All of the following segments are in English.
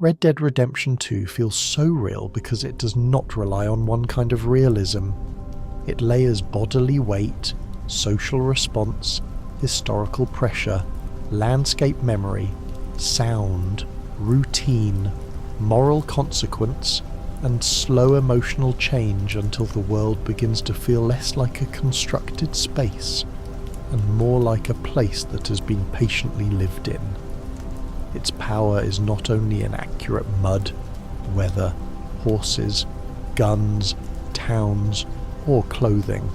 Red Dead Redemption 2 feels so real because it does not rely on one kind of realism. It layers bodily weight, social response, historical pressure, landscape memory, sound, routine, moral consequence, and slow emotional change until the world begins to feel less like a constructed space and more like a place that has been patiently lived in. Its power is not only in accurate mud, weather, horses, guns, towns, or clothing.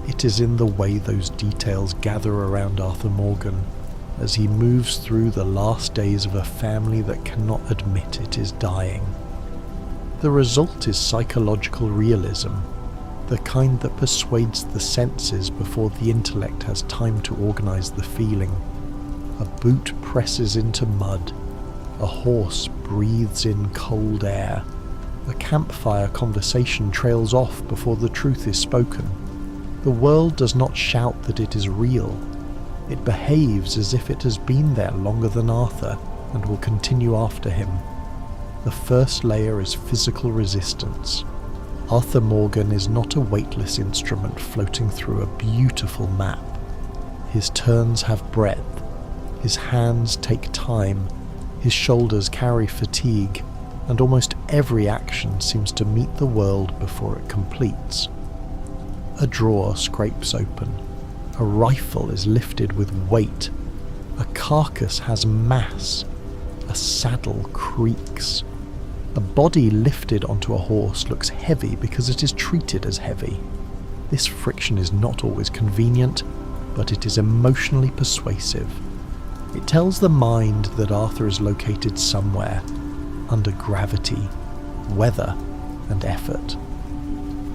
It is in the way those details gather around Arthur Morgan as he moves through the last days of a family that cannot admit it is dying. The result is psychological realism, the kind that persuades the senses before the intellect has time to organize the feeling. A boot presses into mud, a horse breathes in cold air, a campfire conversation trails off before the truth is spoken. The world does not shout that it is real. It behaves as if it has been there longer than Arthur and will continue after him. The first layer is physical resistance. Arthur Morgan is not a weightless instrument floating through a beautiful map. His turns have breadth. His hands take time, his shoulders carry fatigue, and almost every action seems to meet the world before it completes. A drawer scrapes open, a rifle is lifted with weight, a carcass has mass, a saddle creaks. A body lifted onto a horse looks heavy because it is treated as heavy. This friction is not always convenient, but it is emotionally persuasive. It tells the mind that Arthur is located somewhere, under gravity, weather, and effort.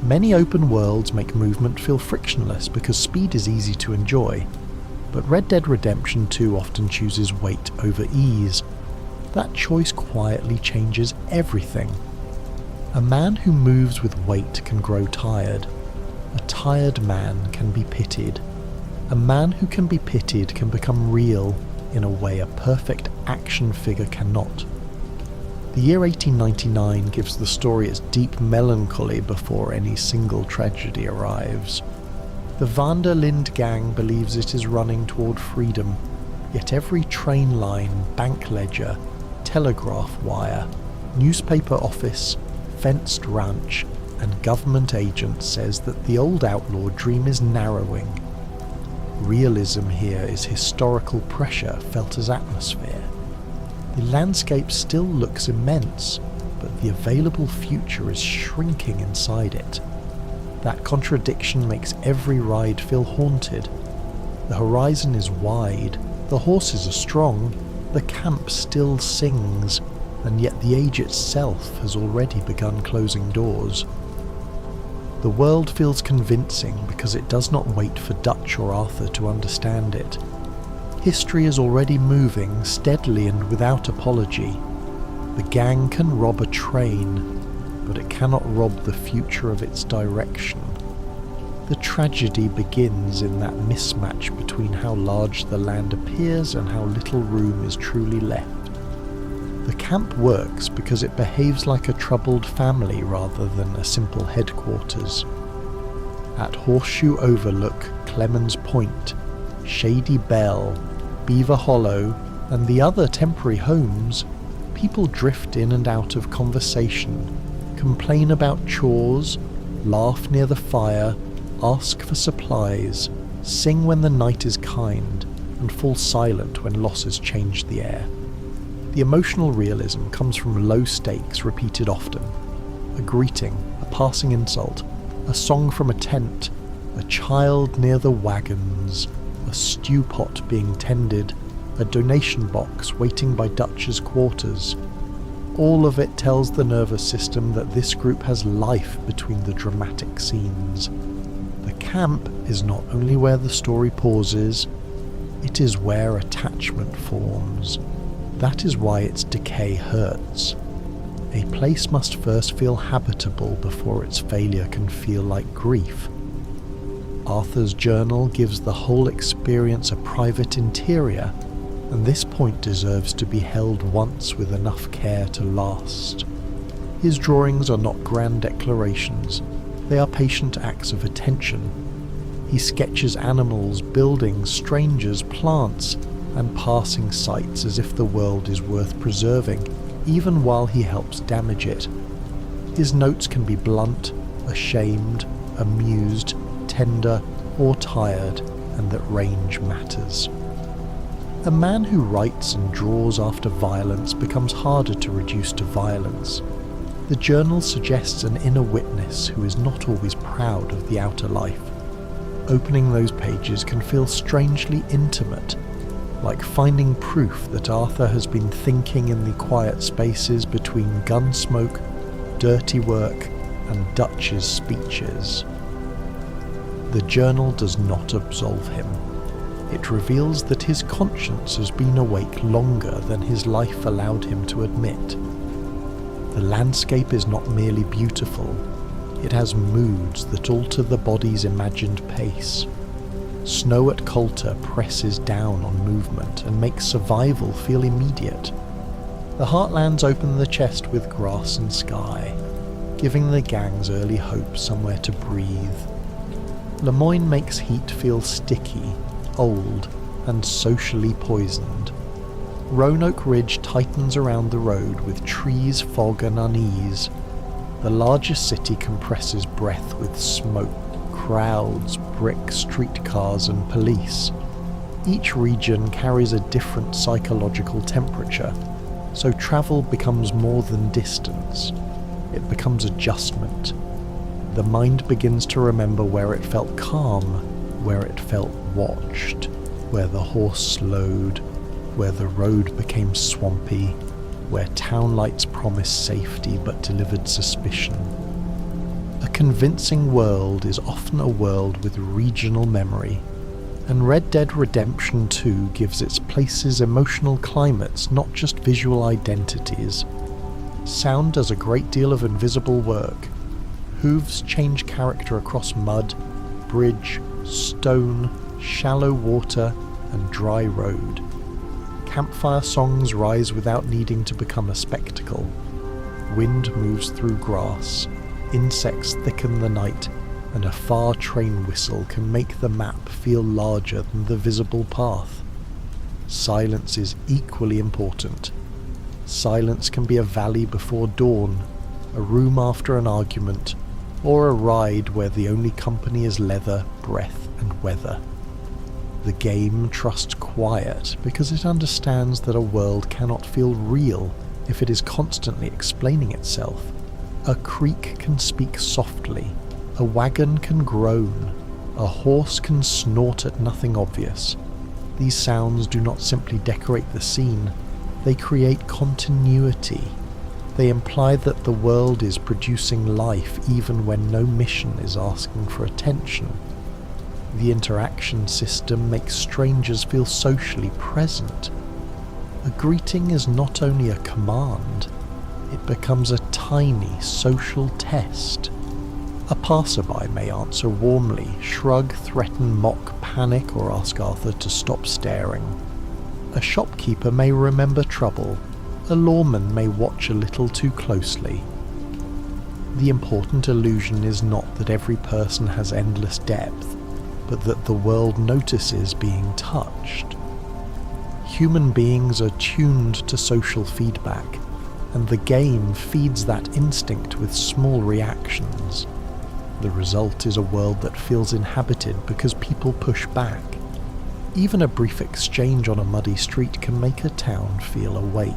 Many open worlds make movement feel frictionless because speed is easy to enjoy, but Red Dead Redemption 2 often chooses weight over ease. That choice quietly changes everything. A man who moves with weight can grow tired. A tired man can be pitied. A man who can be pitied can become real in a way a perfect action figure cannot. The year 1899 gives the story its deep melancholy before any single tragedy arrives. The Van der Linde gang believes it is running toward freedom, yet every train line, bank ledger, telegraph wire, newspaper office, fenced ranch, and government agent says that the old outlaw dream is narrowing. Realism here is historical pressure felt as atmosphere. The landscape still looks immense, but the available future is shrinking inside it. That contradiction makes every ride feel haunted. The horizon is wide, the horses are strong, the camp still sings, and yet the age itself has already begun closing doors. The world feels convincing because it does not wait for Dutch or Arthur to understand it. History is already moving steadily and without apology. The gang can rob a train, but it cannot rob the future of its direction. The tragedy begins in that mismatch between how large the land appears and how little room is truly left. The camp works because it behaves like a troubled family rather than a simple headquarters. At Horseshoe Overlook, Clemens Point, Shady Bell, Beaver Hollow, and the other temporary homes, people drift in and out of conversation, complain about chores, laugh near the fire, ask for supplies, sing when the night is kind, and fall silent when losses change the air. The emotional realism comes from low stakes repeated often. A greeting, a passing insult, a song from a tent, a child near the wagons, a stew pot being tended, a donation box waiting by Dutch's quarters. All of it tells the nervous system that this group has life between the dramatic scenes. The camp is not only where the story pauses, it is where attachment forms. That is why its decay hurts. A place must first feel habitable before its failure can feel like grief. Arthur's journal gives the whole experience a private interior, and this point deserves to be held once with enough care to last. His drawings are not grand declarations, they are patient acts of attention. He sketches animals, buildings, strangers, plants, and passing sights as if the world is worth preserving, even while he helps damage it. His notes can be blunt, ashamed, amused, tender, or tired, and that range matters. A man who writes and draws after violence becomes harder to reduce to violence. The journal suggests an inner witness who is not always proud of the outer life. Opening those pages can feel strangely intimate, like finding proof that Arthur has been thinking in the quiet spaces between gunsmoke, dirty work, and Dutch's speeches. The journal does not absolve him. It reveals that his conscience has been awake longer than his life allowed him to admit. The landscape is not merely beautiful, it has moods that alter the body's imagined pace. Snow at Coulter presses down on movement and makes survival feel immediate. The heartlands open the chest with grass and sky, giving the gang's early hope somewhere to breathe. Lemoyne makes heat feel sticky, old, and socially poisoned. Roanoke Ridge tightens around the road with trees, fog, and unease. The largest city compresses breath with smoke, crowds, brick streetcars, and police. Each region carries a different psychological temperature, so travel becomes more than distance. It becomes adjustment. The mind begins to remember where it felt calm, where it felt watched, where the horse slowed, where the road became swampy, where town lights promised safety but delivered suspicion. A convincing world is often a world with regional memory, and Red Dead Redemption 2 gives its places emotional climates, not just visual identities. Sound does a great deal of invisible work. Hooves change character across mud, bridge, stone, shallow water, and dry road. Campfire songs rise without needing to become a spectacle. Wind moves through grass, insects thicken the night, and a far train whistle can make the map feel larger than the visible path. Silence is equally important. Silence can be a valley before dawn, a room after an argument, or a ride where the only company is leather, breath, and weather. The game trusts quiet because it understands that a world cannot feel real if it is constantly explaining itself. A creek can speak softly, a wagon can groan, a horse can snort at nothing obvious. These sounds do not simply decorate the scene, they create continuity. They imply that the world is producing life even when no mission is asking for attention. The interaction system makes strangers feel socially present. A greeting is not only a command, it becomes a tiny social test. A passerby may answer warmly, shrug, threaten, mock, panic, or ask Arthur to stop staring. A shopkeeper may remember trouble. A lawman may watch a little too closely. The important illusion is not that every person has endless depth, but that the world notices being touched. Human beings are tuned to social feedback, and the game feeds that instinct with small reactions. The result is a world that feels inhabited because people push back. Even a brief exchange on a muddy street can make a town feel awake.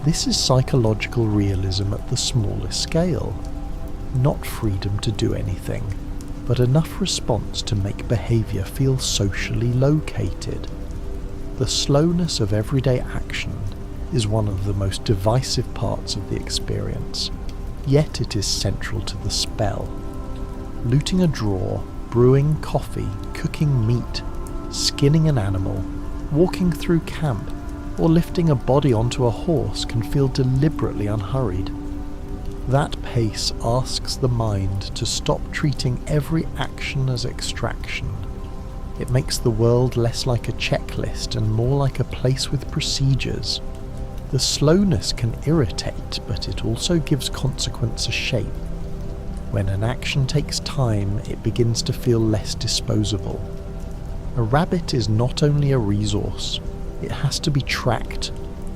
This is psychological realism at the smallest scale. Not freedom to do anything, but enough response to make behaviour feel socially located. The slowness of everyday action is one of the most divisive parts of the experience, yet it is central to the spell. Looting a drawer, brewing coffee, cooking meat, skinning an animal, walking through camp, or lifting a body onto a horse can feel deliberately unhurried. That pace asks the mind to stop treating every action as extraction. It makes the world less like a checklist and more like a place with procedures. The slowness can irritate, but it also gives consequence a shape. When an action takes time, it begins to feel less disposable. A rabbit is not only a resource, it has to be tracked,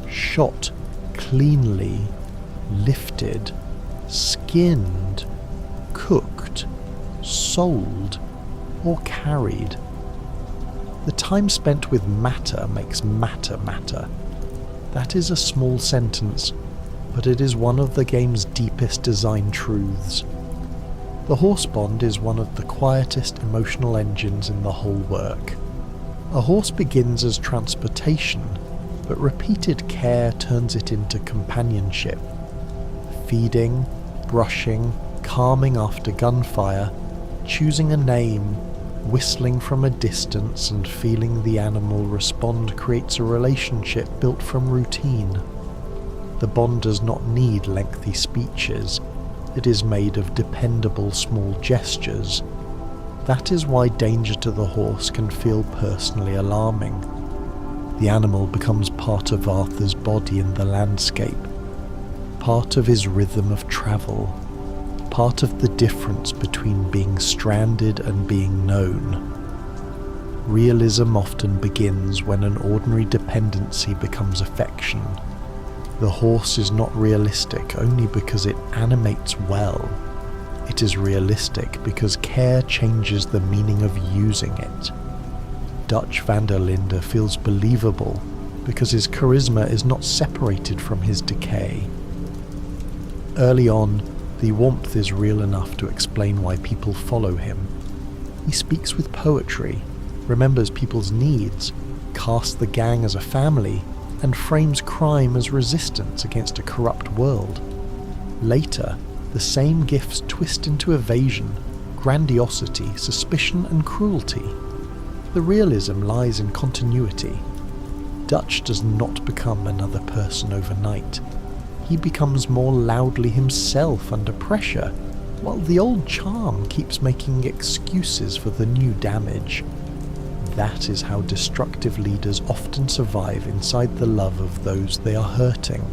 shot cleanly, lifted, skinned, cooked, sold, or carried. The time spent with matter makes matter matter. That is a small sentence, but it is one of the game's deepest design truths. The horse bond is one of the quietest emotional engines in the whole work. A horse begins as transportation, but repeated care turns it into companionship. Feeding, brushing, calming after gunfire, choosing a name, whistling from a distance and feeling the animal respond creates a relationship built from routine. The bond does not need lengthy speeches, it is made of dependable small gestures. That is why danger to the horse can feel personally alarming. The animal becomes part of Arthur's body in the landscape, part of his rhythm of travel, part of the difference between being stranded and being known. Realism often begins when an ordinary dependency becomes affection. The horse is not realistic only because it animates well. It is realistic because care changes the meaning of using it. Dutch van der Linde feels believable because his charisma is not separated from his decay. Early on, the warmth is real enough to explain why people follow him. He speaks with poetry, remembers people's needs, casts the gang as a family, and frames crime as resistance against a corrupt world. Later, the same gifts twist into evasion, grandiosity, suspicion, and cruelty. The realism lies in continuity. Dutch does not become another person overnight. He becomes more loudly himself under pressure, while the old charm keeps making excuses for the new damage. That is how destructive leaders often survive inside the love of those they are hurting.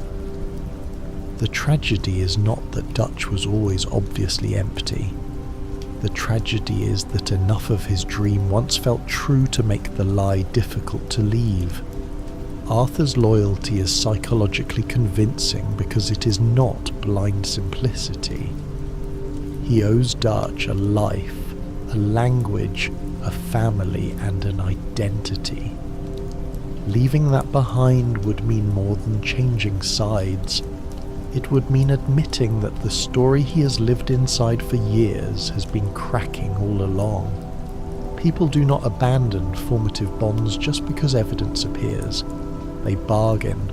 The tragedy is not that Dutch was always obviously empty. The tragedy is that enough of his dream once felt true to make the lie difficult to leave. Arthur's loyalty is psychologically convincing because it is not blind simplicity. He owes Dutch a life, a language, a family, and an identity. Leaving that behind would mean more than changing sides. It would mean admitting that the story he has lived inside for years has been cracking all along. People do not abandon formative bonds just because evidence appears. They bargain,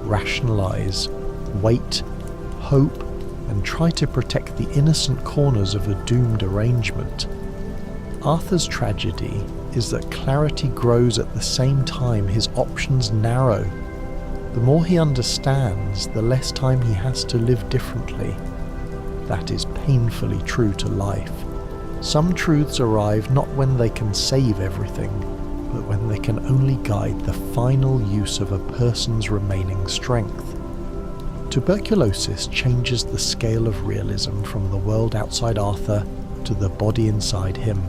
rationalize, wait, hope, and try to protect the innocent corners of a doomed arrangement. Arthur's tragedy is that clarity grows at the same time his options narrow. The more he understands, the less time he has to live differently. That is painfully true to life. Some truths arrive not when they can save everything, but when they can only guide the final use of a person's remaining strength. Tuberculosis changes the scale of realism from the world outside Arthur to the body inside him.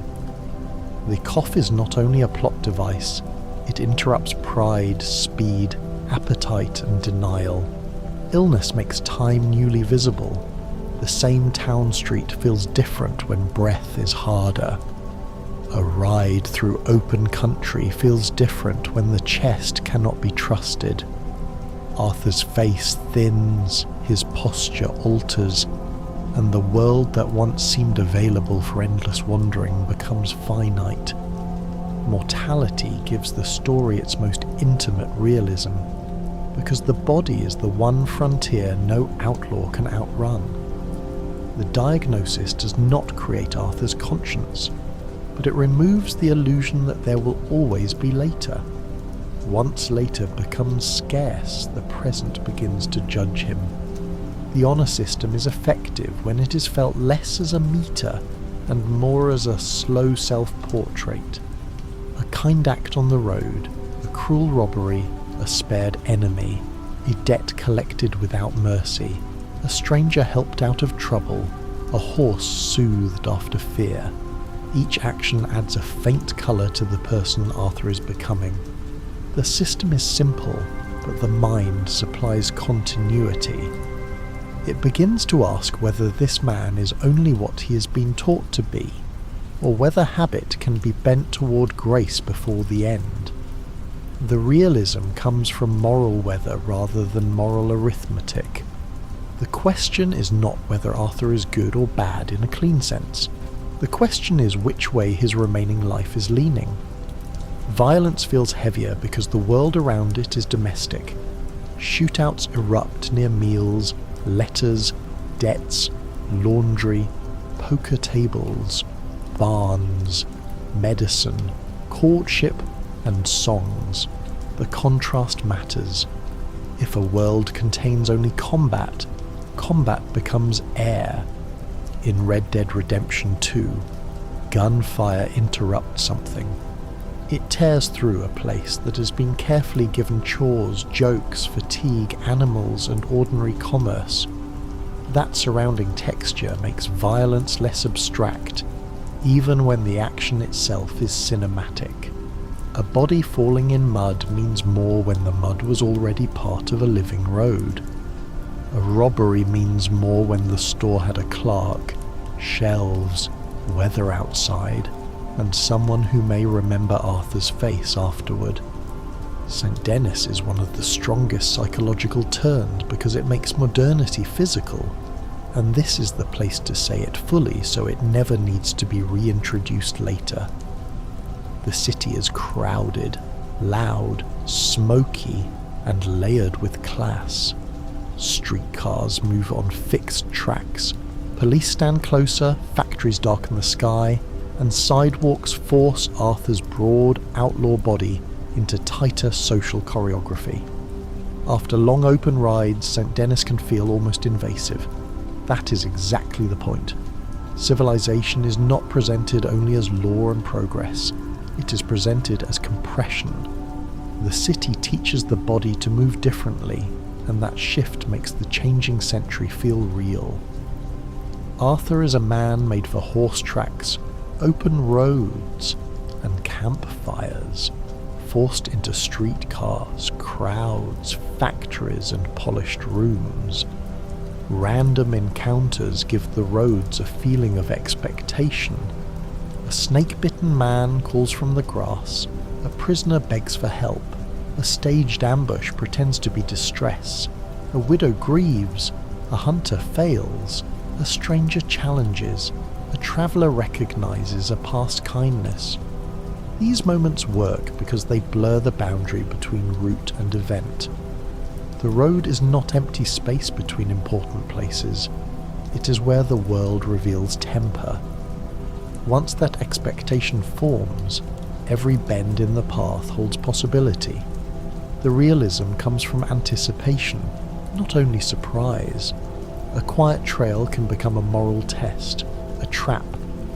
The cough is not only a plot device, it interrupts pride, speed, appetite, and denial. Illness makes time newly visible. The same town street feels different when breath is harder. A ride through open country feels different when the chest cannot be trusted. Arthur's face thins, his posture alters, and the world that once seemed available for endless wandering becomes finite. Mortality gives the story its most intimate realism, because the body is the one frontier no outlaw can outrun. The diagnosis does not create Arthur's conscience, but it removes the illusion that there will always be later. Once later becomes scarce, the present begins to judge him. The honor system is effective when it is felt less as a meter and more as a slow self-portrait. A kind act on the road, a cruel robbery, a spared enemy, a debt collected without mercy, a stranger helped out of trouble, a horse soothed after fear. Each action adds a faint colour to the person Arthur is becoming. The system is simple, but the mind supplies continuity. It begins to ask whether this man is only what he has been taught to be, or whether habit can be bent toward grace before the end. The realism comes from moral weather rather than moral arithmetic. The question is not whether Arthur is good or bad in a clean sense. The question is which way his remaining life is leaning. Violence feels heavier because the world around it is domestic. Shootouts erupt near meals, letters, debts, laundry, poker tables, barns, medicine, courtship, and songs. The contrast matters. If a world contains only combat, combat becomes air. In Red Dead Redemption 2, gunfire interrupts something. It tears through a place that has been carefully given chores, jokes, fatigue, animals, and ordinary commerce. That surrounding texture makes violence less abstract, even when the action itself is cinematic. A body falling in mud means more when the mud was already part of a living road. A robbery means more when the store had a clerk, shelves, weather outside, and someone who may remember Arthur's face afterward. St. Denis is one of the strongest psychological turns because it makes modernity physical, and this is the place to say it fully so it never needs to be reintroduced later. The city is crowded, loud, smoky, and layered with class. Streetcars move on fixed tracks, police stand closer, factories darken the sky, and sidewalks force Arthur's broad, outlaw body into tighter social choreography. After long open rides, St. Denis can feel almost invasive. That is exactly the point. Civilization is not presented only as law and progress. It is presented as compression. The city teaches the body to move differently, and that shift makes the changing century feel real. Arthur is a man made for horse tracks, open roads, and campfires, forced into streetcars, crowds, factories, and polished rooms. Random encounters give the roads a feeling of expectation. A snake-bitten man calls from the grass, a prisoner begs for help, a staged ambush pretends to be distress, a widow grieves, a hunter fails, a stranger challenges, a traveller recognises a past kindness. These moments work because they blur the boundary between route and event. The road is not empty space between important places. It is where the world reveals temper. Once that expectation forms, every bend in the path holds possibility. The realism comes from anticipation, not only surprise. A quiet trail can become a moral test, a trap,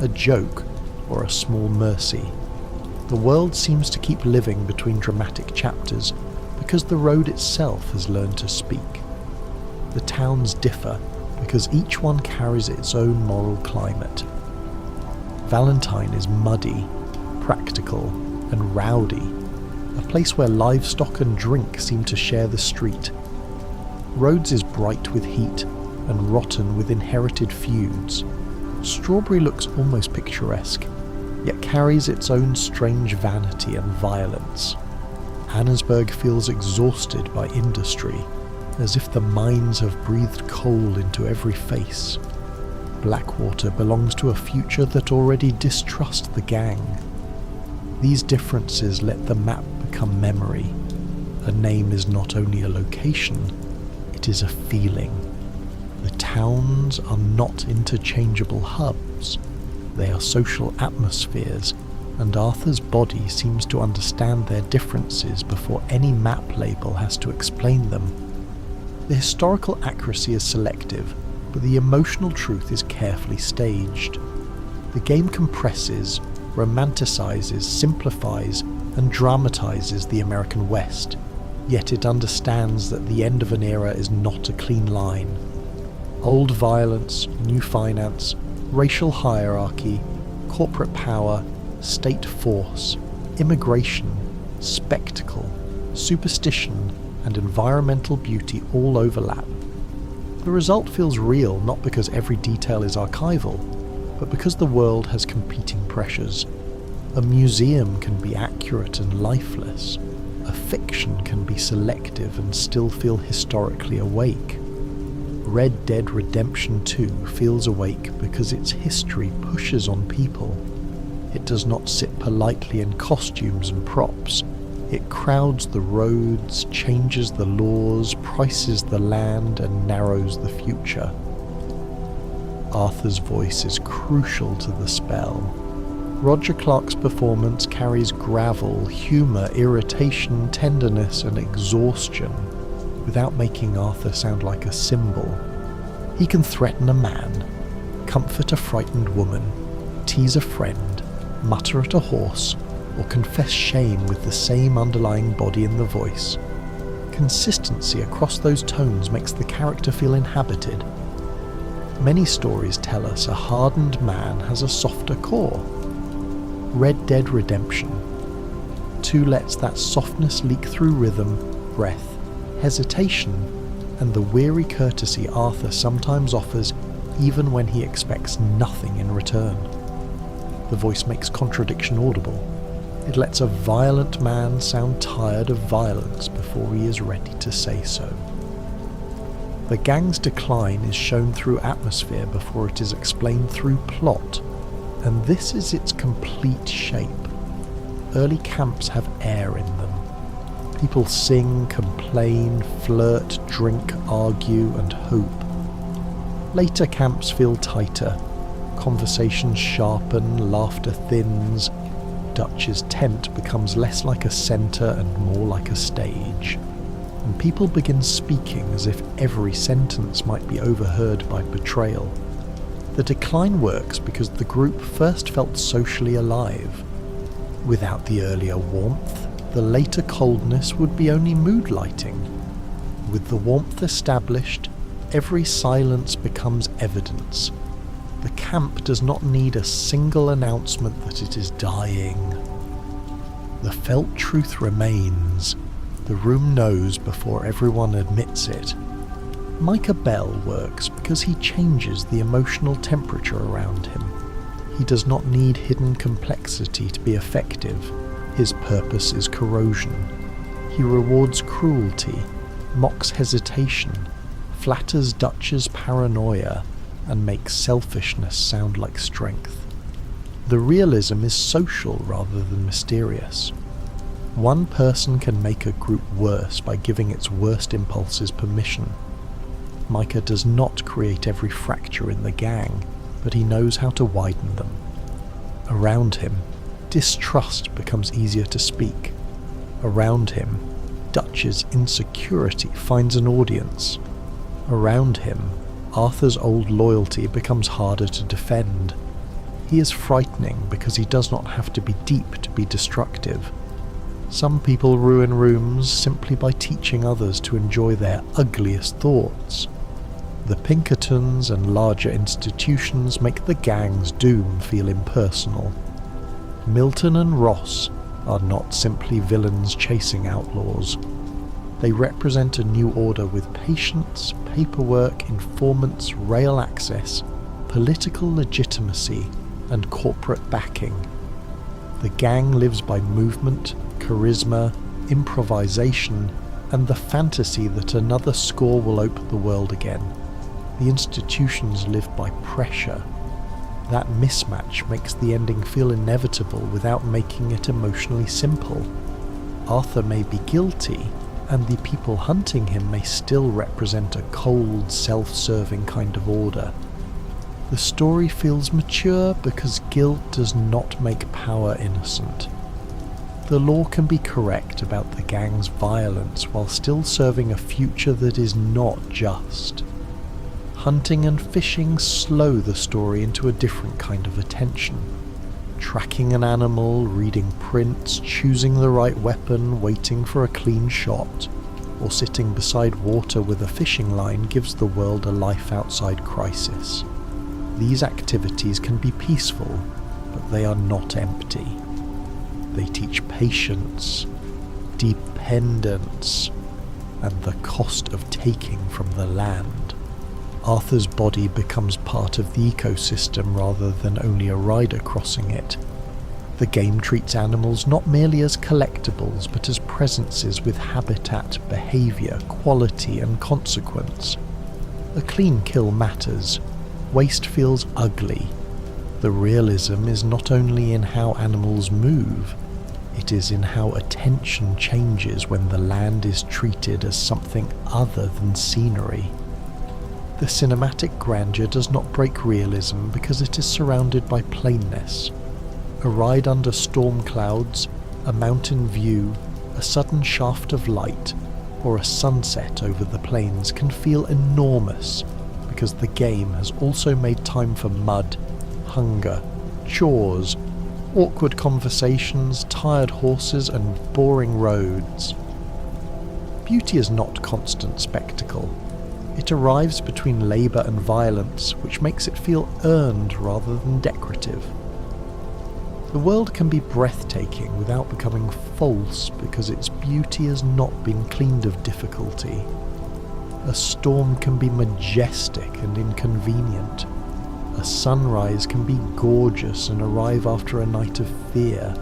a joke, or a small mercy. The world seems to keep living between dramatic chapters because the road itself has learned to speak. The towns differ because each one carries its own moral climate. Valentine is muddy, practical, and rowdy, a place where livestock and drink seem to share the street. Rhodes is bright with heat and rotten with inherited feuds. Strawberry looks almost picturesque, yet carries its own strange vanity and violence. Annesburg feels exhausted by industry, as if the mines have breathed coal into every face. Blackwater belongs to a future that already distrusts the gang. These differences let the map become memory. A name is not only a location, it is a feeling. The towns are not interchangeable hubs, they are social atmospheres, and Arthur's body seems to understand their differences before any map label has to explain them. The historical accuracy is selective, but the emotional truth is carefully staged. The game compresses, romanticizes, simplifies, and dramatizes the American West, yet it understands that the end of an era is not a clean line. Old violence, new finance, racial hierarchy, corporate power, state force, immigration, spectacle, superstition, and environmental beauty all overlap. The result feels real not because every detail is archival, but because the world has competing pressures. A museum can be accurate and lifeless. A fiction can be selective and still feel historically awake. Red Dead Redemption 2 feels awake because its history pushes on people. It does not sit politely in costumes and props. It crowds the roads, changes the laws, prices the land, and narrows the future. Arthur's voice is crucial to the spell. Roger Clark's performance carries gravel, humour, irritation, tenderness, and exhaustion, without making Arthur sound like a symbol. He can threaten a man, comfort a frightened woman, tease a friend, mutter at a horse, or confess shame with the same underlying body in the voice. Consistency across those tones makes the character feel inhabited. Many stories tell us a hardened man has a softer core. Red Dead Redemption 2 lets that softness leak through rhythm, breath, hesitation, and the weary courtesy Arthur sometimes offers even when he expects nothing in return. The voice makes contradiction audible. It lets a violent man sound tired of violence before he is ready to say so. The gang's decline is shown through atmosphere before it is explained through plot, and this is its complete shape. Early camps have air in them. People sing, complain, flirt, drink, argue, and hope. Later camps feel tighter. Conversations sharpen, laughter thins. Dutch's tent becomes less like a centre and more like a stage, and people begin speaking as if every sentence might be overheard by betrayal. The decline works because the group first felt socially alive. Without the earlier warmth, the later coldness would be only mood lighting. With the warmth established, every silence becomes evidence. The camp does not need a single announcement that it is dying. The felt truth remains. The room knows before everyone admits it. Micah Bell works because he changes the emotional temperature around him. He does not need hidden complexity to be effective. His purpose is corrosion. He rewards cruelty, mocks hesitation, flatters Dutch's paranoia, and makes selfishness sound like strength. The realism is social rather than mysterious. One person can make a group worse by giving its worst impulses permission. Micah does not create every fracture in the gang, but he knows how to widen them. Around him, distrust becomes easier to speak. Around him, Dutch's insecurity finds an audience. Around him, Arthur's old loyalty becomes harder to defend. He is frightening because he does not have to be deep to be destructive. Some people ruin rooms simply by teaching others to enjoy their ugliest thoughts. The Pinkertons and larger institutions make the gang's doom feel impersonal. Milton and Ross are not simply villains chasing outlaws. They represent a new order with patience, paperwork, informants, rail access, political legitimacy, and corporate backing. The gang lives by movement, charisma, improvisation, and the fantasy that another score will open the world again. The institutions live by pressure. That mismatch makes the ending feel inevitable without making it emotionally simple. Arthur may be guilty, and the people hunting him may still represent a cold, self-serving kind of order. The story feels mature because guilt does not make power innocent. The law can be correct about the gang's violence while still serving a future that is not just. Hunting and fishing slow the story into a different kind of attention. Tracking an animal, reading prints, choosing the right weapon, waiting for a clean shot, or sitting beside water with a fishing line gives the world a life outside crisis. These activities can be peaceful, but they are not empty. They teach patience, dependence, and the cost of taking from the land. Arthur's body becomes part of the ecosystem rather than only a rider crossing it. The game treats animals not merely as collectibles but as presences with habitat, behaviour, quality and consequence. A clean kill matters. Waste feels ugly. The realism is not only in how animals move, it is in how attention changes when the land is treated as something other than scenery. The cinematic grandeur does not break realism because it is surrounded by plainness. A ride under storm clouds, a mountain view, a sudden shaft of light, or a sunset over the plains can feel enormous because the game has also made time for mud, hunger, chores, awkward conversations, tired horses and boring roads. Beauty is not constant spectacle. It arrives between labour and violence, which makes it feel earned rather than decorative. The world can be breathtaking without becoming false because its beauty has not been cleaned of difficulty. A storm can be majestic and inconvenient. A sunrise can be gorgeous and arrive after a night of fear.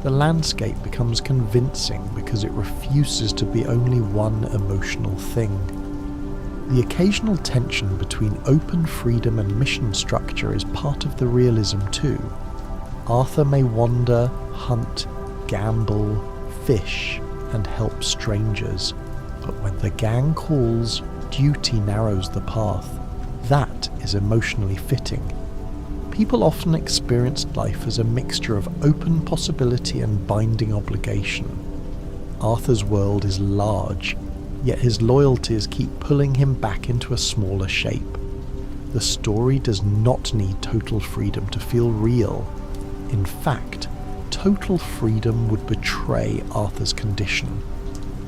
The landscape becomes convincing because it refuses to be only one emotional thing. The occasional tension between open freedom and mission structure is part of the realism too. Arthur may wander, hunt, gamble, fish, and help strangers, but when the gang calls, duty narrows the path. That is emotionally fitting. People often experience life as a mixture of open possibility and binding obligation. Arthur's world is large, yet his loyalties keep pulling him back into a smaller shape. The story does not need total freedom to feel real. In fact, total freedom would betray Arthur's condition.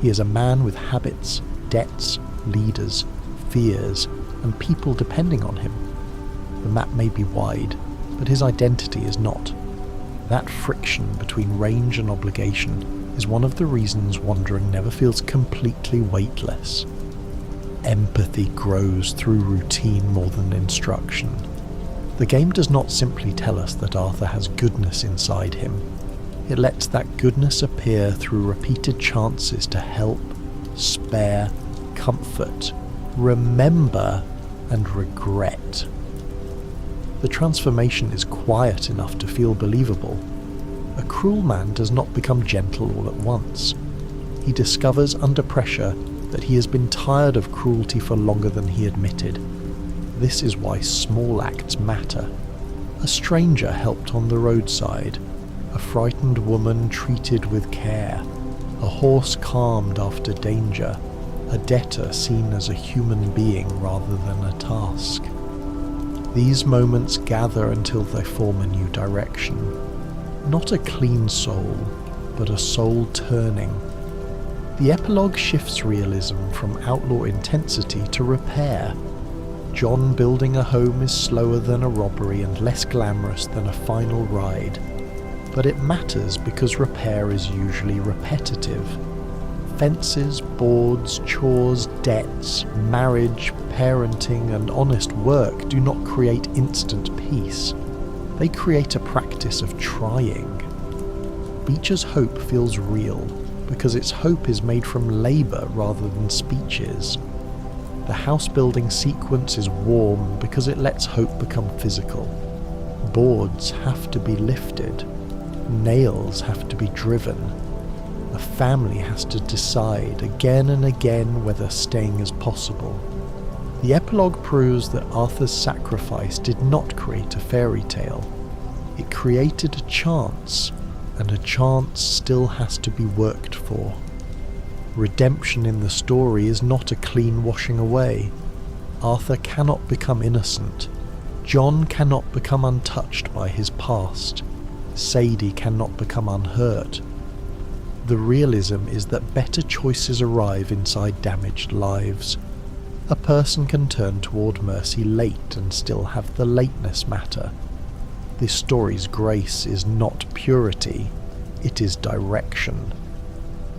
He is a man with habits, debts, leaders, fears, and people depending on him. The map may be wide, but his identity is not. That friction between range and obligation is one of the reasons wandering never feels completely weightless. Empathy grows through routine more than instruction. The game does not simply tell us that Arthur has goodness inside him. It lets that goodness appear through repeated chances to help, spare, comfort, remember, and regret. The transformation is quiet enough to feel believable. A cruel man does not become gentle all at once. He discovers under pressure that he has been tired of cruelty for longer than he admitted. This is why small acts matter. A stranger helped on the roadside, a frightened woman treated with care, a horse calmed after danger, a debtor seen as a human being rather than a task. These moments gather until they form a new direction. Not a clean soul, but a soul turning. The epilogue shifts realism from outlaw intensity to repair. John building a home is slower than a robbery and less glamorous than a final ride. But it matters because repair is usually repetitive. Fences, boards, chores, debts, marriage, parenting, and honest work do not create instant peace. They create a practice of trying. Beecher's hope feels real because its hope is made from labour rather than speeches. The house-building sequence is warm because it lets hope become physical. Boards have to be lifted. Nails have to be driven. A family has to decide again and again whether staying is possible. The epilogue proves that Arthur's sacrifice did not create a fairy tale. It created a chance, and a chance still has to be worked for. Redemption in the story is not a clean washing away. Arthur cannot become innocent. John cannot become untouched by his past. Sadie cannot become unhurt. The realism is that better choices arrive inside damaged lives. A person can turn toward mercy late and still have the lateness matter. This story's grace is not purity, it is direction.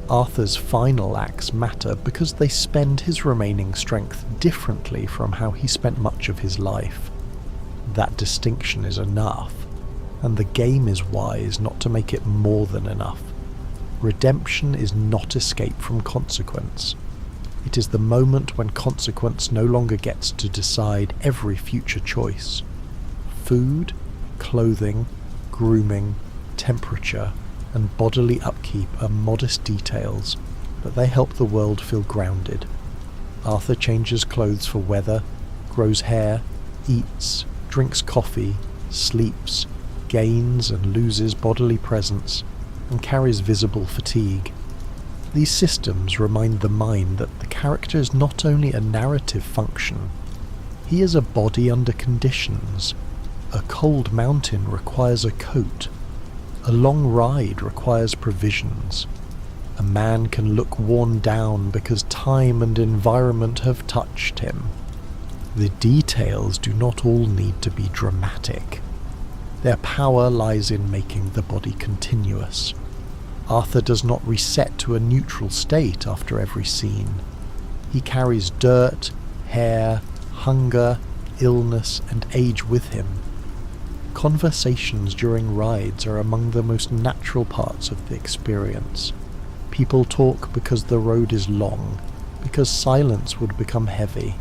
Arthur's final acts matter because they spend his remaining strength differently from how he spent much of his life. That distinction is enough, and the game is wise not to make it more than enough. Redemption is not escape from consequence. It is the moment when consequence no longer gets to decide every future choice. Food, clothing, grooming, temperature, and bodily upkeep are modest details, but they help the world feel grounded. Arthur changes clothes for weather, grows hair, eats, drinks coffee, sleeps, gains and loses bodily presence, and carries visible fatigue. These systems remind the mind that the character is not only a narrative function, he is a body under conditions. A cold mountain requires a coat. A long ride requires provisions. A man can look worn down because time and environment have touched him. The details do not all need to be dramatic. Their power lies in making the body continuous. Arthur does not reset to a neutral state after every scene. He carries dirt, hair, hunger, illness, and age with him. Conversations during rides are among the most natural parts of the experience. People talk because the road is long, because silence would become heavy,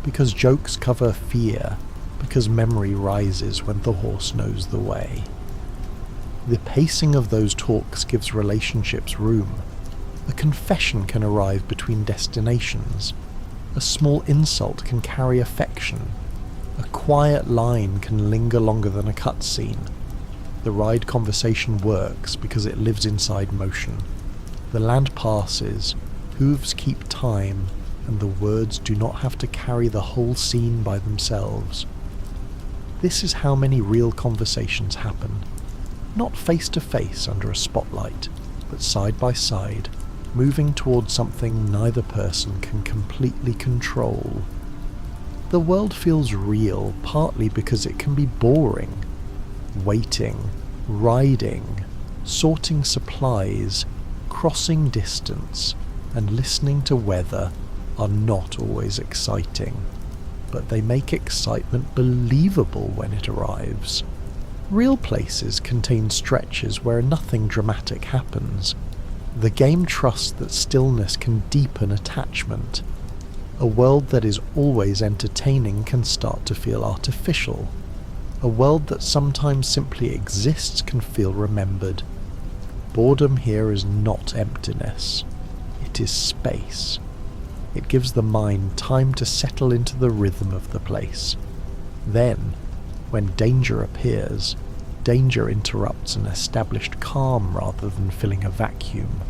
because jokes cover fear, because memory rises when the horse knows the way. The pacing of those talks gives relationships room. A confession can arrive between destinations. A small insult can carry affection. A quiet line can linger longer than a cutscene. The ride conversation works because it lives inside motion. The land passes, hooves keep time, and the words do not have to carry the whole scene by themselves. This is how many real conversations happen. Not face to face under a spotlight, but side by side, moving towards something neither person can completely control. The world feels real partly because it can be boring. Waiting, riding, sorting supplies, crossing distance, and listening to weather are not always exciting, but they make excitement believable when it arrives. Real places contain stretches where nothing dramatic happens. The game trusts that stillness can deepen attachment. A world that is always entertaining can start to feel artificial. A world that sometimes simply exists can feel remembered. Boredom here is not emptiness. It is space. It gives the mind time to settle into the rhythm of the place. Then, when danger appears, danger interrupts an established calm rather than filling a vacuum.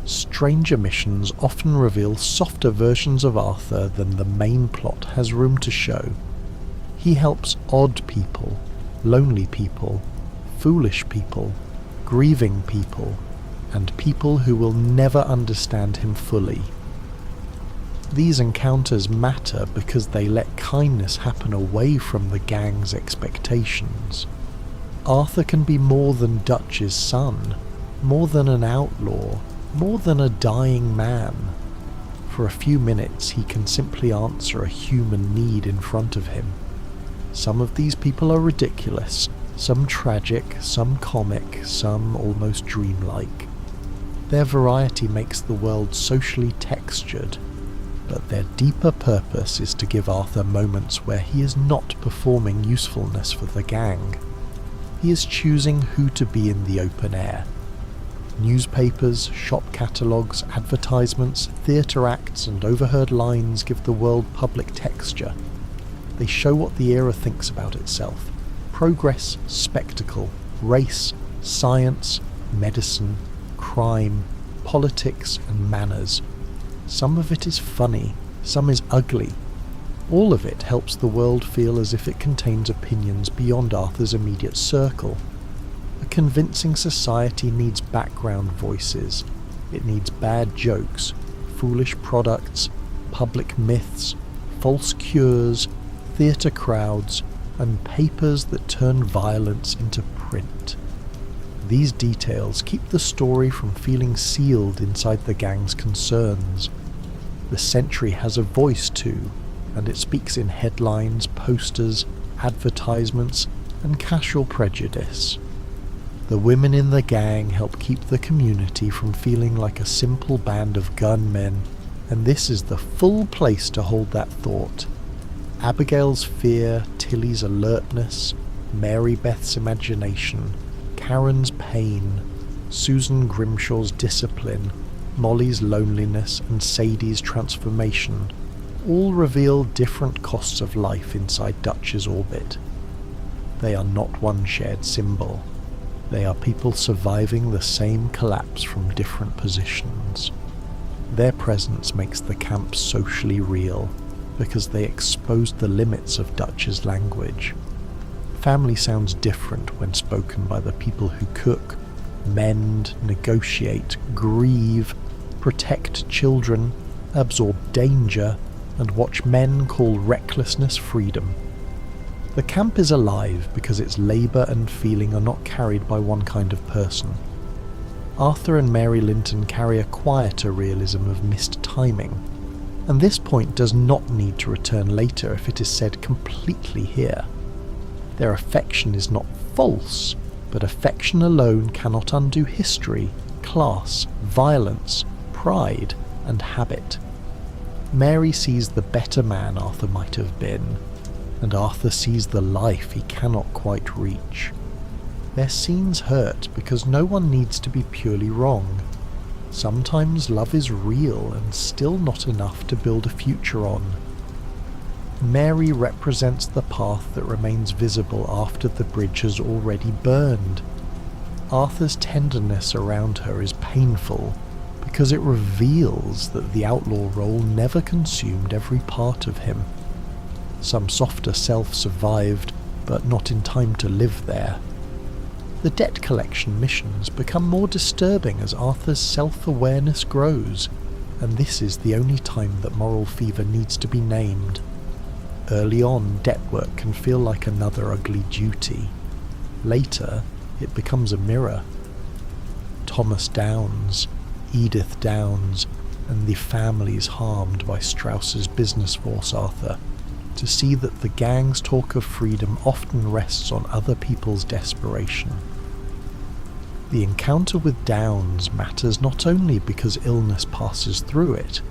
Stranger missions often reveal softer versions of Arthur than the main plot has room to show. He helps odd people, lonely people, foolish people, grieving people, and people who will never understand him fully. These encounters matter because they let kindness happen away from the gang's expectations. Arthur can be more than Dutch's son, more than an outlaw, more than a dying man. For a few minutes he can simply answer a human need in front of him. Some of these people are ridiculous, some tragic, some comic, some almost dreamlike. Their variety makes the world socially textured, but their deeper purpose is to give Arthur moments where he is not performing usefulness for the gang. He is choosing who to be in the open air. Newspapers, shop catalogues, advertisements, theatre acts and overheard lines give the world public texture. They show what the era thinks about itself. Progress, spectacle, race, science, medicine, crime, politics and manners. Some of it is funny, some is ugly. All of it helps the world feel as if it contains opinions beyond Arthur's immediate circle. A convincing society needs background voices. It needs bad jokes, foolish products, public myths, false cures, theatre crowds, and papers that turn violence into print. These details keep the story from feeling sealed inside the gang's concerns. The Sentry has a voice too, and it speaks in headlines, posters, advertisements, and casual prejudice. The women in the gang help keep the community from feeling like a simple band of gunmen, and this is the full place to hold that thought. Abigail's fear, Tilly's alertness, Mary Beth's imagination, Karen's pain, Susan Grimshaw's discipline, Molly's loneliness, and Sadie's transformation all reveal different costs of life inside Dutch's orbit. They are not one shared symbol. They are people surviving the same collapse from different positions. Their presence makes the camp socially real, because they exposed the limits of Dutch's language. Family sounds different when spoken by the people who cook, mend, negotiate, grieve, protect children, absorb danger, and watch men call recklessness freedom. The camp is alive because its labour and feeling are not carried by one kind of person. Arthur and Mary Linton carry a quieter realism of missed timing, and this point does not need to return later if it is said completely here. Their affection is not false, but affection alone cannot undo history, class, violence, pride, and habit. Mary sees the better man Arthur might have been, and Arthur sees the life he cannot quite reach. Their scenes hurt because no one needs to be purely wrong. Sometimes love is real and still not enough to build a future on. Mary represents the path that remains visible after the bridge has already burned. Arthur's tenderness around her is painful because it reveals that the outlaw role never consumed every part of him. Some softer self survived, but not in time to live there. The debt collection missions become more disturbing as Arthur's self-awareness grows, and this is the only time that moral fever needs to be named. Early on, debt work can feel like another ugly duty. Later, it becomes a mirror. Thomas Downes, Edith Downes, and the families harmed by Strauss's business force Arthur, to see that the gang's talk of freedom often rests on other people's desperation. The encounter with Downes matters not only because illness passes through it,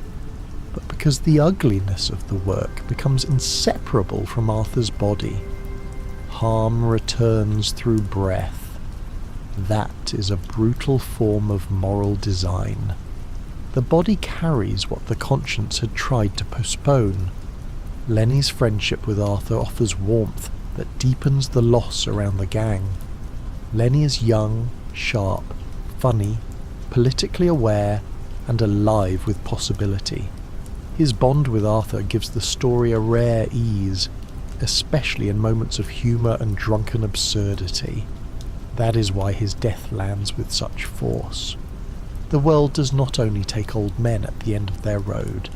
but because the ugliness of the work becomes inseparable from Arthur's body. Harm returns through breath. That is a brutal form of moral design. The body carries what the conscience had tried to postpone. Lenny's friendship with Arthur offers warmth that deepens the loss around the gang. Lenny is young, sharp, funny, politically aware, and alive with possibility. His bond with Arthur gives the story a rare ease, especially in moments of humour and drunken absurdity. That is why his death lands with such force. The world does not only take old men at the end of their road,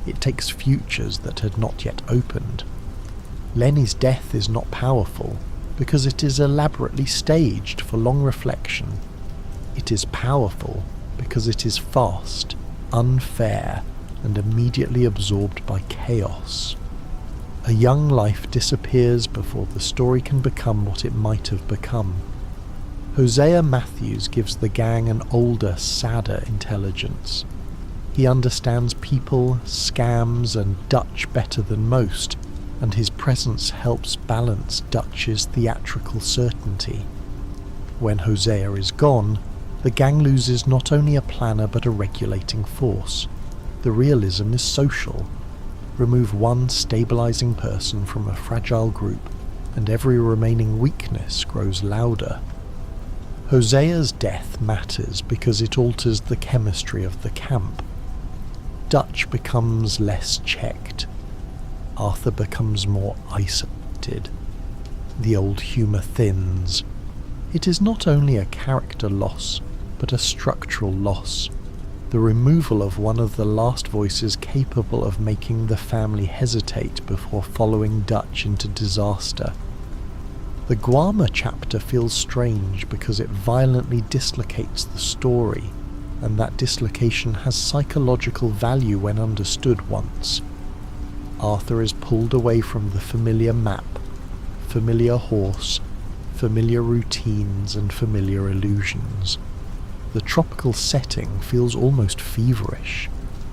it takes futures that had not yet opened. Lenny's death is not powerful because it is elaborately staged for long reflection. It is powerful because it is fast, unfair, and immediately absorbed by chaos. A young life disappears before the story can become what it might have become. Hosea Matthews gives the gang an older, sadder intelligence. He understands people, scams, and Dutch better than most, and his presence helps balance Dutch's theatrical certainty. When Hosea is gone, the gang loses not only a planner but a regulating force. The realism is social. Remove one stabilizing person from a fragile group, and every remaining weakness grows louder. Hosea's death matters because it alters the chemistry of the camp. Dutch becomes less checked. Arthur becomes more isolated. The old humour thins. It is not only a character loss, but a structural loss. The removal of one of the last voices capable of making the family hesitate before following Dutch into disaster. The Guarma chapter feels strange because it violently dislocates the story, and that dislocation has psychological value when understood once. Arthur is pulled away from the familiar map, familiar horse, familiar routines and familiar illusions. The tropical setting feels almost feverish,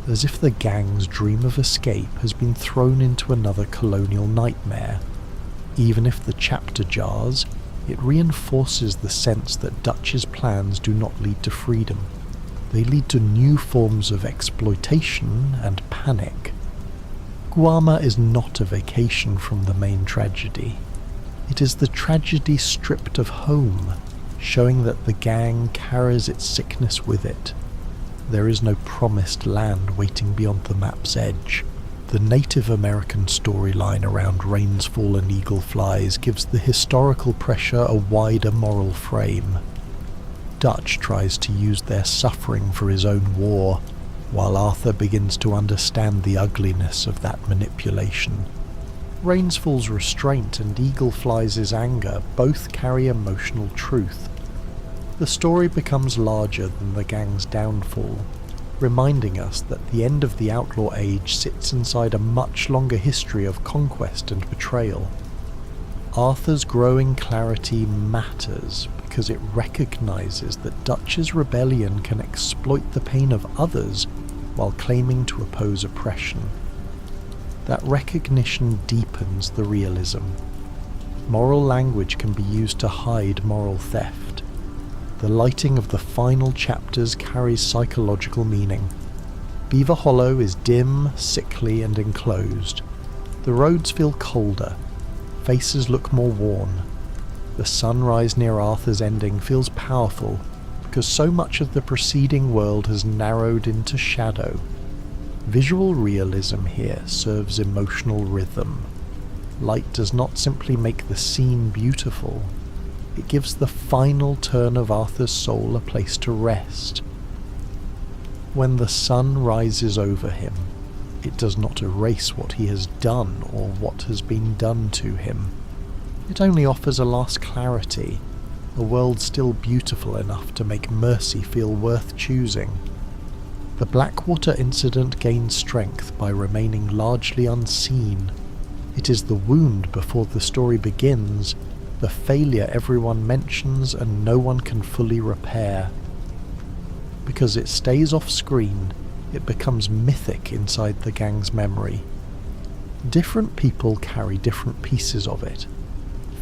as if the gang's dream of escape has been thrown into another colonial nightmare. Even if the chapter jars, it reinforces the sense that Dutch's plans do not lead to freedom. They lead to new forms of exploitation and panic. Guarma is not a vacation from the main tragedy. It is the tragedy stripped of home, showing that the gang carries its sickness with it. There is no promised land waiting beyond the map's edge. The Native American storyline around rains fall and eagle flies gives the historical pressure a wider moral frame. Dutch tries to use their suffering for his own war, while Arthur begins to understand the ugliness of that manipulation. Rainsfall's restraint and Eaglefly's anger both carry emotional truth. The story becomes larger than the gang's downfall, reminding us that the end of the outlaw age sits inside a much longer history of conquest and betrayal. Arthur's growing clarity matters because it recognizes that Dutch's rebellion can exploit the pain of others while claiming to oppose oppression. That recognition deepens the realism. Moral language can be used to hide moral theft. The lighting of the final chapters carries psychological meaning. Beaver Hollow is dim, sickly and enclosed. The roads feel colder. Faces look more worn. The sunrise near Arthur's ending feels powerful because so much of the preceding world has narrowed into shadow. Visual realism here serves emotional rhythm. Light does not simply make the scene beautiful, it gives the final turn of Arthur's soul a place to rest. When the sun rises over him, it does not erase what he has done or what has been done to him. It only offers a last clarity, a world still beautiful enough to make mercy feel worth choosing. The Blackwater incident gains strength by remaining largely unseen. It is the wound before the story begins, the failure everyone mentions and no one can fully repair. Because it stays off screen, it becomes mythic inside the gang's memory. Different people carry different pieces of it.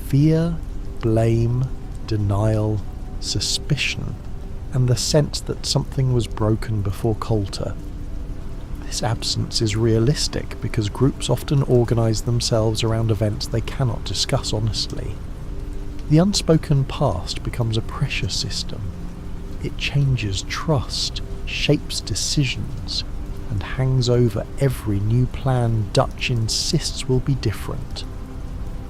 Fear, blame, denial, suspicion, and the sense that something was broken before Coulter. This absence is realistic because groups often organise themselves around events they cannot discuss honestly. The unspoken past becomes a pressure system. It changes trust, shapes decisions, and hangs over every new plan Dutch insists will be different.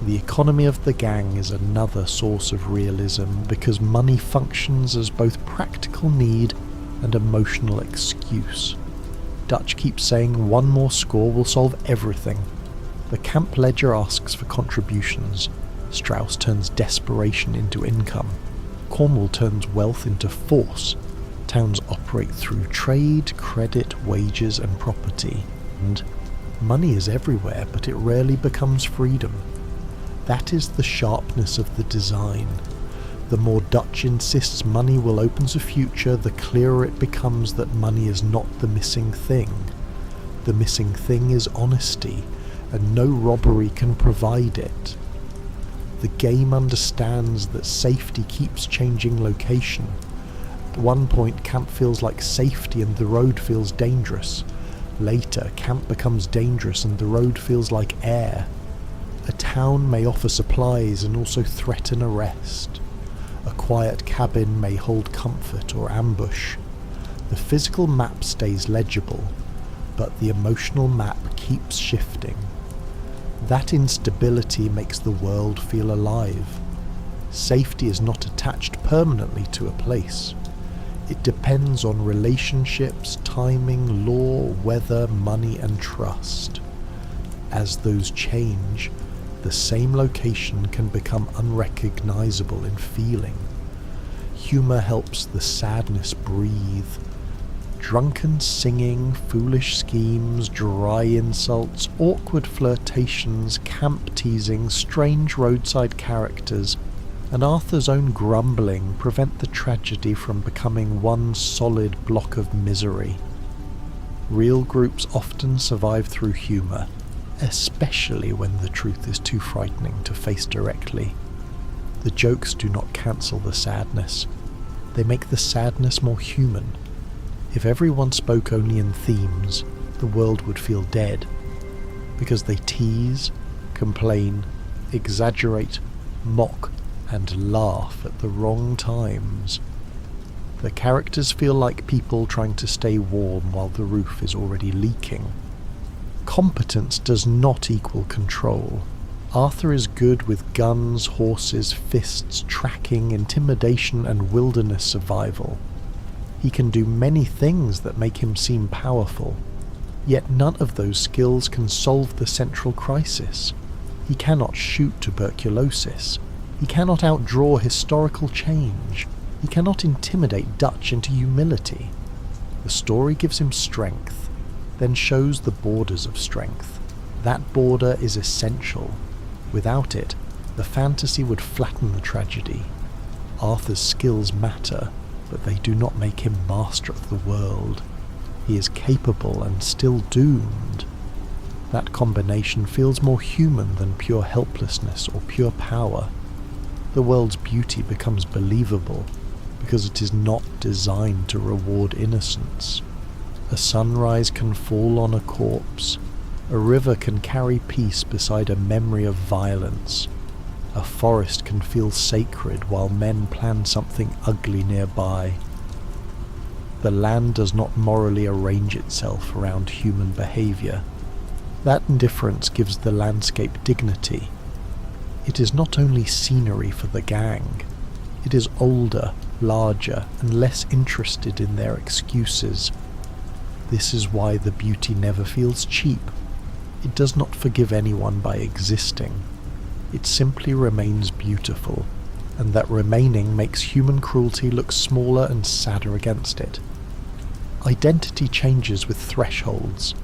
The economy of the gang is another source of realism because money functions as both practical need and emotional excuse. Dutch keeps saying one more score will solve everything. The camp ledger asks for contributions. Strauss turns desperation into income. Cornwall turns wealth into force. Towns operate through trade, credit, wages and property. And money is everywhere, but it rarely becomes freedom. That is the sharpness of the design. The more Dutch insists money will open a future, the clearer it becomes that money is not the missing thing. The missing thing is honesty, and no robbery can provide it. The game understands that safety keeps changing location. At one point, camp feels like safety and the road feels dangerous. Later, camp becomes dangerous and the road feels like air. A town may offer supplies and also threaten arrest. A quiet cabin may hold comfort or ambush. The physical map stays legible, but the emotional map keeps shifting. That instability makes the world feel alive. Safety is not attached permanently to a place. It depends on relationships, timing, law, weather, money, and trust. As those change, the same location can become unrecognizable in feeling. Humor helps the sadness breathe. Drunken singing, foolish schemes, dry insults, awkward flirtations, camp teasing, strange roadside characters, and Arthur's own grumbling prevent the tragedy from becoming one solid block of misery. Real groups often survive through humour, especially when the truth is too frightening to face directly. The jokes do not cancel the sadness. They make the sadness more human. If everyone spoke only in themes, the world would feel dead, because they tease, complain, exaggerate, mock, and laugh at the wrong times. The characters feel like people trying to stay warm while the roof is already leaking. Competence does not equal control. Arthur is good with guns, horses, fists, tracking, intimidation, and wilderness survival. He can do many things that make him seem powerful, yet none of those skills can solve the central crisis. He cannot shoot tuberculosis. He cannot outdraw historical change. He cannot intimidate Dutch into humility. The story gives him strength, then shows the borders of strength. That border is essential. Without it, the fantasy would flatten the tragedy. Arthur's skills matter, but they do not make him master of the world. He is capable and still doomed. That combination feels more human than pure helplessness or pure power. The world's beauty becomes believable because it is not designed to reward innocence. A sunrise can fall on a corpse. A river can carry peace beside a memory of violence. A forest can feel sacred while men plan something ugly nearby. The land does not morally arrange itself around human behaviour. That indifference gives the landscape dignity. It is not only scenery for the gang. It is older, larger, and less interested in their excuses. This is why the beauty never feels cheap. It does not forgive anyone by existing. It simply remains beautiful, and that remaining makes human cruelty look smaller and sadder against it. Identity changes with thresholds.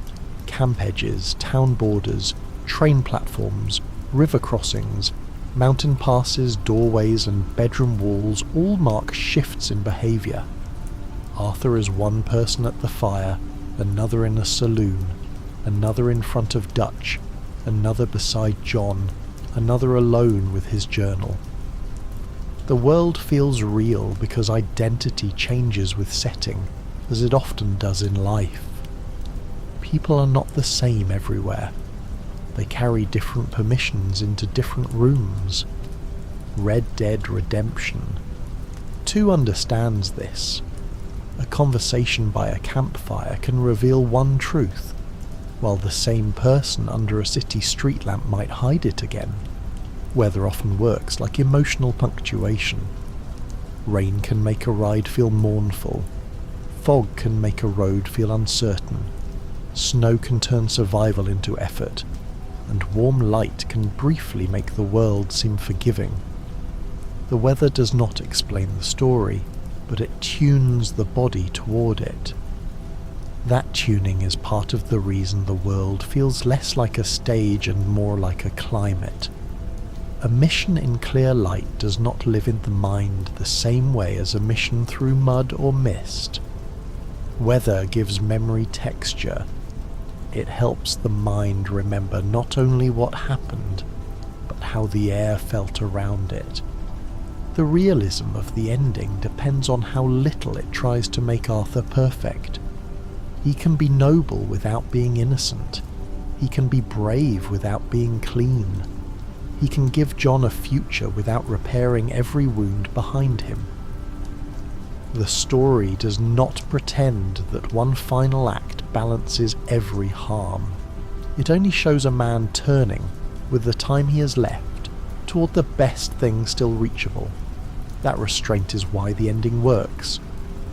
Camp edges, town borders, train platforms, river crossings, mountain passes, doorways, and bedroom walls all mark shifts in behaviour. Arthur is one person at the fire, another in a saloon, another in front of Dutch, another beside John, another alone with his journal. The world feels real because identity changes with setting, as it often does in life. People are not the same everywhere. They carry different permissions into different rooms. Red Dead Redemption 2 understands this. A conversation by a campfire can reveal one truth, while the same person under a city street lamp might hide it again. Weather often works like emotional punctuation. Rain can make a ride feel mournful. Fog can make a road feel uncertain. Snow can turn survival into effort. And warm light can briefly make the world seem forgiving. The weather does not explain the story, but it tunes the body toward it. That tuning is part of the reason the world feels less like a stage and more like a climate. A mission in clear light does not live in the mind the same way as a mission through mud or mist. Weather gives memory texture. It helps the mind remember not only what happened, but how the air felt around it. The realism of the ending depends on how little it tries to make Arthur perfect. He can be noble without being innocent. He can be brave without being clean. He can give John a future without repairing every wound behind him. The story does not pretend that one final act balances every harm. It only shows a man turning, with the time he has left, toward the best thing still reachable. That restraint is why the ending works.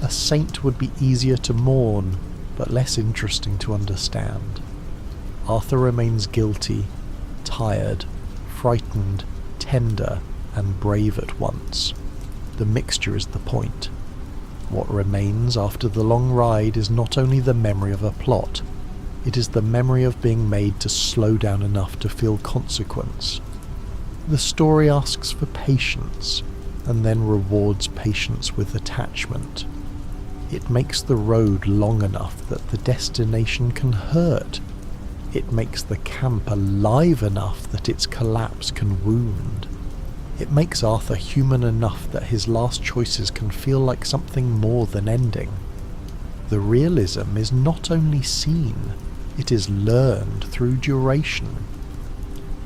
A saint would be easier to mourn, but less interesting to understand. Arthur remains guilty, tired, frightened, tender, and brave at once. The mixture is the point. What remains after the long ride is not only the memory of a plot, it is the memory of being made to slow down enough to feel consequence. The story asks for patience, and then rewards patience with attachment. It makes the road long enough that the destination can hurt. It makes the camp alive enough that its collapse can wound. It makes Arthur human enough that his last choices can feel like something more than ending. The realism is not only seen, it is learned through duration.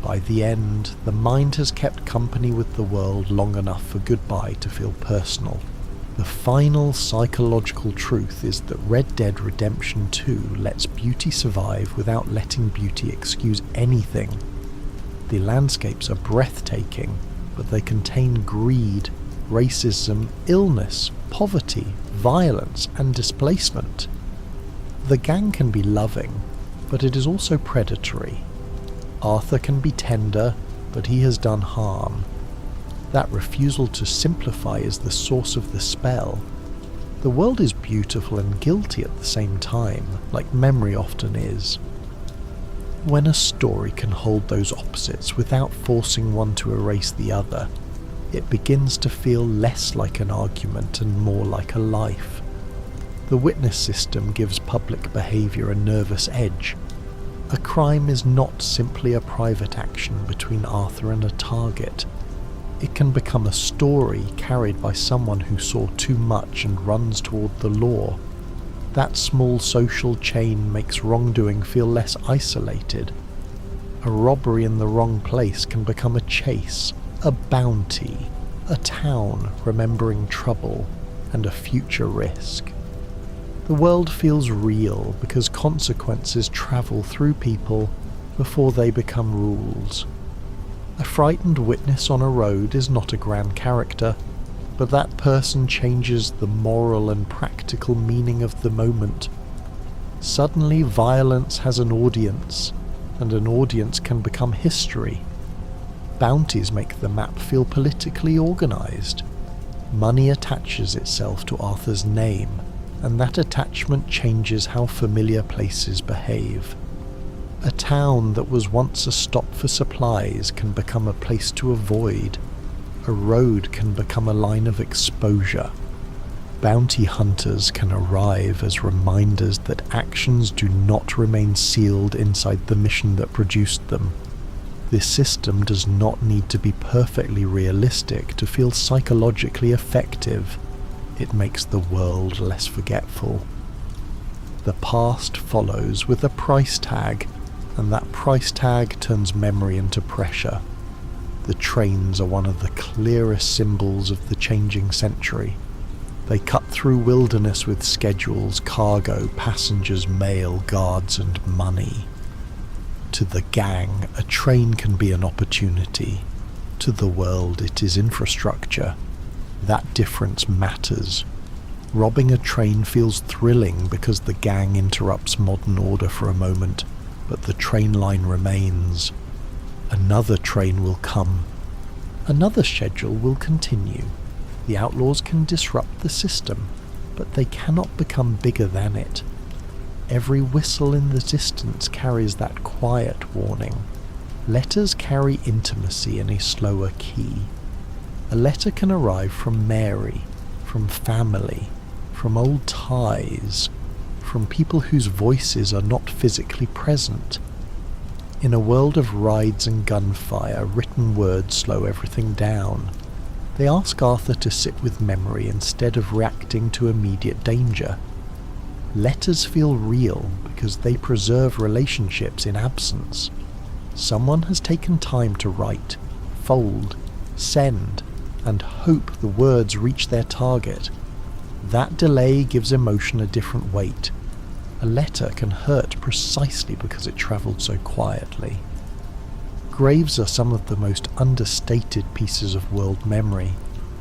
By the end, the mind has kept company with the world long enough for goodbye to feel personal. The final psychological truth is that Red Dead Redemption 2 lets beauty survive without letting beauty excuse anything. The landscapes are breathtaking, but they contain greed, racism, illness, poverty, violence, and displacement. The gang can be loving, but it is also predatory. Arthur can be tender, but he has done harm. That refusal to simplify is the source of the spell. The world is beautiful and guilty at the same time, like memory often is. When a story can hold those opposites without forcing one to erase the other, it begins to feel less like an argument and more like a life. The witness system gives public behaviour a nervous edge. A crime is not simply a private action between Arthur and a target. It can become a story carried by someone who saw too much and runs toward the law. That small social chain makes wrongdoing feel less isolated. A robbery in the wrong place can become a chase, a bounty, a town remembering trouble, and a future risk. The world feels real because consequences travel through people before they become rules. A frightened witness on a road is not a grand character, but that person changes the moral and practical meaning of the moment. Suddenly violence has an audience, and an audience can become history. Bounties make the map feel politically organised. Money attaches itself to Arthur's name, and that attachment changes how familiar places behave. A town that was once a stop for supplies can become a place to avoid. A road can become a line of exposure. Bounty hunters can arrive as reminders that actions do not remain sealed inside the mission that produced them. This system does not need to be perfectly realistic to feel psychologically effective. It makes the world less forgetful. The past follows with a price tag, and that price tag turns memory into pressure. The trains are one of the clearest symbols of the changing century. They cut through wilderness with schedules, cargo, passengers, mail, guards, and money. To the gang, a train can be an opportunity. To the world, it is infrastructure. That difference matters. Robbing a train feels thrilling because the gang interrupts modern order for a moment, but the train line remains. Another train will come. Another schedule will continue. The outlaws can disrupt the system, but they cannot become bigger than it. Every whistle in the distance carries that quiet warning. Letters carry intimacy in a slower key. A letter can arrive from Mary, from family, from old ties, from people whose voices are not physically present. In a world of rides and gunfire, written words slow everything down. They ask Arthur to sit with memory instead of reacting to immediate danger. Letters feel real because they preserve relationships in absence. Someone has taken time to write, fold, send, and hope the words reach their target. That delay gives emotion a different weight. A letter can hurt precisely because it travelled so quietly. Graves are some of the most understated pieces of world memory.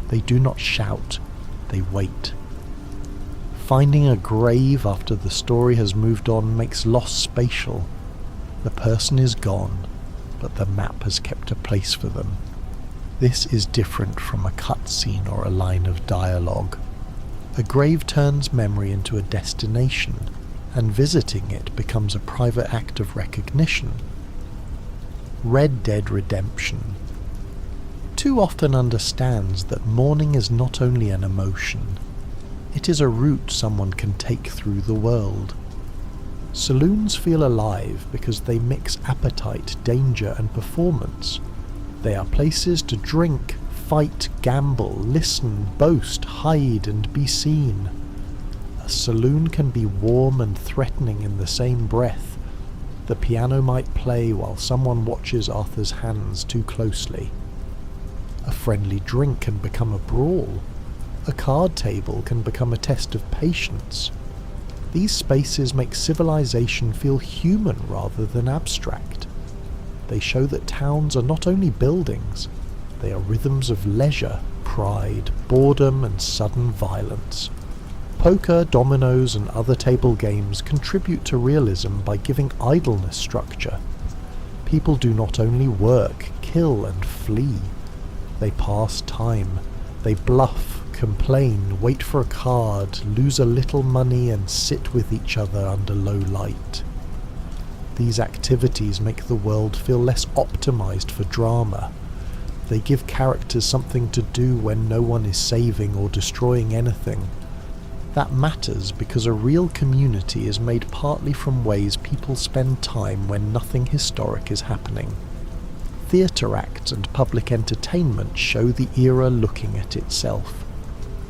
They do not shout, they wait. Finding a grave after the story has moved on makes loss spatial. The person is gone, but the map has kept a place for them. This is different from a cutscene or a line of dialogue. A grave turns memory into a destination, and visiting it becomes a private act of recognition. Red Dead Redemption too often understands that mourning is not only an emotion, it is a route someone can take through the world. Saloons feel alive because they mix appetite, danger and performance. They are places to drink, fight, gamble, listen, boast, hide and be seen. A saloon can be warm and threatening in the same breath. The piano might play while someone watches Arthur's hands too closely. A friendly drink can become a brawl. A card table can become a test of patience. These spaces make civilization feel human rather than abstract. They show that towns are not only buildings, they are rhythms of leisure, pride, boredom and sudden violence. Poker, dominoes and other table games contribute to realism by giving idleness structure. People do not only work, kill and flee. They pass time. They bluff, complain, wait for a card, lose a little money and sit with each other under low light. These activities make the world feel less optimized for drama. They give characters something to do when no one is saving or destroying anything. That matters because a real community is made partly from ways people spend time when nothing historic is happening. Theatre acts and public entertainment show the era looking at itself.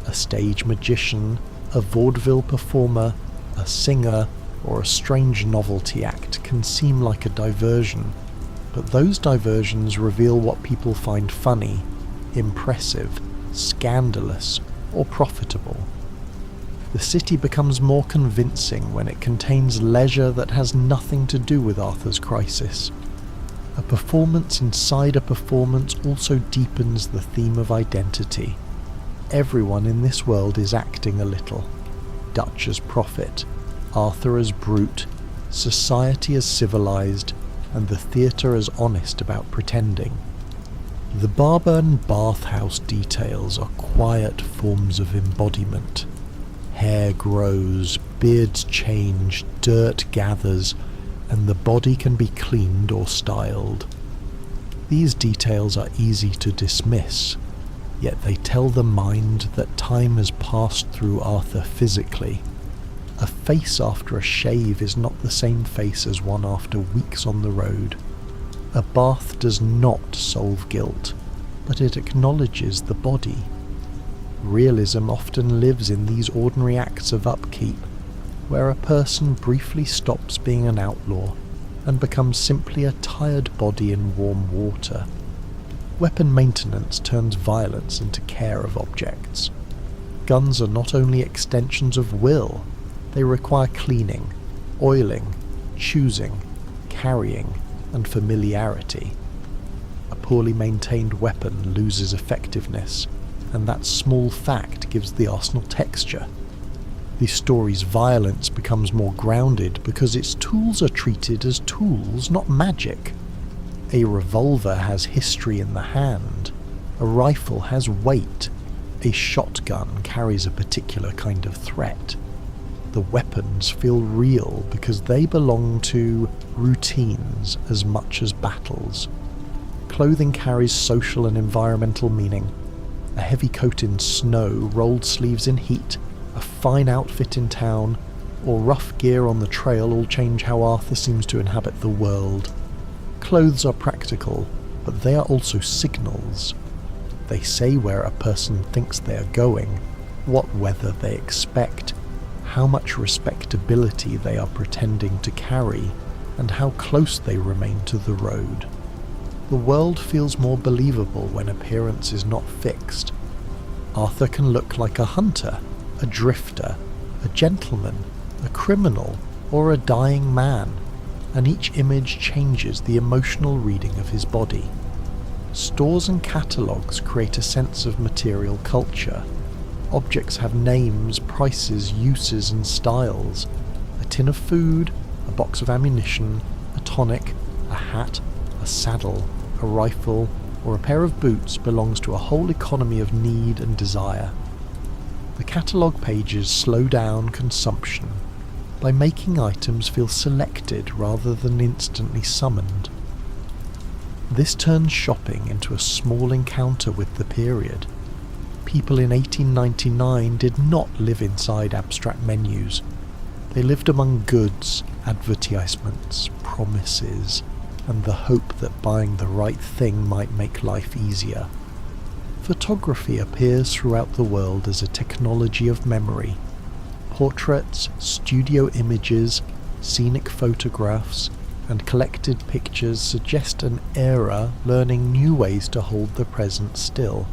A stage magician, a vaudeville performer, a singer, or a strange novelty act can seem like a diversion, but those diversions reveal what people find funny, impressive, scandalous, or profitable. The city becomes more convincing when it contains leisure that has nothing to do with Arthur's crisis. A performance inside a performance also deepens the theme of identity. Everyone in this world is acting a little. Dutch as prophet, Arthur as brute, society as civilized, and the theatre as honest about pretending. The barber and bathhouse details are quiet forms of embodiment. Hair grows, beards change, dirt gathers, and the body can be cleaned or styled. These details are easy to dismiss, yet they tell the mind that time has passed through Arthur physically. A face after a shave is not the same face as one after weeks on the road. A bath does not solve guilt, but it acknowledges the body. Realism often lives in these ordinary acts of upkeep, where a person briefly stops being an outlaw and becomes simply a tired body in warm water. Weapon maintenance turns violence into care of objects. Guns are not only extensions of will, they require cleaning, oiling, choosing, carrying, and familiarity. A poorly maintained weapon loses effectiveness, and that small fact gives the arsenal texture. The story's violence becomes more grounded because its tools are treated as tools, not magic. A revolver has history in the hand, a rifle has weight, a shotgun carries a particular kind of threat. The weapons feel real because they belong to routines as much as battles. Clothing carries social and environmental meaning. A heavy coat in snow, rolled sleeves in heat, a fine outfit in town, or rough gear on the trail all change how Arthur seems to inhabit the world. Clothes are practical, but they are also signals. They say where a person thinks they are going, what weather they expect, how much respectability they are pretending to carry, and how close they remain to the road. The world feels more believable when appearance is not fixed. Arthur can look like a hunter, a drifter, a gentleman, a criminal, or a dying man. and each image changes the emotional reading of his body. Stores and catalogues create a sense of material culture. Objects have names, prices, uses and styles. A tin of food, a box of ammunition, a tonic, a hat, a saddle, a rifle, or a pair of boots belongs to a whole economy of need and desire. The catalogue pages slow down consumption by making items feel selected rather than instantly summoned. This turns shopping into a small encounter with the period. People in 1899 did not live inside abstract menus. They lived among goods, advertisements, promises, and the hope that buying the right thing might make life easier. Photography appears throughout the world as a technology of memory. Portraits, studio images, scenic photographs, and collected pictures suggest an era learning new ways to hold the present still.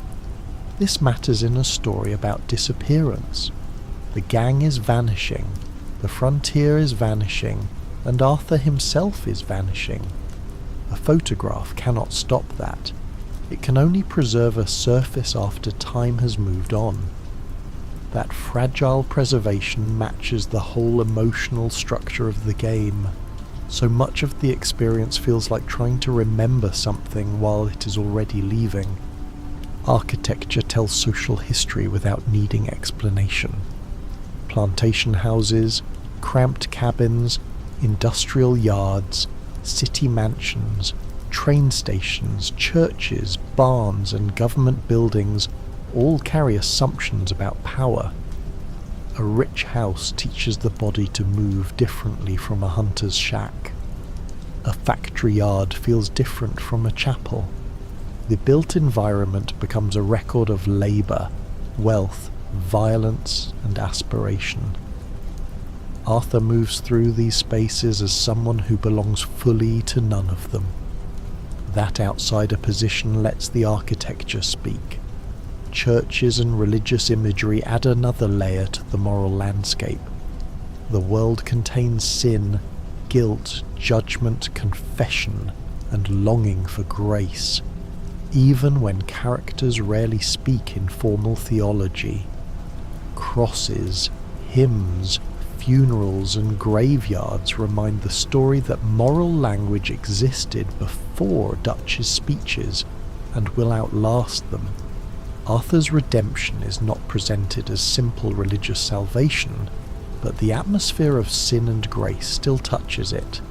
This matters in a story about disappearance. The gang is vanishing, the frontier is vanishing, and Arthur himself is vanishing. A photograph cannot stop that. It can only preserve a surface after time has moved on. That fragile preservation matches the whole emotional structure of the game. So much of the experience feels like trying to remember something while it is already leaving. Architecture tells social history without needing explanation. Plantation houses, cramped cabins, industrial yards, city mansions, train stations, churches, barns, and government buildings all carry assumptions about power. A rich house teaches the body to move differently from a hunter's shack. A factory yard feels different from a chapel. The built environment becomes a record of labour, wealth, violence, and aspiration. Arthur moves through these spaces as someone who belongs fully to none of them. That outsider position lets the architecture speak. Churches and religious imagery add another layer to the moral landscape. The world contains sin, guilt, judgment, confession, and longing for grace, even when characters rarely speak in formal theology. Crosses, hymns, funerals, and graveyards remind the story that moral language existed before Dutch's speeches and will outlast them. Arthur's redemption is not presented as simple religious salvation, but the atmosphere of sin and grace still touches it.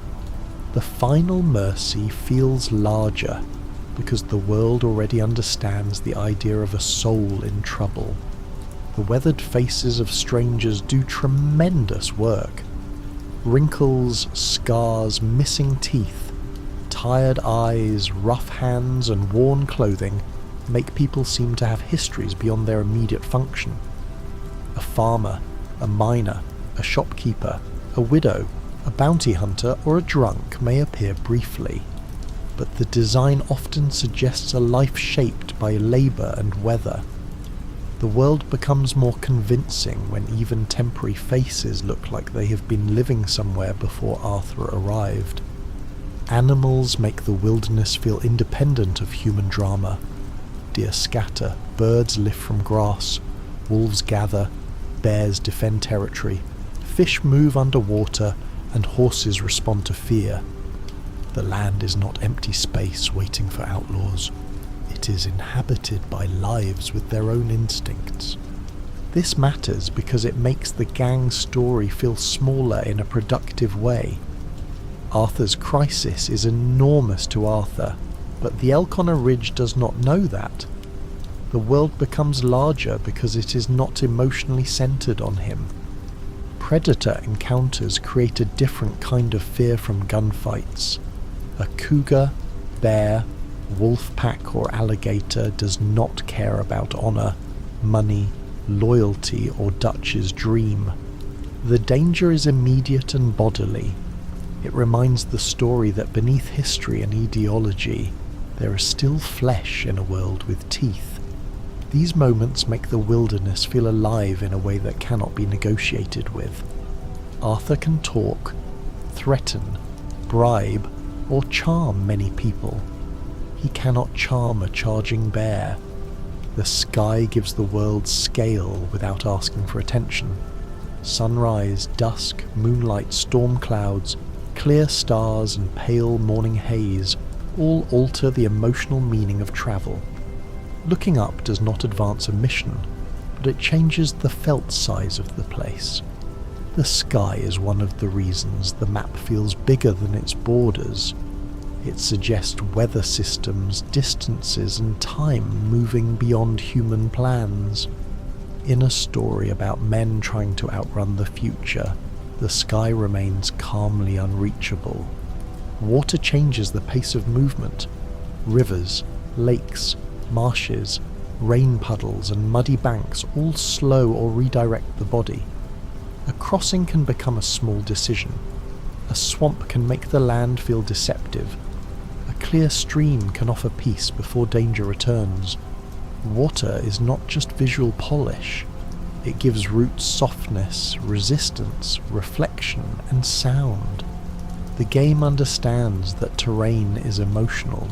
The final mercy feels larger because the world already understands the idea of a soul in trouble. The weathered faces of strangers do tremendous work. Wrinkles, scars, missing teeth, tired eyes, rough hands, and worn clothing make people seem to have histories beyond their immediate function. A farmer, a miner, a shopkeeper, a widow, a bounty hunter, or a drunk may appear briefly, but the design often suggests a life shaped by labour and weather. The world becomes more convincing when even temporary faces look like they have been living somewhere before Arthur arrived. Animals make the wilderness feel independent of human drama. Deer scatter, birds live from grass, wolves gather, bears defend territory, fish move underwater, and horses respond to fear. The land is not empty space waiting for outlaws. It is inhabited by lives with their own instincts. This matters because it makes the gang's story feel smaller in a productive way. Arthur's crisis is enormous to Arthur, but the elk on a ridge does not know that. The world becomes larger because it is not emotionally centered on him. Predator encounters create a different kind of fear from gunfights. A cougar, bear, wolf pack or alligator does not care about honor, money, loyalty, or Dutch's dream. The danger is immediate and bodily. It reminds the story that beneath history and ideology, there is still flesh in a world with teeth. These moments make the wilderness feel alive in a way that cannot be negotiated with. Arthur can talk, threaten, bribe, or charm many people. He cannot charm a charging bear. The sky gives the world scale without asking for attention. Sunrise, dusk, moonlight, storm clouds, clear stars and pale morning haze all alter the emotional meaning of travel. Looking up does not advance a mission, but it changes the felt size of the place. The sky is one of the reasons the map feels bigger than its borders. It suggests weather systems, distances, and time moving beyond human plans. In a story about men trying to outrun the future, the sky remains calmly unreachable. Water changes the pace of movement. Rivers, lakes, marshes, rain puddles, and muddy banks all slow or redirect the body. A crossing can become a small decision. A swamp can make the land feel deceptive. A clear stream can offer peace before danger returns. Water is not just visual polish. It gives roots softness, resistance, reflection, and sound. The game understands that terrain is emotional.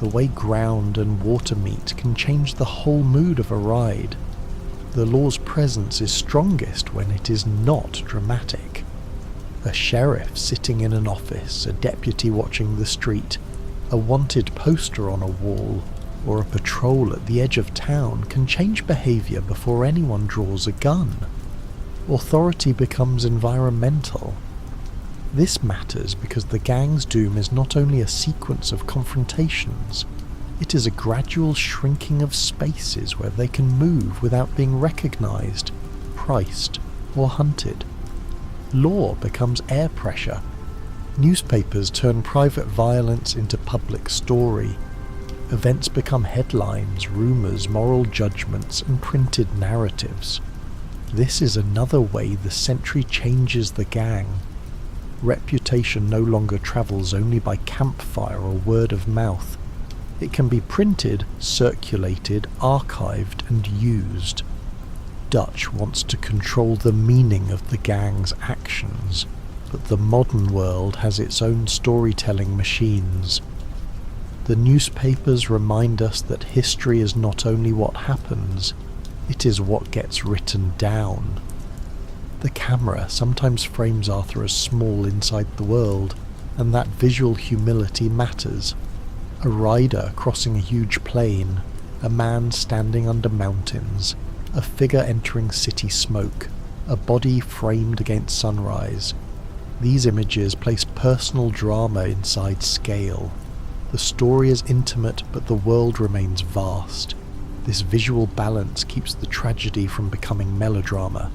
The way ground and water meet can change the whole mood of a ride. The law's presence is strongest when it is not dramatic. A sheriff sitting in an office, a deputy watching the street, a wanted poster on a wall, or a patrol at the edge of town can change behaviour before anyone draws a gun. Authority becomes environmental. This matters because the gang's doom is not only a sequence of confrontations, it is a gradual shrinking of spaces where they can move without being recognised, priced, or hunted. Law becomes air pressure. Newspapers turn private violence into public story. Events become headlines, rumours, moral judgments, and printed narratives. This is another way the century changes the gang. Reputation no longer travels only by campfire or word of mouth. It can be printed, circulated, archived, and used. Dutch wants to control the meaning of the gang's actions, but the modern world has its own storytelling machines. The newspapers remind us that history is not only what happens, it is what gets written down. The camera sometimes frames Arthur as small inside the world, and that visual humility matters. A rider crossing a huge plain, a man standing under mountains, a figure entering city smoke, a body framed against sunrise. These images place personal drama inside scale. The story is intimate, but the world remains vast. This visual balance keeps the tragedy from becoming melodrama.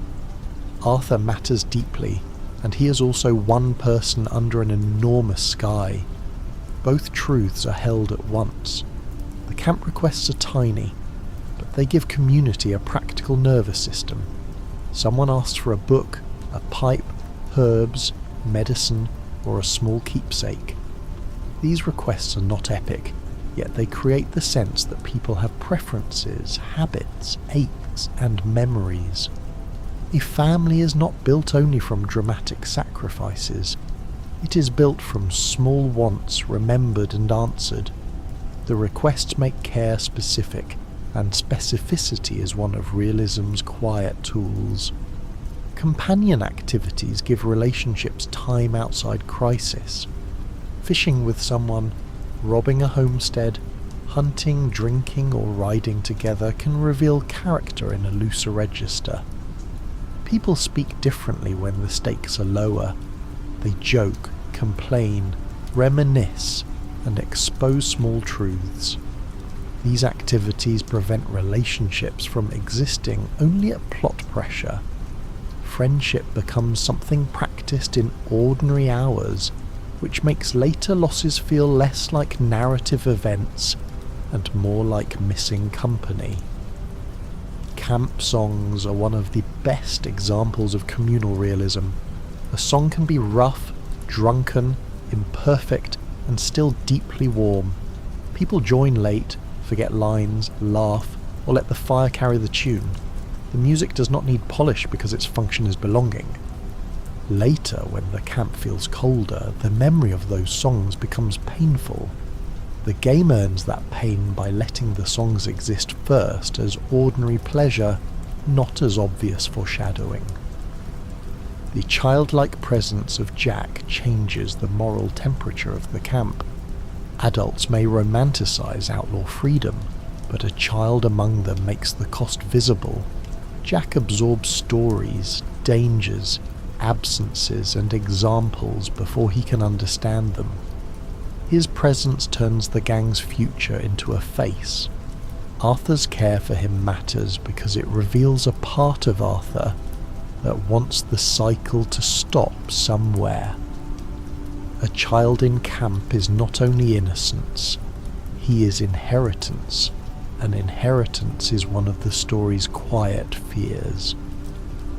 Arthur matters deeply, and he is also one person under an enormous sky. Both truths are held at once. The camp requests are tiny, but they give community a practical nervous system. Someone asks for a book, a pipe, herbs, medicine, or a small keepsake. These requests are not epic, yet they create the sense that people have preferences, habits, aches, and memories. A family is not built only from dramatic sacrifices. It is built from small wants remembered and answered. The requests make care specific, and specificity is one of realism's quiet tools. Companion activities give relationships time outside crisis. Fishing with someone, robbing a homestead, hunting, drinking, or riding together can reveal character in a looser register. People speak differently when the stakes are lower. They joke, complain, reminisce, and expose small truths. These activities prevent relationships from existing only at plot pressure. Friendship becomes something practiced in ordinary hours, which makes later losses feel less like narrative events and more like missing company. Camp songs are one of the best examples of communal realism. A song can be rough, drunken, imperfect, and still deeply warm. People join late, forget lines, laugh, or let the fire carry the tune. The music does not need polish because its function is belonging. Later, when the camp feels colder, the memory of those songs becomes painful. The game earns that pain by letting the songs exist first as ordinary pleasure, not as obvious foreshadowing. The childlike presence of Jack changes the moral temperature of the camp. Adults may romanticize outlaw freedom, but a child among them makes the cost visible. Jack absorbs stories, dangers, absences, and examples before he can understand them. His presence turns the gang's future into a face. Arthur's care for him matters because it reveals a part of Arthur that wants the cycle to stop somewhere. A child in camp is not only innocence, he is inheritance, and inheritance is one of the story's quiet fears.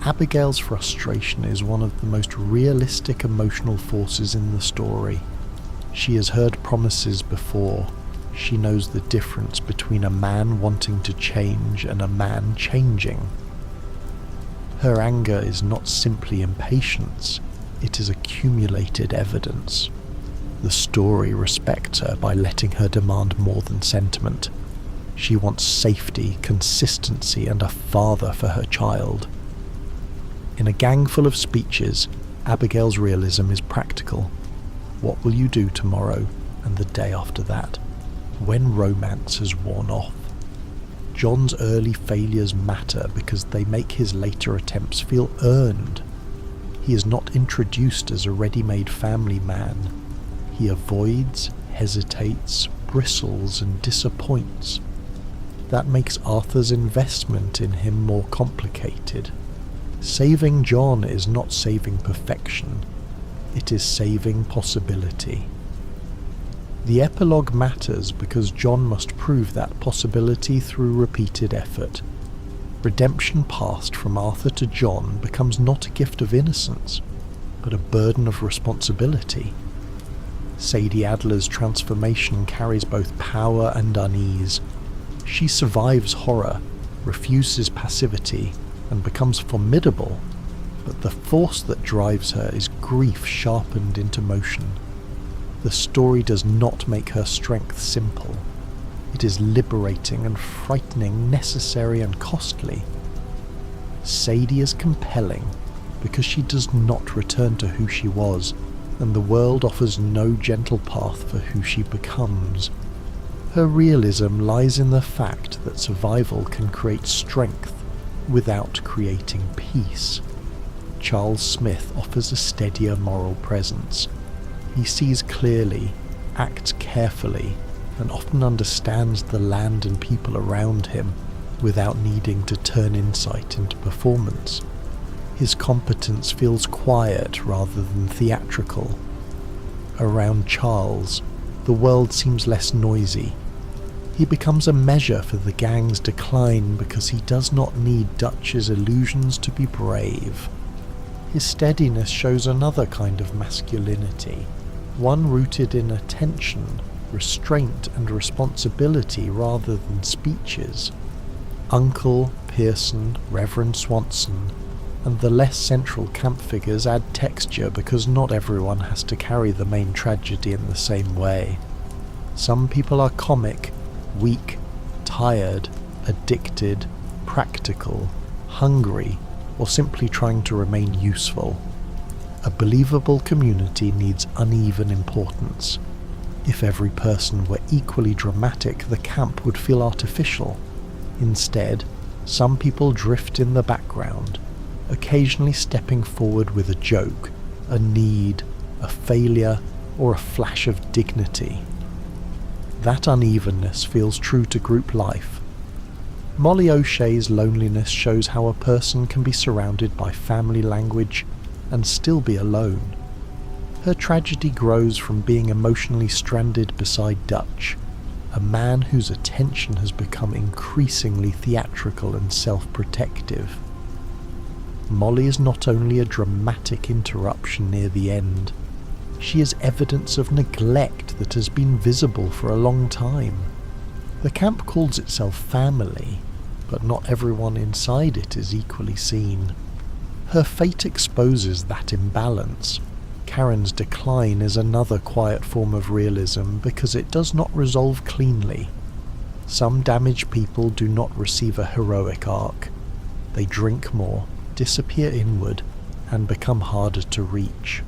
Abigail's frustration is one of the most realistic emotional forces in the story. She has heard promises before. She knows the difference between a man wanting to change and a man changing. Her anger is not simply impatience, it is accumulated evidence. The story respects her by letting her demand more than sentiment. She wants safety, consistency, and a father for her child. In a gang full of speeches, Abigail's realism is practical. What will you do tomorrow and the day after that, when romance has worn off? John's early failures matter because they make his later attempts feel earned. He is not introduced as a ready-made family man. He avoids, hesitates, bristles, and disappoints. That makes Arthur's investment in him more complicated. Saving John is not saving perfection. It is saving possibility. The epilogue matters because John must prove that possibility through repeated effort. Redemption passed from Arthur to John becomes not a gift of innocence, but a burden of responsibility. Sadie Adler's transformation carries both power and unease. She survives horror, refuses passivity, and becomes formidable, but the force that drives her is grief sharpened into motion. The story does not make her strength simple. It is liberating and frightening, necessary and costly. Sadie is compelling because she does not return to who she was, and the world offers no gentle path for who she becomes. Her realism lies in the fact that survival can create strength without creating peace. Charles Smith offers a steadier moral presence. He sees clearly, acts carefully, and often understands the land and people around him without needing to turn insight into performance. His competence feels quiet rather than theatrical. Around Charles, the world seems less noisy. He becomes a measure for the gang's decline because he does not need Dutch's illusions to be brave. His steadiness shows another kind of masculinity, one rooted in attention, restraint and responsibility rather than speeches. Uncle, Pearson, Reverend Swanson, and the less central camp figures add texture because not everyone has to carry the main tragedy in the same way. Some people are comic, weak, tired, addicted, practical, hungry, or simply trying to remain useful. A believable community needs uneven importance. If every person were equally dramatic, the camp would feel artificial. Instead, some people drift in the background, occasionally stepping forward with a joke, a need, a failure, or a flash of dignity. That unevenness feels true to group life. Molly O'Shea's loneliness shows how a person can be surrounded by family language and still be alone. Her tragedy grows from being emotionally stranded beside Dutch, a man whose attention has become increasingly theatrical and self-protective. Molly is not only a dramatic interruption near the end, she is evidence of neglect that has been visible for a long time. The camp calls itself family, but not everyone inside it is equally seen. Her fate exposes that imbalance. Karen's decline is another quiet form of realism because it does not resolve cleanly. Some damaged people do not receive a heroic arc. They drink more, disappear inward, and become harder to reach.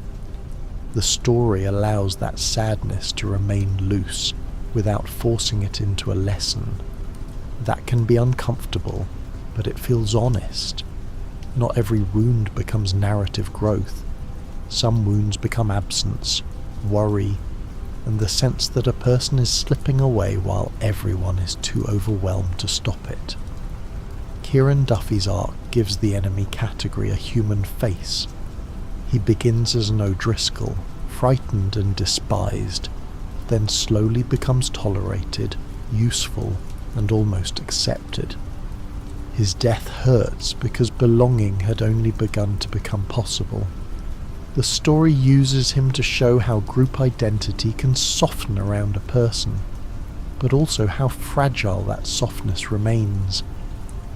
The story allows that sadness to remain loose without forcing it into a lesson. That can be uncomfortable, but it feels honest. Not every wound becomes narrative growth. Some wounds become absence, worry, and the sense that a person is slipping away while everyone is too overwhelmed to stop it. Kieran Duffy's arc gives the enemy category a human face. He begins as an O'Driscoll, frightened and despised, then slowly becomes tolerated, useful, and almost accepted. His death hurts because belonging had only begun to become possible. The story uses him to show how group identity can soften around a person, but also how fragile that softness remains.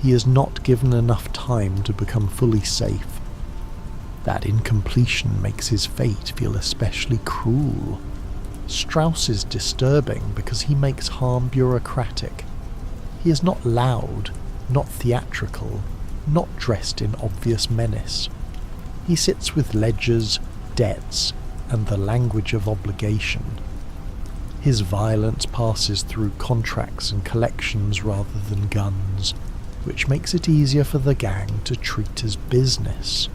He is not given enough time to become fully safe. That incompletion makes his fate feel especially cruel. Strauss is disturbing because he makes harm bureaucratic. He is not loud, not theatrical, not dressed in obvious menace. He sits with ledgers, debts, and the language of obligation. His violence passes through contracts and collections rather than guns, which makes it easier for the gang to treat as business.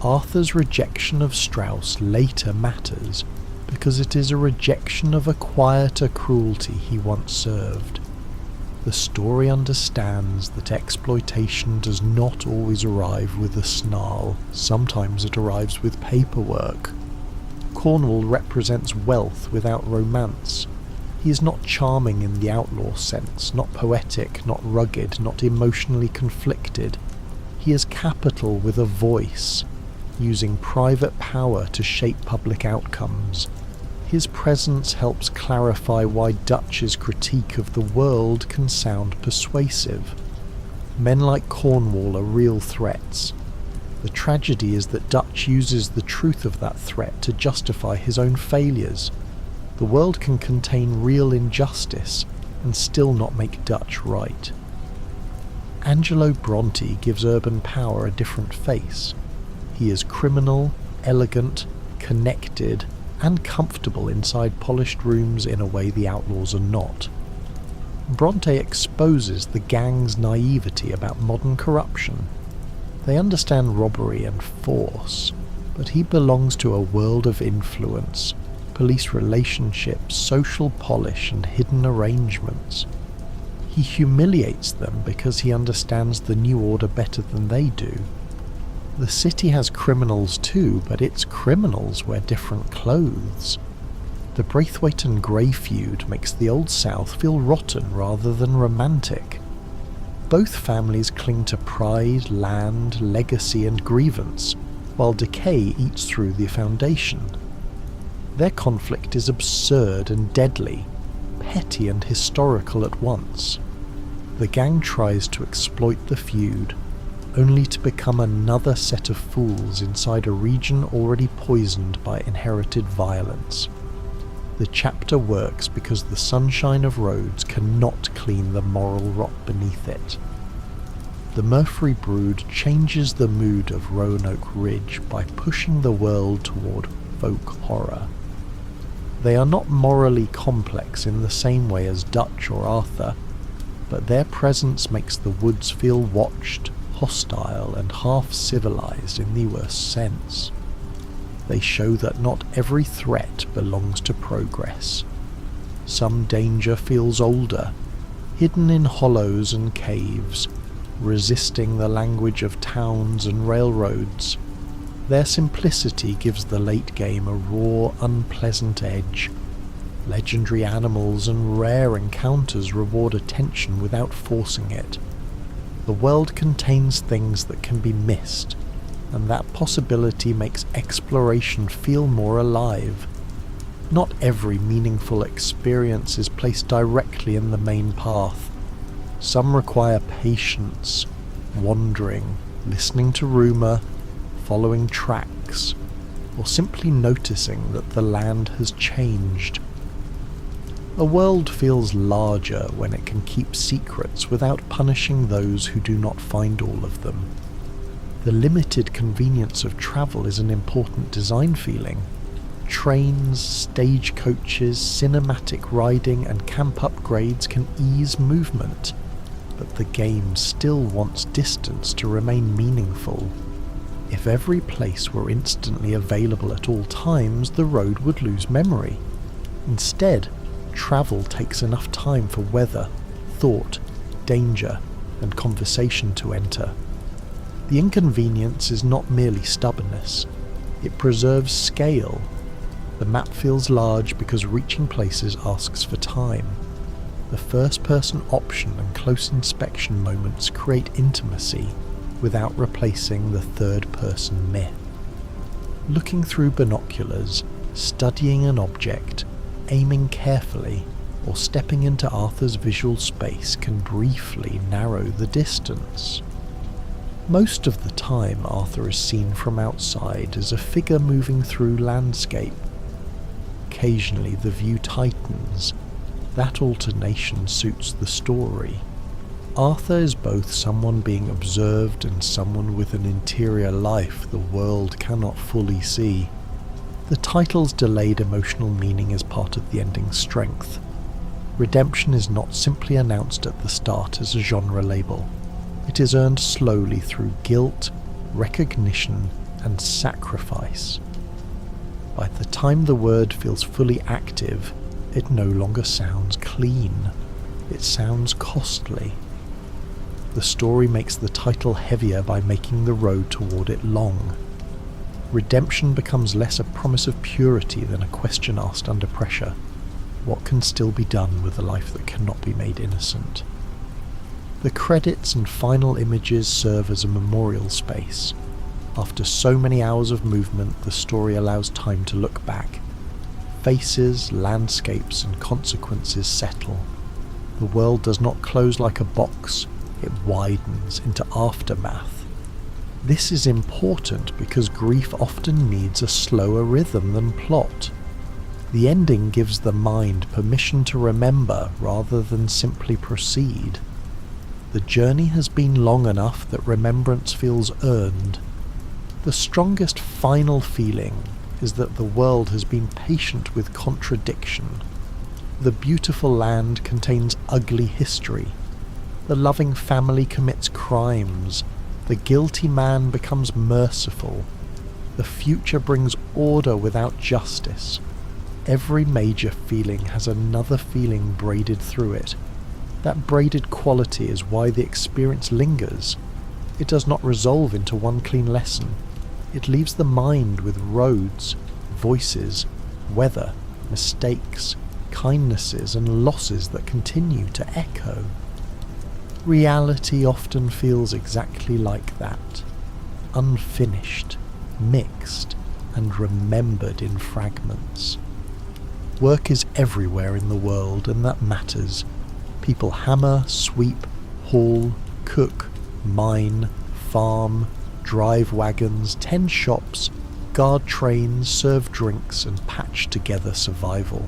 Arthur's rejection of Strauss later matters because it is a rejection of a quieter cruelty he once served. The story understands that exploitation does not always arrive with a snarl. Sometimes it arrives with paperwork. Cornwall represents wealth without romance. He is not charming in the outlaw sense, not poetic, not rugged, not emotionally conflicted. He is capital with a voice, using private power to shape public outcomes. His presence helps clarify why Dutch's critique of the world can sound persuasive. Men like Cornwall are real threats. The tragedy is that Dutch uses the truth of that threat to justify his own failures. The world can contain real injustice and still not make Dutch right. Angelo Bronte gives urban power a different face. He is criminal, elegant, connected, and comfortable inside polished rooms in a way the outlaws are not. Bronte exposes the gang's naivety about modern corruption. They understand robbery and force, but he belongs to a world of influence, police relationships, social polish, and hidden arrangements. He humiliates them because he understands the new order better than they do. The city has criminals too, but its criminals wear different clothes. The Braithwaite and Grey feud makes the Old South feel rotten rather than romantic. Both families cling to pride, land, legacy, and grievance, while decay eats through the foundation. Their conflict is absurd and deadly, petty and historical at once. The gang tries to exploit the feud, only to become another set of fools inside a region already poisoned by inherited violence. The chapter works because the sunshine of Rhodes cannot clean the moral rot beneath it. The Murphy Brood changes the mood of Roanoke Ridge by pushing the world toward folk horror. They are not morally complex in the same way as Dutch or Arthur, but their presence makes the woods feel watched, hostile, and half-civilized in the worst sense. They show that not every threat belongs to progress. Some danger feels older, hidden in hollows and caves, resisting the language of towns and railroads. Their simplicity gives the late game a raw, unpleasant edge. Legendary animals and rare encounters reward attention without forcing it. The world contains things that can be missed, and that possibility makes exploration feel more alive. Not every meaningful experience is placed directly in the main path. Some require patience, wandering, listening to rumour, following tracks, or simply noticing that the land has changed. A world feels larger when it can keep secrets without punishing those who do not find all of them. The limited convenience of travel is an important design feeling. Trains, stagecoaches, cinematic riding and camp upgrades can ease movement, but the game still wants distance to remain meaningful. If every place were instantly available at all times, the road would lose memory. Instead, travel takes enough time for weather, thought, danger, and conversation to enter. The inconvenience is not merely stubbornness, it preserves scale. The map feels large because reaching places asks for time. The first-person option and close inspection moments create intimacy without replacing the third-person myth. Looking through binoculars, studying an object, aiming carefully, or stepping into Arthur's visual space can briefly narrow the distance. Most of the time, Arthur is seen from outside as a figure moving through landscape. Occasionally the view tightens. That alternation suits the story. Arthur is both someone being observed and someone with an interior life the world cannot fully see. The title's delayed emotional meaning is part of the ending's strength. Redemption is not simply announced at the start as a genre label. It is earned slowly through guilt, recognition, and sacrifice. By the time the word feels fully active, it no longer sounds clean. It sounds costly. The story makes the title heavier by making the road toward it long. Redemption becomes less a promise of purity than a question asked under pressure. What can still be done with a life that cannot be made innocent? The credits and final images serve as a memorial space. After so many hours of movement, the story allows time to look back. Faces, landscapes, and consequences settle. The world does not close like a box, it widens into aftermath. This is important because grief often needs a slower rhythm than plot. The ending gives the mind permission to remember rather than simply proceed. The journey has been long enough that remembrance feels earned. The strongest final feeling is that the world has been patient with contradiction. The beautiful land contains ugly history. The loving family commits crimes. The guilty man becomes merciful. The future brings order without justice. Every major feeling has another feeling braided through it. That braided quality is why the experience lingers. It does not resolve into one clean lesson. It leaves the mind with roads, voices, weather, mistakes, kindnesses and losses that continue to echo. Reality often feels exactly like that, unfinished, mixed, and remembered in fragments. Work is everywhere in the world, and that matters. People hammer, sweep, haul, cook, mine, farm, drive wagons, tend shops, guard trains, serve drinks, and patch together survival.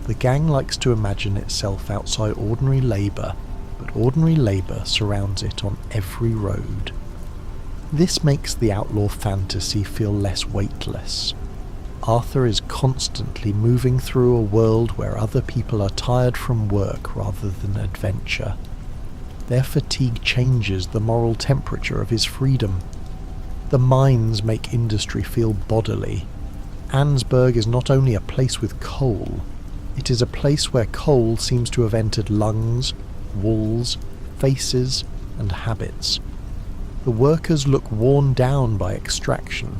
The gang likes to imagine itself outside ordinary labour, but ordinary labour surrounds it on every road. This makes the outlaw fantasy feel less weightless. Arthur is constantly moving through a world where other people are tired from work rather than adventure. Their fatigue changes the moral temperature of his freedom. The mines make industry feel bodily. Ansburg is not only a place with coal, it is a place where coal seems to have entered lungs, walls, faces, and habits. The workers look worn down by extraction.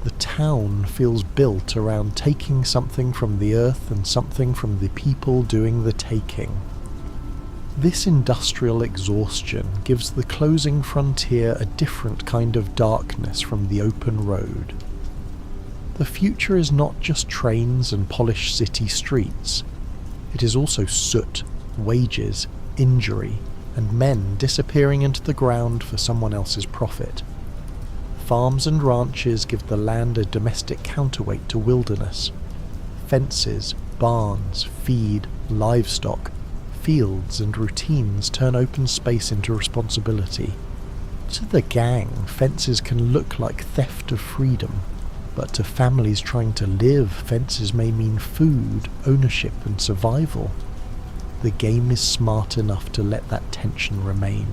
The town feels built around taking something from the earth and something from the people doing the taking. This industrial exhaustion gives the closing frontier a different kind of darkness from the open road. The future is not just trains and polished city streets. It is also soot, wages, injury, and men disappearing into the ground for someone else's profit. Farms and ranches give the land a domestic counterweight to wilderness. Fences, barns, feed, livestock, fields and routines turn open space into responsibility. To the gang, fences can look like theft of freedom, but to families trying to live, fences may mean food, ownership and survival. The game is smart enough to let that tension remain.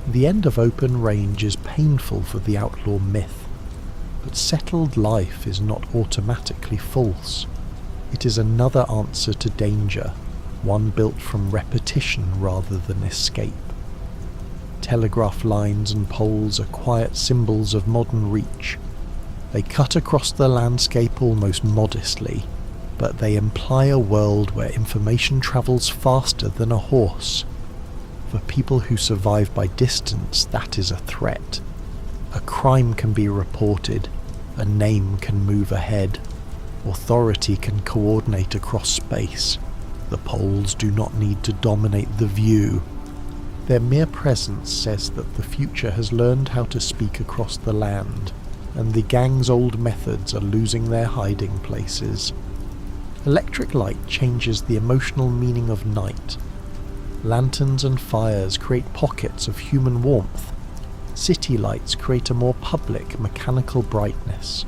The end of open range is painful for the outlaw myth, but settled life is not automatically false. It is another answer to danger, one built from repetition rather than escape. Telegraph lines and poles are quiet symbols of modern reach. They cut across the landscape almost modestly, but they imply a world where information travels faster than a horse. For people who survive by distance, that is a threat. A crime can be reported, a name can move ahead, authority can coordinate across space. The poles do not need to dominate the view. Their mere presence says that the future has learned how to speak across the land, and the gang's old methods are losing their hiding places. Electric light changes the emotional meaning of night. Lanterns and fires create pockets of human warmth. City lights create a more public, mechanical brightness.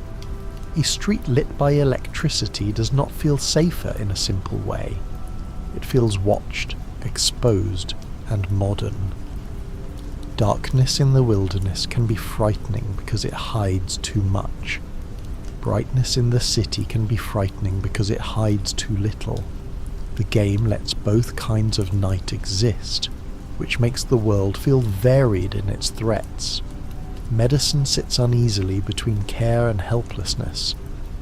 A street lit by electricity does not feel safer in a simple way. It feels watched, exposed, and modern. Darkness in the wilderness can be frightening because it hides too much. Brightness in the city can be frightening because it hides too little. The game lets both kinds of night exist, which makes the world feel varied in its threats. Medicine sits uneasily between care and helplessness.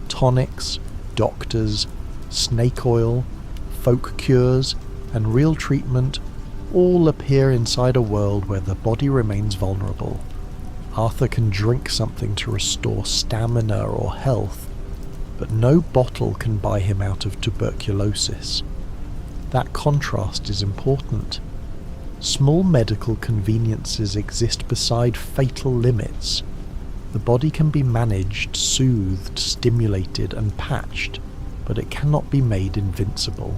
Tonics, doctors, snake oil, folk cures, and real treatment all appear inside a world where the body remains vulnerable. Arthur can drink something to restore stamina or health, but no bottle can buy him out of tuberculosis. That contrast is important. Small medical conveniences exist beside fatal limits. The body can be managed, soothed, stimulated, and patched, but it cannot be made invincible.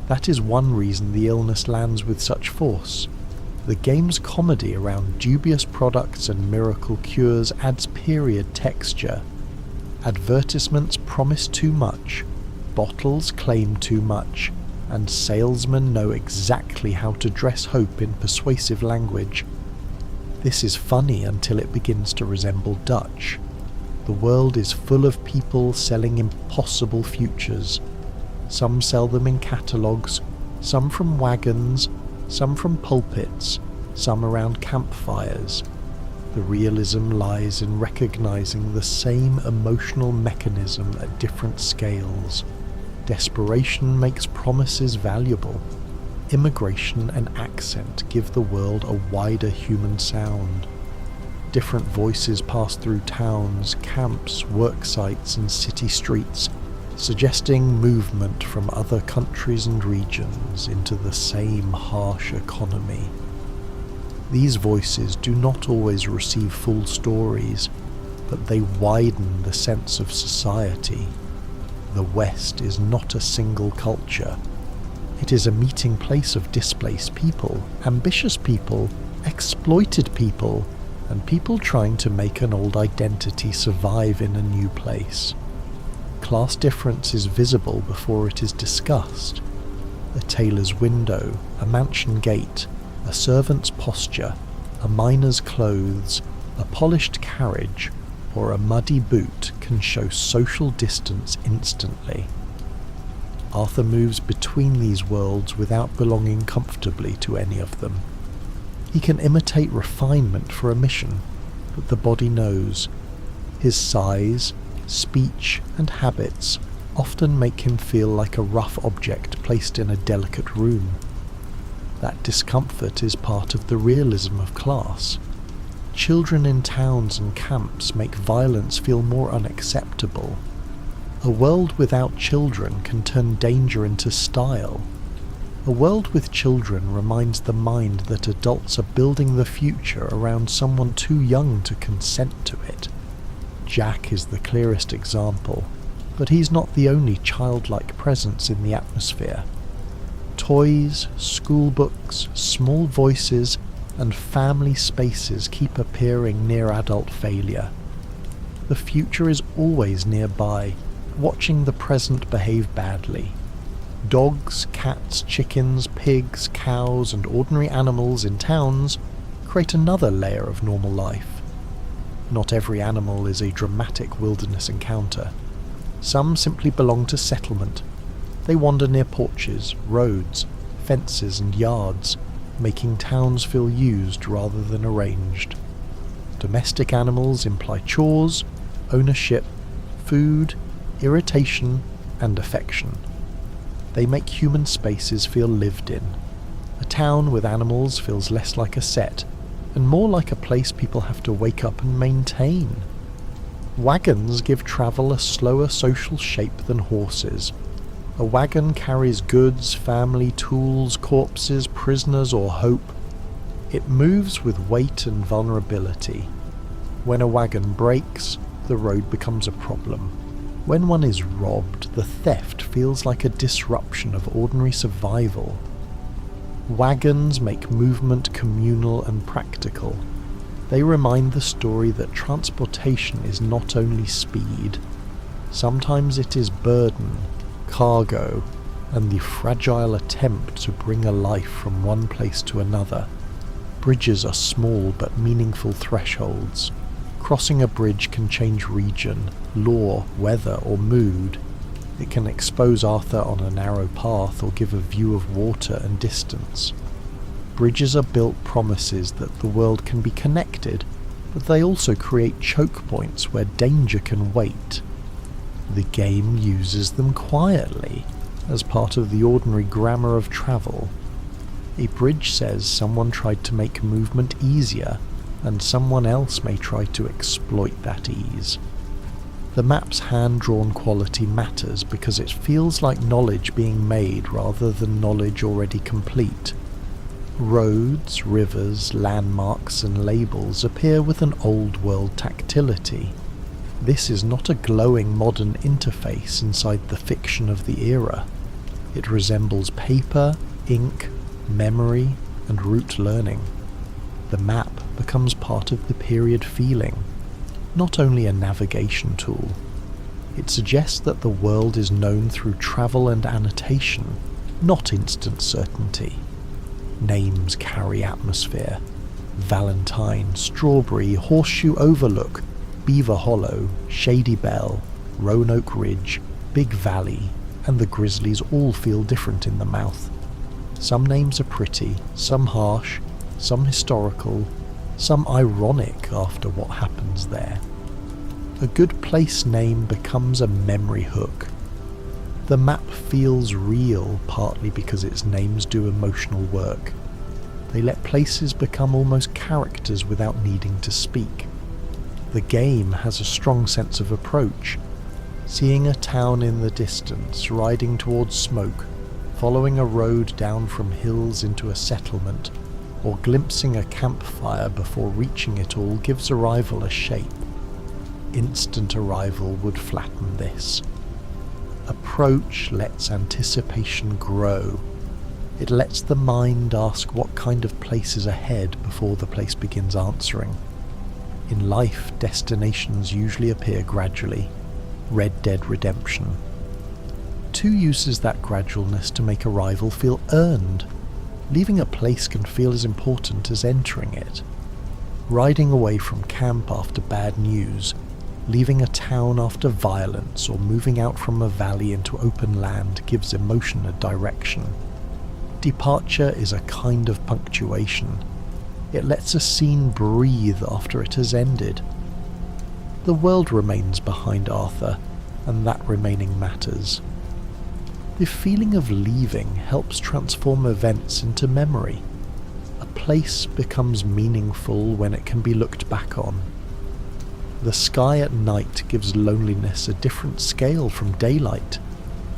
That is one reason the illness lands with such force. The game's comedy around dubious products and miracle cures adds period texture. Advertisements promise too much, bottles claim too much, and salesmen know exactly how to dress hope in persuasive language. This is funny until it begins to resemble Dutch. The world is full of people selling impossible futures. Some sell them in catalogues, some from wagons, some from pulpits, some around campfires. The realism lies in recognizing the same emotional mechanism at different scales. Desperation makes promises valuable. Immigration and accent give the world a wider human sound. Different voices pass through towns, camps, work sites, and city streets, suggesting movement from other countries and regions into the same harsh economy. These voices do not always receive full stories, but they widen the sense of society. The West is not a single culture. It is a meeting place of displaced people, ambitious people, exploited people, and people trying to make an old identity survive in a new place. Class difference is visible before it is discussed. A tailor's window, a mansion gate, a servant's posture, a miner's clothes, a polished carriage, or a muddy boot can show social distance instantly. Arthur moves between these worlds without belonging comfortably to any of them. He can imitate refinement for a mission, but the body knows. His size, speech, and habits often make him feel like a rough object placed in a delicate room. That discomfort is part of the realism of class. Children in towns and camps make violence feel more unacceptable. A world without children can turn danger into style. A world with children reminds the mind that adults are building the future around someone too young to consent to it. Jack is the clearest example, but he's not the only childlike presence in the atmosphere. Toys, school books, small voices, and family spaces keep appearing near adult failure. The future is always nearby, watching the present behave badly. Dogs, cats, chickens, pigs, cows, and ordinary animals in towns create another layer of normal life. Not every animal is a dramatic wilderness encounter. Some simply belong to settlement. They wander near porches, roads, fences, and yards, making towns feel used rather than arranged. Domestic animals imply chores, ownership, food, irritation, and affection. They make human spaces feel lived in. A town with animals feels less like a set, and more like a place people have to wake up and maintain. Wagons give travel a slower social shape than horses. A wagon carries goods, family, tools, corpses, prisoners, or hope. It moves with weight and vulnerability. When a wagon breaks, the road becomes a problem. When one is robbed, the theft feels like a disruption of ordinary survival. Wagons make movement communal and practical. They remind the story that transportation is not only speed. Sometimes it is burden, cargo, and the fragile attempt to bring a life from one place to another. Bridges are small but meaningful thresholds. Crossing a bridge can change region, law, weather, or mood. It can expose Arthur on a narrow path or give a view of water and distance. Bridges are built promises that the world can be connected, but they also create choke points where danger can wait. The game uses them quietly, as part of the ordinary grammar of travel. A bridge says someone tried to make movement easier, and someone else may try to exploit that ease. The map's hand-drawn quality matters because it feels like knowledge being made rather than knowledge already complete. Roads, rivers, landmarks, and labels appear with an old-world tactility. This is not a glowing modern interface inside the fiction of the era. It resembles paper, ink, memory, and rote learning. The map becomes part of the period feeling, not only a navigation tool. It suggests that the world is known through travel and annotation, not instant certainty. Names carry atmosphere. Valentine, Strawberry, Horseshoe Overlook, Beaver Hollow, Shady Bell, Roanoke Ridge, Big Valley, and the Grizzlies all feel different in the mouth. Some names are pretty, some harsh, some historical, some ironic after what happens there. A good place name becomes a memory hook. The map feels real partly because its names do emotional work. They let places become almost characters without needing to speak. The game has a strong sense of approach. Seeing a town in the distance, riding towards smoke, following a road down from hills into a settlement, or glimpsing a campfire before reaching it all gives arrival a shape. Instant arrival would flatten this. Approach lets anticipation grow. It lets the mind ask what kind of place is ahead before the place begins answering. In life, destinations usually appear gradually. Red Dead Redemption. 2 uses that gradualness to make arrival feel earned. Leaving a place can feel as important as entering it. Riding away from camp after bad news, leaving a town after violence, or moving out from a valley into open land gives emotion a direction. Departure is a kind of punctuation. It lets a scene breathe after it has ended. The world remains behind Arthur, and that remaining matters. The feeling of leaving helps transform events into memory. A place becomes meaningful when it can be looked back on. The sky at night gives loneliness a different scale from daylight.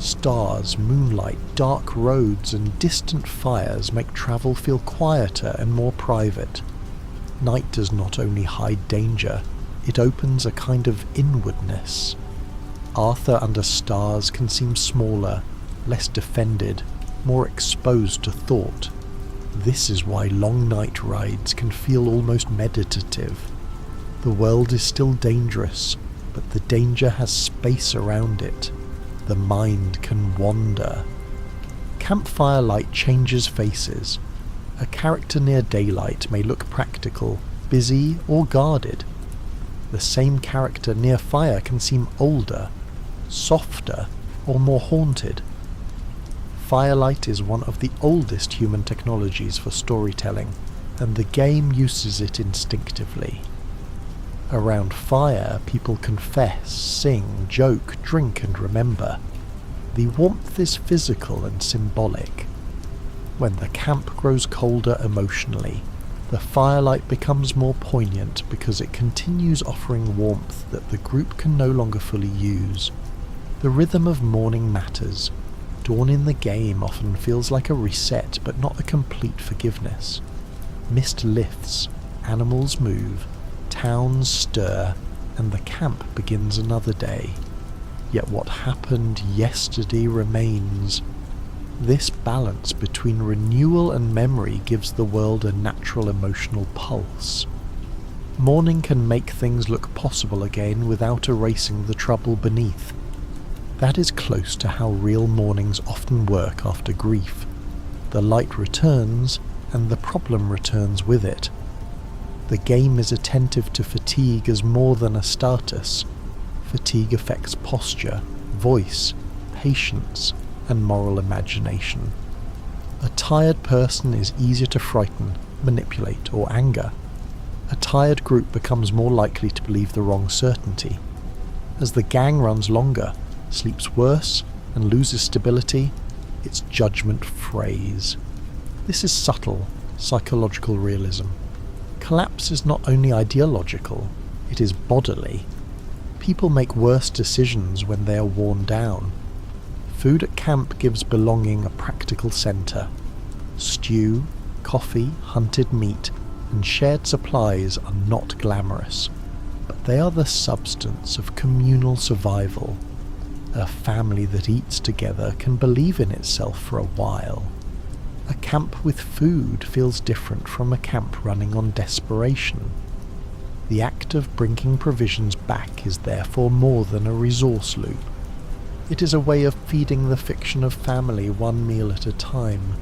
Stars, moonlight, dark roads, and distant fires make travel feel quieter and more private. Night does not only hide danger, it opens a kind of inwardness. Arthur under stars can seem smaller, less defended, more exposed to thought. This is why long night rides can feel almost meditative. The world is still dangerous, but the danger has space around it. The mind can wander. Campfire light changes faces. A character near daylight may look practical, busy, or guarded. The same character near fire can seem older, softer, or more haunted. Firelight is one of the oldest human technologies for storytelling, and the game uses it instinctively. Around fire, people confess, sing, joke, drink, and remember. The warmth is physical and symbolic. When the camp grows colder emotionally, the firelight becomes more poignant because it continues offering warmth that the group can no longer fully use. The rhythm of morning matters. Dawn in the game often feels like a reset, but not a complete forgiveness. Mist lifts, animals move, towns stir, and the camp begins another day. Yet what happened yesterday remains. This balance between renewal and memory gives the world a natural emotional pulse. Morning can make things look possible again without erasing the trouble beneath. That is close to how real mornings often work after grief. The light returns, and the problem returns with it. The game is attentive to fatigue as more than a status. Fatigue affects posture, voice, patience, and moral imagination. A tired person is easier to frighten, manipulate, or anger. A tired group becomes more likely to believe the wrong certainty. As the gang runs longer, sleeps worse, and loses stability, its judgment frays. This is subtle, psychological realism. Collapse is not only ideological, it is bodily. People make worse decisions when they are worn down. Food at camp gives belonging a practical centre. Stew, coffee, hunted meat, and shared supplies are not glamorous, but they are the substance of communal survival. A family that eats together can believe in itself for a while. A camp with food feels different from a camp running on desperation. The act of bringing provisions back is therefore more than a resource loop. It is a way of feeding the fiction of family one meal at a time.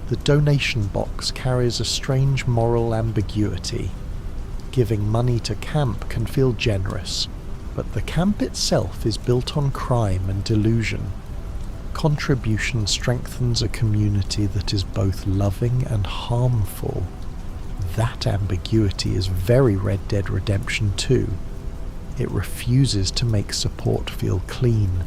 The donation box carries a strange moral ambiguity. Giving money to camp can feel generous, but the camp itself is built on crime and delusion. Contribution strengthens a community that is both loving and harmful. That ambiguity is very Red Dead Redemption 2. It refuses to make support feel clean.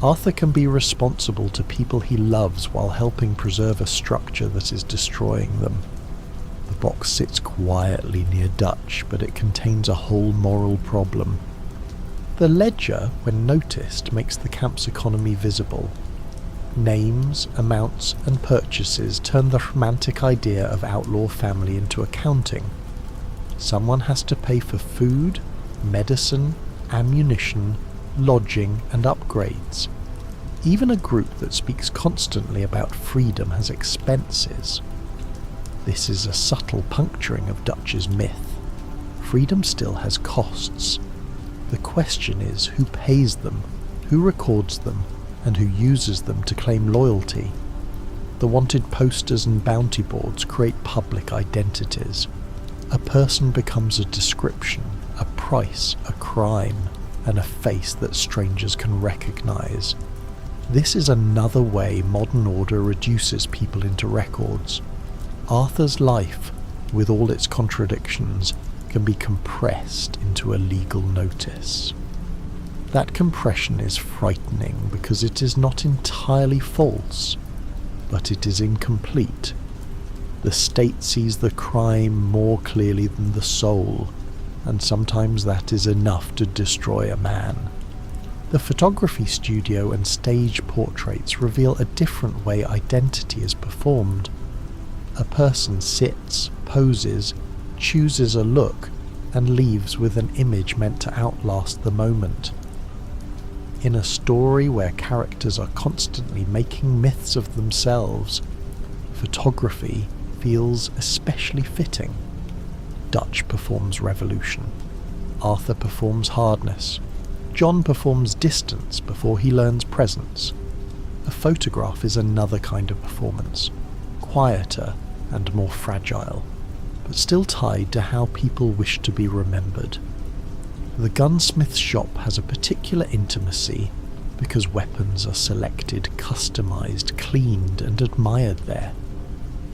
Arthur can be responsible to people he loves while helping preserve a structure that is destroying them. The box sits quietly near Dutch, but it contains a whole moral problem. The ledger, when noticed, makes the camp's economy visible. Names, amounts, and purchases turn the romantic idea of outlaw family into accounting. Someone has to pay for food, medicine, ammunition, lodging, and upgrades. Even a group that speaks constantly about freedom has expenses. This is a subtle puncturing of Dutch's myth. Freedom still has costs. The question is who pays them, who records them, and who uses them to claim loyalty. The wanted posters and bounty boards create public identities. A person becomes a description, a price, a crime, and a face that strangers can recognize. This is another way modern order reduces people into records. Arthur's life, with all its contradictions, can be compressed into a legal notice. That compression is frightening because it is not entirely false, but it is incomplete. The state sees the crime more clearly than the soul, and sometimes that is enough to destroy a man. The photography studio and stage portraits reveal a different way identity is performed. A person sits, poses, chooses a look, and leaves with an image meant to outlast the moment. In a story where characters are constantly making myths of themselves, photography feels especially fitting. Dutch performs revolution. Arthur performs hardness. John performs distance before he learns presence. A photograph is another kind of performance, quieter and more fragile, but still tied to how people wish to be remembered. The gunsmith's shop has a particular intimacy because weapons are selected, customized, cleaned, and admired there.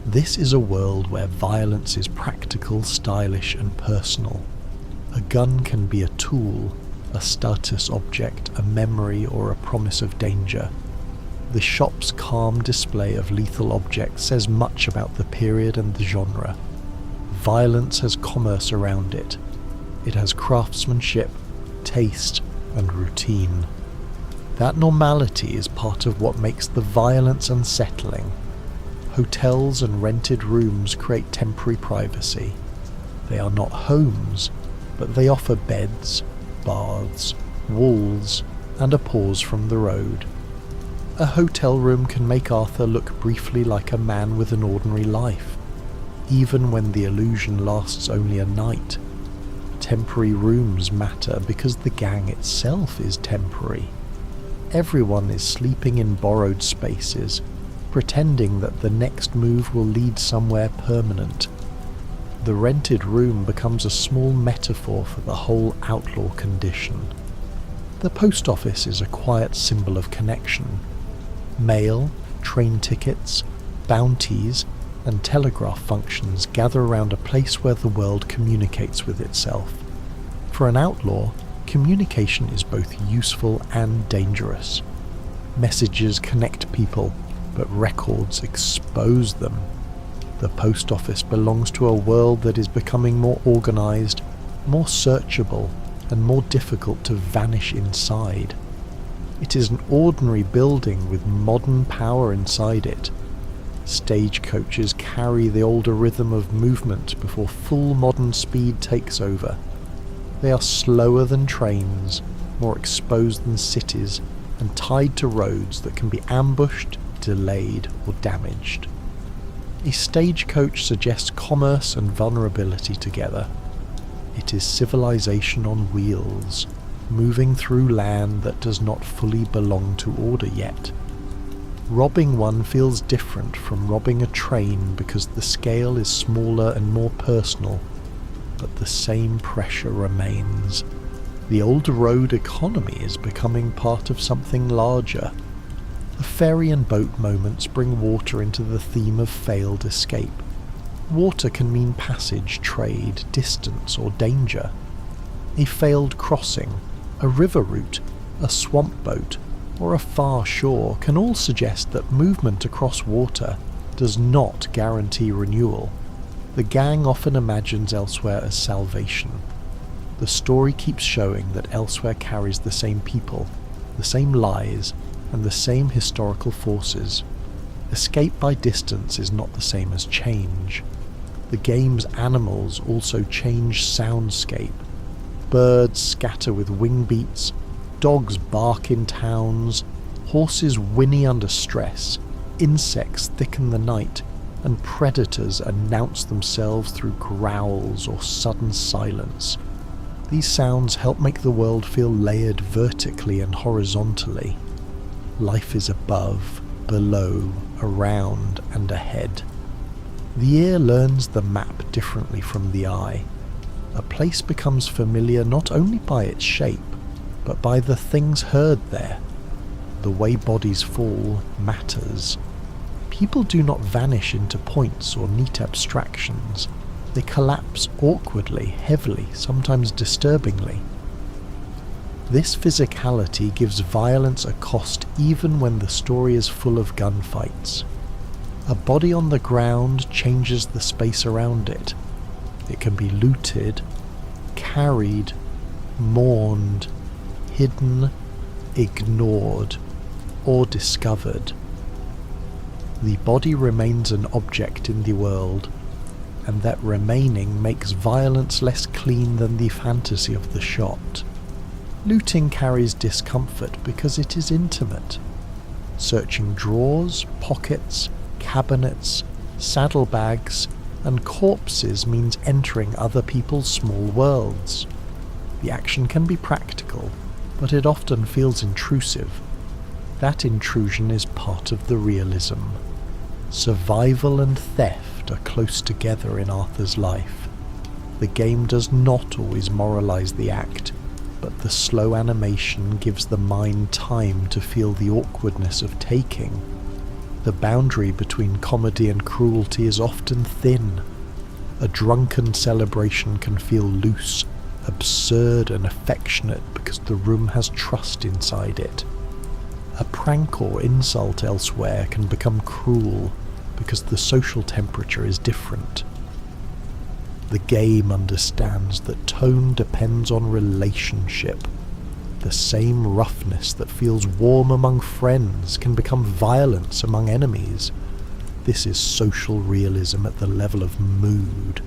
This is a world where violence is practical, stylish, and personal. A gun can be a tool, a status object, a memory, or a promise of danger. The shop's calm display of lethal objects says much about the period and the genre. Violence has commerce around it. It has craftsmanship, taste, and routine. That normality is part of what makes the violence unsettling. Hotels and rented rooms create temporary privacy. They are not homes, but they offer beds, baths, walls, and a pause from the road. A hotel room can make Arthur look briefly like a man with an ordinary life, even when the illusion lasts only a night. Temporary rooms matter because the gang itself is temporary. Everyone is sleeping in borrowed spaces, pretending that the next move will lead somewhere permanent. The rented room becomes a small metaphor for the whole outlaw condition. The post office is a quiet symbol of connection. Mail, train tickets, bounties, and telegraph functions gather around a place where the world communicates with itself. For an outlaw, communication is both useful and dangerous. Messages connect people, but records expose them. The post office belongs to a world that is becoming more organized, more searchable, and more difficult to vanish inside. It is an ordinary building with modern power inside it. Stagecoaches carry the older rhythm of movement before full modern speed takes over. They are slower than trains, more exposed than cities, and tied to roads that can be ambushed, delayed, or damaged. A stagecoach suggests commerce and vulnerability together. It is civilization on wheels, moving through land that does not fully belong to order yet. Robbing one feels different from robbing a train because the scale is smaller and more personal, but the same pressure remains. The old road economy is becoming part of something larger. The ferry and boat moments bring water into the theme of failed escape. Water can mean passage, trade, distance, or danger. A failed crossing, a river route, a swamp boat, or a far shore can all suggest that movement across water does not guarantee renewal. The gang often imagines elsewhere as salvation. The story keeps showing that elsewhere carries the same people, the same lies, and the same historical forces. Escape by distance is not the same as change. The game's animals also change soundscape. Birds scatter with wing beats, dogs bark in towns, horses whinny under stress, insects thicken the night, and predators announce themselves through growls or sudden silence. These sounds help make the world feel layered vertically and horizontally. Life is above, below, around, and ahead. The ear learns the map differently from the eye. A place becomes familiar not only by its shape, but by the things heard there. The way bodies fall matters. People do not vanish into points or neat abstractions. They collapse awkwardly, heavily, sometimes disturbingly. This physicality gives violence a cost even when the story is full of gunfights. A body on the ground changes the space around it. It can be looted, carried, mourned, hidden, ignored, or discovered. The body remains an object in the world, and that remaining makes violence less clean than the fantasy of the shot. Looting carries discomfort because it is intimate. Searching drawers, pockets, cabinets, saddlebags, and corpses means entering other people's small worlds. The action can be practical, but it often feels intrusive. That intrusion is part of the realism. Survival and theft are close together in Arthur's life. The game does not always moralize the act, but the slow animation gives the mind time to feel the awkwardness of taking. The boundary between comedy and cruelty is often thin. A drunken celebration can feel loose, absurd and affectionate because the room has trust inside it. A prank or insult elsewhere can become cruel because the social temperature is different. The game understands that tone depends on relationship. The same roughness that feels warm among friends can become violence among enemies. This is social realism at the level of mood.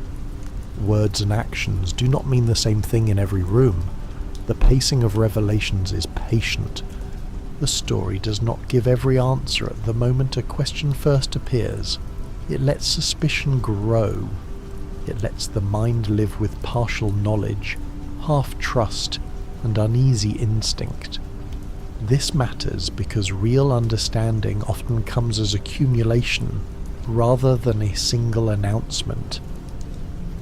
Words and actions do not mean the same thing in every room. The pacing of Revelations is patient. The story does not give every answer at the moment a question first appears. It lets suspicion grow. It lets the mind live with partial knowledge, half-trust, and uneasy instinct. This matters because real understanding often comes as accumulation rather than a single announcement.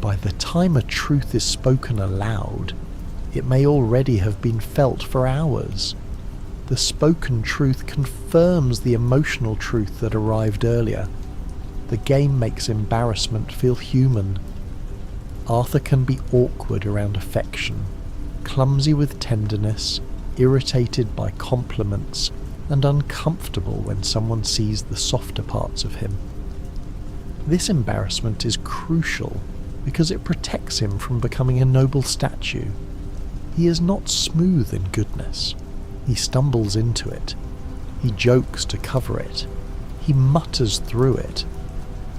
By the time a truth is spoken aloud, it may already have been felt for hours. The spoken truth confirms the emotional truth that arrived earlier. The game makes embarrassment feel human. Arthur can be awkward around affection, clumsy with tenderness, irritated by compliments, and uncomfortable when someone sees the softer parts of him. This embarrassment is crucial because it protects him from becoming a noble statue. He is not smooth in goodness. He stumbles into it. He jokes to cover it. He mutters through it.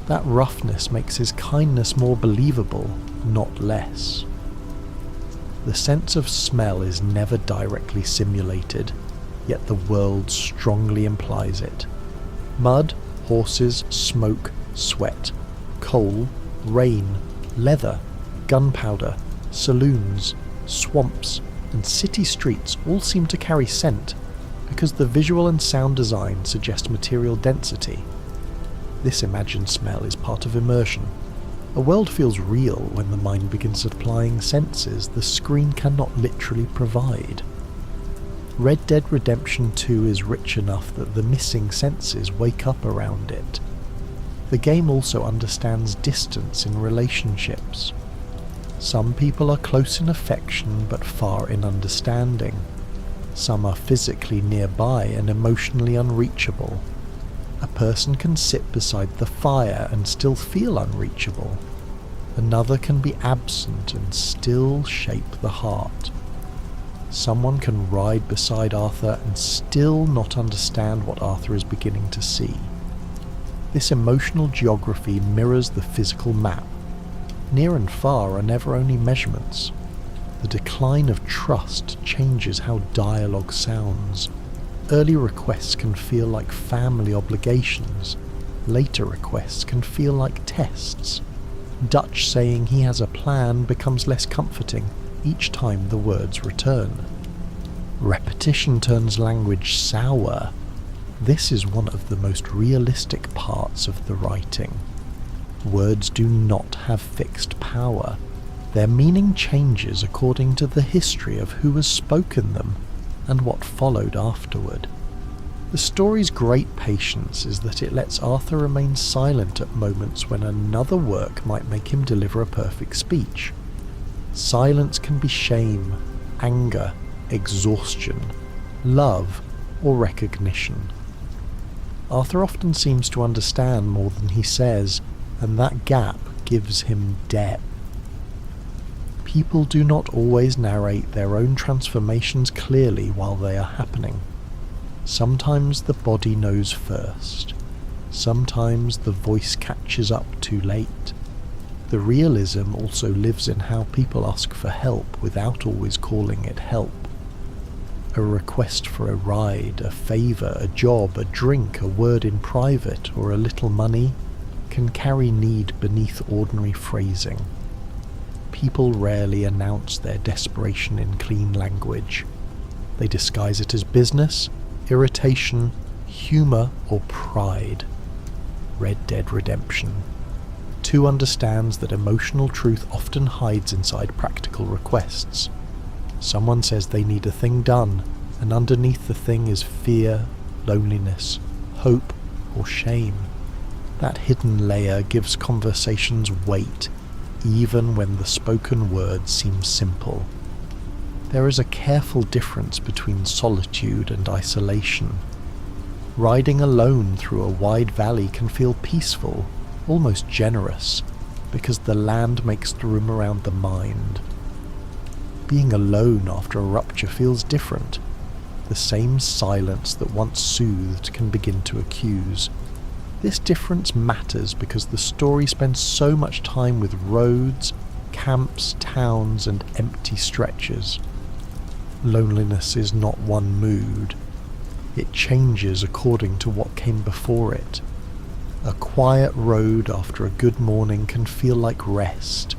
That roughness makes his kindness more believable, not less. The sense of smell is never directly simulated, yet the world strongly implies it. Mud, horses, smoke, sweat, coal, rain, leather, gunpowder, saloons, swamps, and city streets all seem to carry scent, because the visual and sound design suggest material density. This imagined smell is part of immersion. A world feels real when the mind begins applying senses the screen cannot literally provide. Red Dead Redemption 2 is rich enough that the missing senses wake up around it. The game also understands distance in relationships. Some people are close in affection but far in understanding. Some are physically nearby and emotionally unreachable. A person can sit beside the fire and still feel unreachable. Another can be absent and still shape the heart. Someone can ride beside Arthur and still not understand what Arthur is beginning to see. This emotional geography mirrors the physical map. Near and far are never only measurements. The decline of trust changes how dialogue sounds. Early requests can feel like family obligations. Later requests can feel like tests. Dutch saying he has a plan becomes less comforting each time the words return. Repetition turns language sour. This is one of the most realistic parts of the writing. Words do not have fixed power. Their meaning changes according to the history of who has spoken them and what followed afterward. The story's great patience is that it lets Arthur remain silent at moments when another work might make him deliver a perfect speech. Silence can be shame, anger, exhaustion, love, or recognition. Arthur often seems to understand more than he says, and that gap gives him depth. People do not always narrate their own transformations clearly while they are happening. Sometimes the body knows first. Sometimes the voice catches up too late. The realism also lives in how people ask for help without always calling it help. A request for a ride, a favour, a job, a drink, a word in private, or a little money can carry need beneath ordinary phrasing. People rarely announce their desperation in clean language. They disguise it as business, irritation, humour, or pride. Red Dead Redemption 2 understands that emotional truth often hides inside practical requests. Someone says they need a thing done, and underneath the thing is fear, loneliness, hope, or shame. That hidden layer gives conversations weight, even when the spoken word seems simple. There is a careful difference between solitude and isolation. Riding alone through a wide valley can feel peaceful, almost generous, because the land makes the room around the mind. Being alone after a rupture feels different. The same silence that once soothed can begin to accuse. This difference matters because the story spends so much time with roads, camps, towns, and empty stretches. Loneliness is not one mood. It changes according to what came before it. A quiet road after a good morning can feel like rest.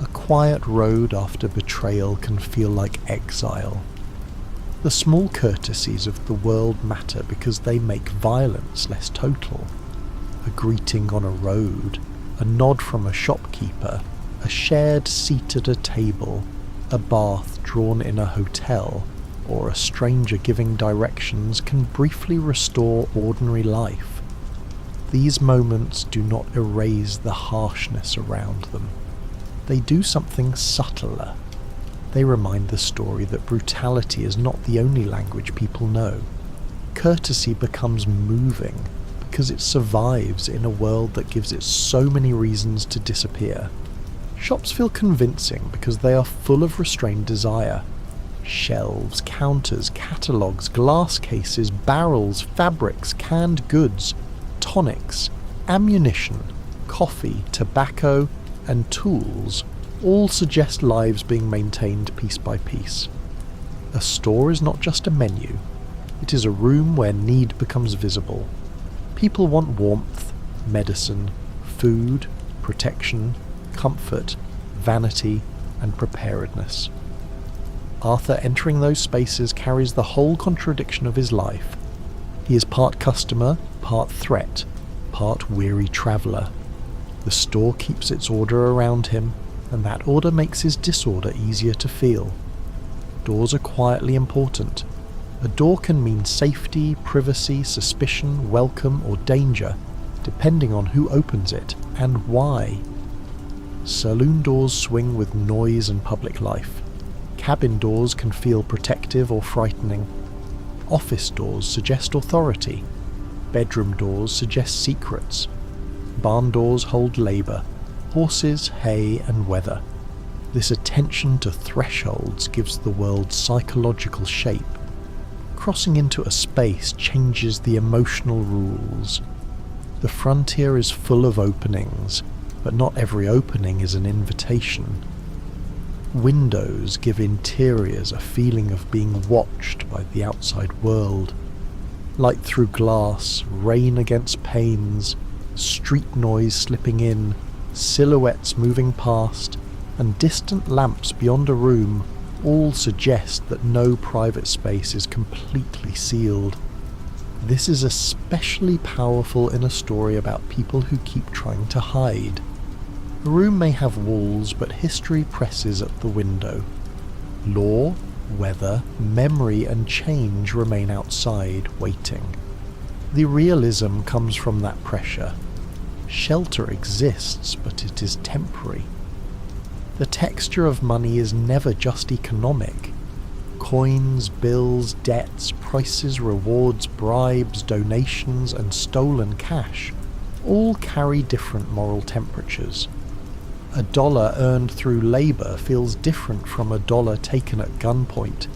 A quiet road after betrayal can feel like exile. The small courtesies of the world matter because they make violence less total. A greeting on a road, a nod from a shopkeeper, a shared seat at a table, a bath drawn in a hotel, or a stranger giving directions can briefly restore ordinary life. These moments do not erase the harshness around them. They do something subtler. They remind the story that brutality is not the only language people know. Courtesy becomes moving because it survives in a world that gives it so many reasons to disappear. Shops feel convincing because they are full of restrained desire. Shelves, counters, catalogues, glass cases, barrels, fabrics, canned goods, tonics, ammunition, coffee, tobacco, and tools all suggest lives being maintained piece by piece. A store is not just a menu. It is a room where need becomes visible. People want warmth, medicine, food, protection, comfort, vanity, and preparedness. Arthur entering those spaces carries the whole contradiction of his life. He is part customer, part threat, part weary traveller. The store keeps its order around him, and that order makes his disorder easier to feel. Doors are quietly important. A door can mean safety, privacy, suspicion, welcome, or danger, depending on who opens it and why. Saloon doors swing with noise and public life. Cabin doors can feel protective or frightening. Office doors suggest authority. Bedroom doors suggest secrets. Barn doors hold labour, horses, hay, and weather. This attention to thresholds gives the world psychological shape. Crossing into a space changes the emotional rules. The frontier is full of openings, but not every opening is an invitation. Windows give interiors a feeling of being watched by the outside world. Light through glass, rain against panes, street noise slipping in, silhouettes moving past, and distant lamps beyond a room all suggest that no private space is completely sealed. This is especially powerful in a story about people who keep trying to hide. A room may have walls, but history presses at the window. Law, weather, memory, and change remain outside, waiting. The realism comes from that pressure. Shelter exists, but it is temporary. The texture of money is never just economic. Coins, bills, debts, prices, rewards, bribes, donations, and stolen cash all carry different moral temperatures. A dollar earned through labour feels different from a dollar taken at gunpoint,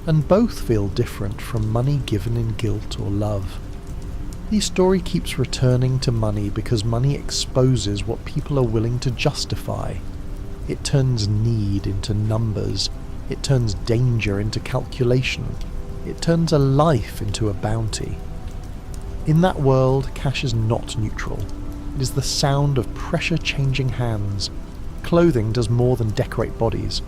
and both feel different from money given in guilt or love. The story keeps returning to money because money exposes what people are willing to justify. It turns need into numbers. It turns danger into calculation. It turns a life into a bounty. In that world, cash is not neutral. It is the sound of pressure-changing hands. Clothing does more than decorate bodies.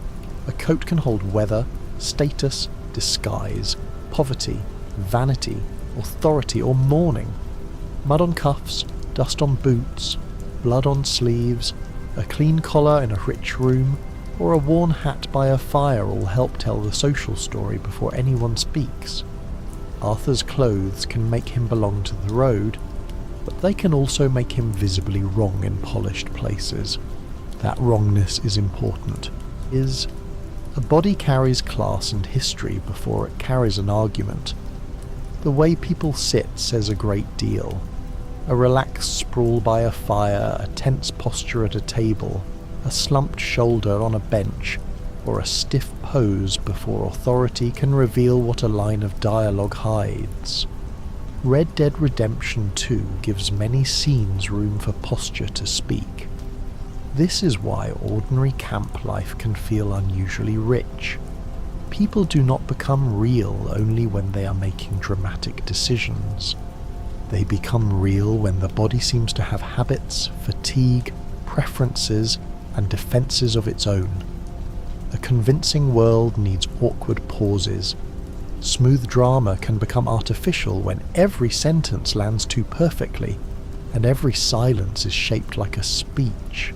A coat can hold weather, status, disguise, poverty, vanity, authority, or mourning. Mud on cuffs, dust on boots, blood on sleeves, a clean collar in a rich room, or a worn hat by a fire all help tell the social story before anyone speaks. Arthur's clothes can make him belong to the road, but they can also make him visibly wrong in polished places. That wrongness is important. A body carries class and history before it carries an argument. The way people sit says a great deal. A relaxed sprawl by a fire, a tense posture at a table, a slumped shoulder on a bench, or a stiff pose before authority can reveal what a line of dialogue hides. Red Dead Redemption 2 gives many scenes room for posture to speak. This is why ordinary camp life can feel unusually rich. People do not become real only when they are making dramatic decisions. They become real when the body seems to have habits, fatigue, preferences, and defences of its own. A convincing world needs awkward pauses. Smooth drama can become artificial when every sentence lands too perfectly, and every silence is shaped like a speech.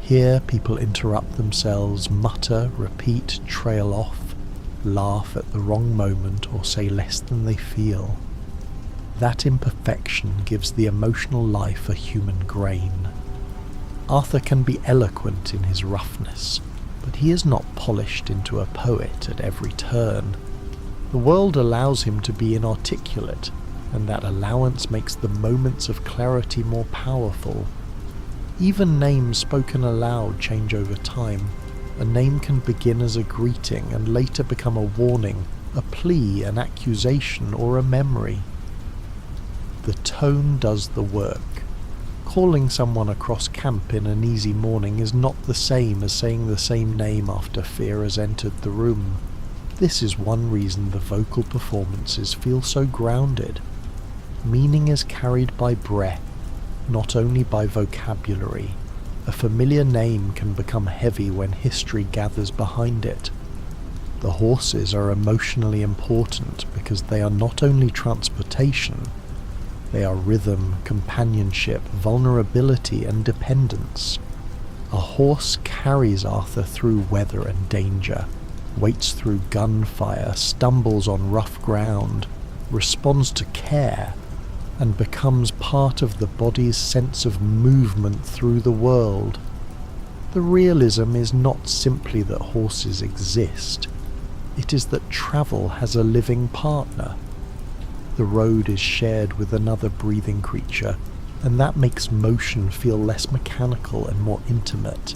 Here people interrupt themselves, mutter, repeat, trail off, laugh at the wrong moment, or say less than they feel. That imperfection gives the emotional life a human grain. Arthur can be eloquent in his roughness, but he is not polished into a poet at every turn. The world allows him to be inarticulate, and that allowance makes the moments of clarity more powerful. Even names spoken aloud change over time. A name can begin as a greeting and later become a warning, a plea, an accusation, or a memory. The tone does the work. Calling someone across camp in an easy morning is not the same as saying the same name after fear has entered the room. This is one reason the vocal performances feel so grounded. Meaning is carried by breath, not only by vocabulary. A familiar name can become heavy when history gathers behind it. The horses are emotionally important because they are not only transportation, they are rhythm, companionship, vulnerability, and dependence. A horse carries Arthur through weather and danger, waits through gunfire, stumbles on rough ground, responds to care, and becomes part of the body's sense of movement through the world. The realism is not simply that horses exist, it is that travel has a living partner. The road is shared with another breathing creature, and that makes motion feel less mechanical and more intimate.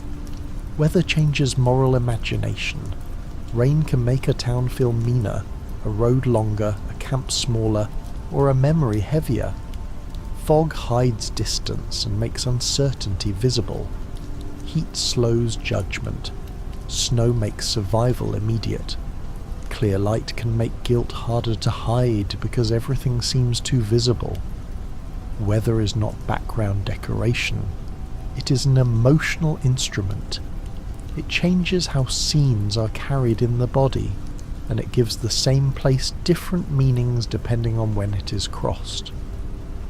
Weather changes moral imagination. Rain can make a town feel meaner, a road longer, a camp smaller, or a memory heavier. Fog hides distance and makes uncertainty visible. Heat slows judgment. Snow makes survival immediate. Clear light can make guilt harder to hide because everything seems too visible. Weather is not background decoration. It is an emotional instrument. It changes how scenes are carried in the body, and it gives the same place different meanings depending on when it is crossed.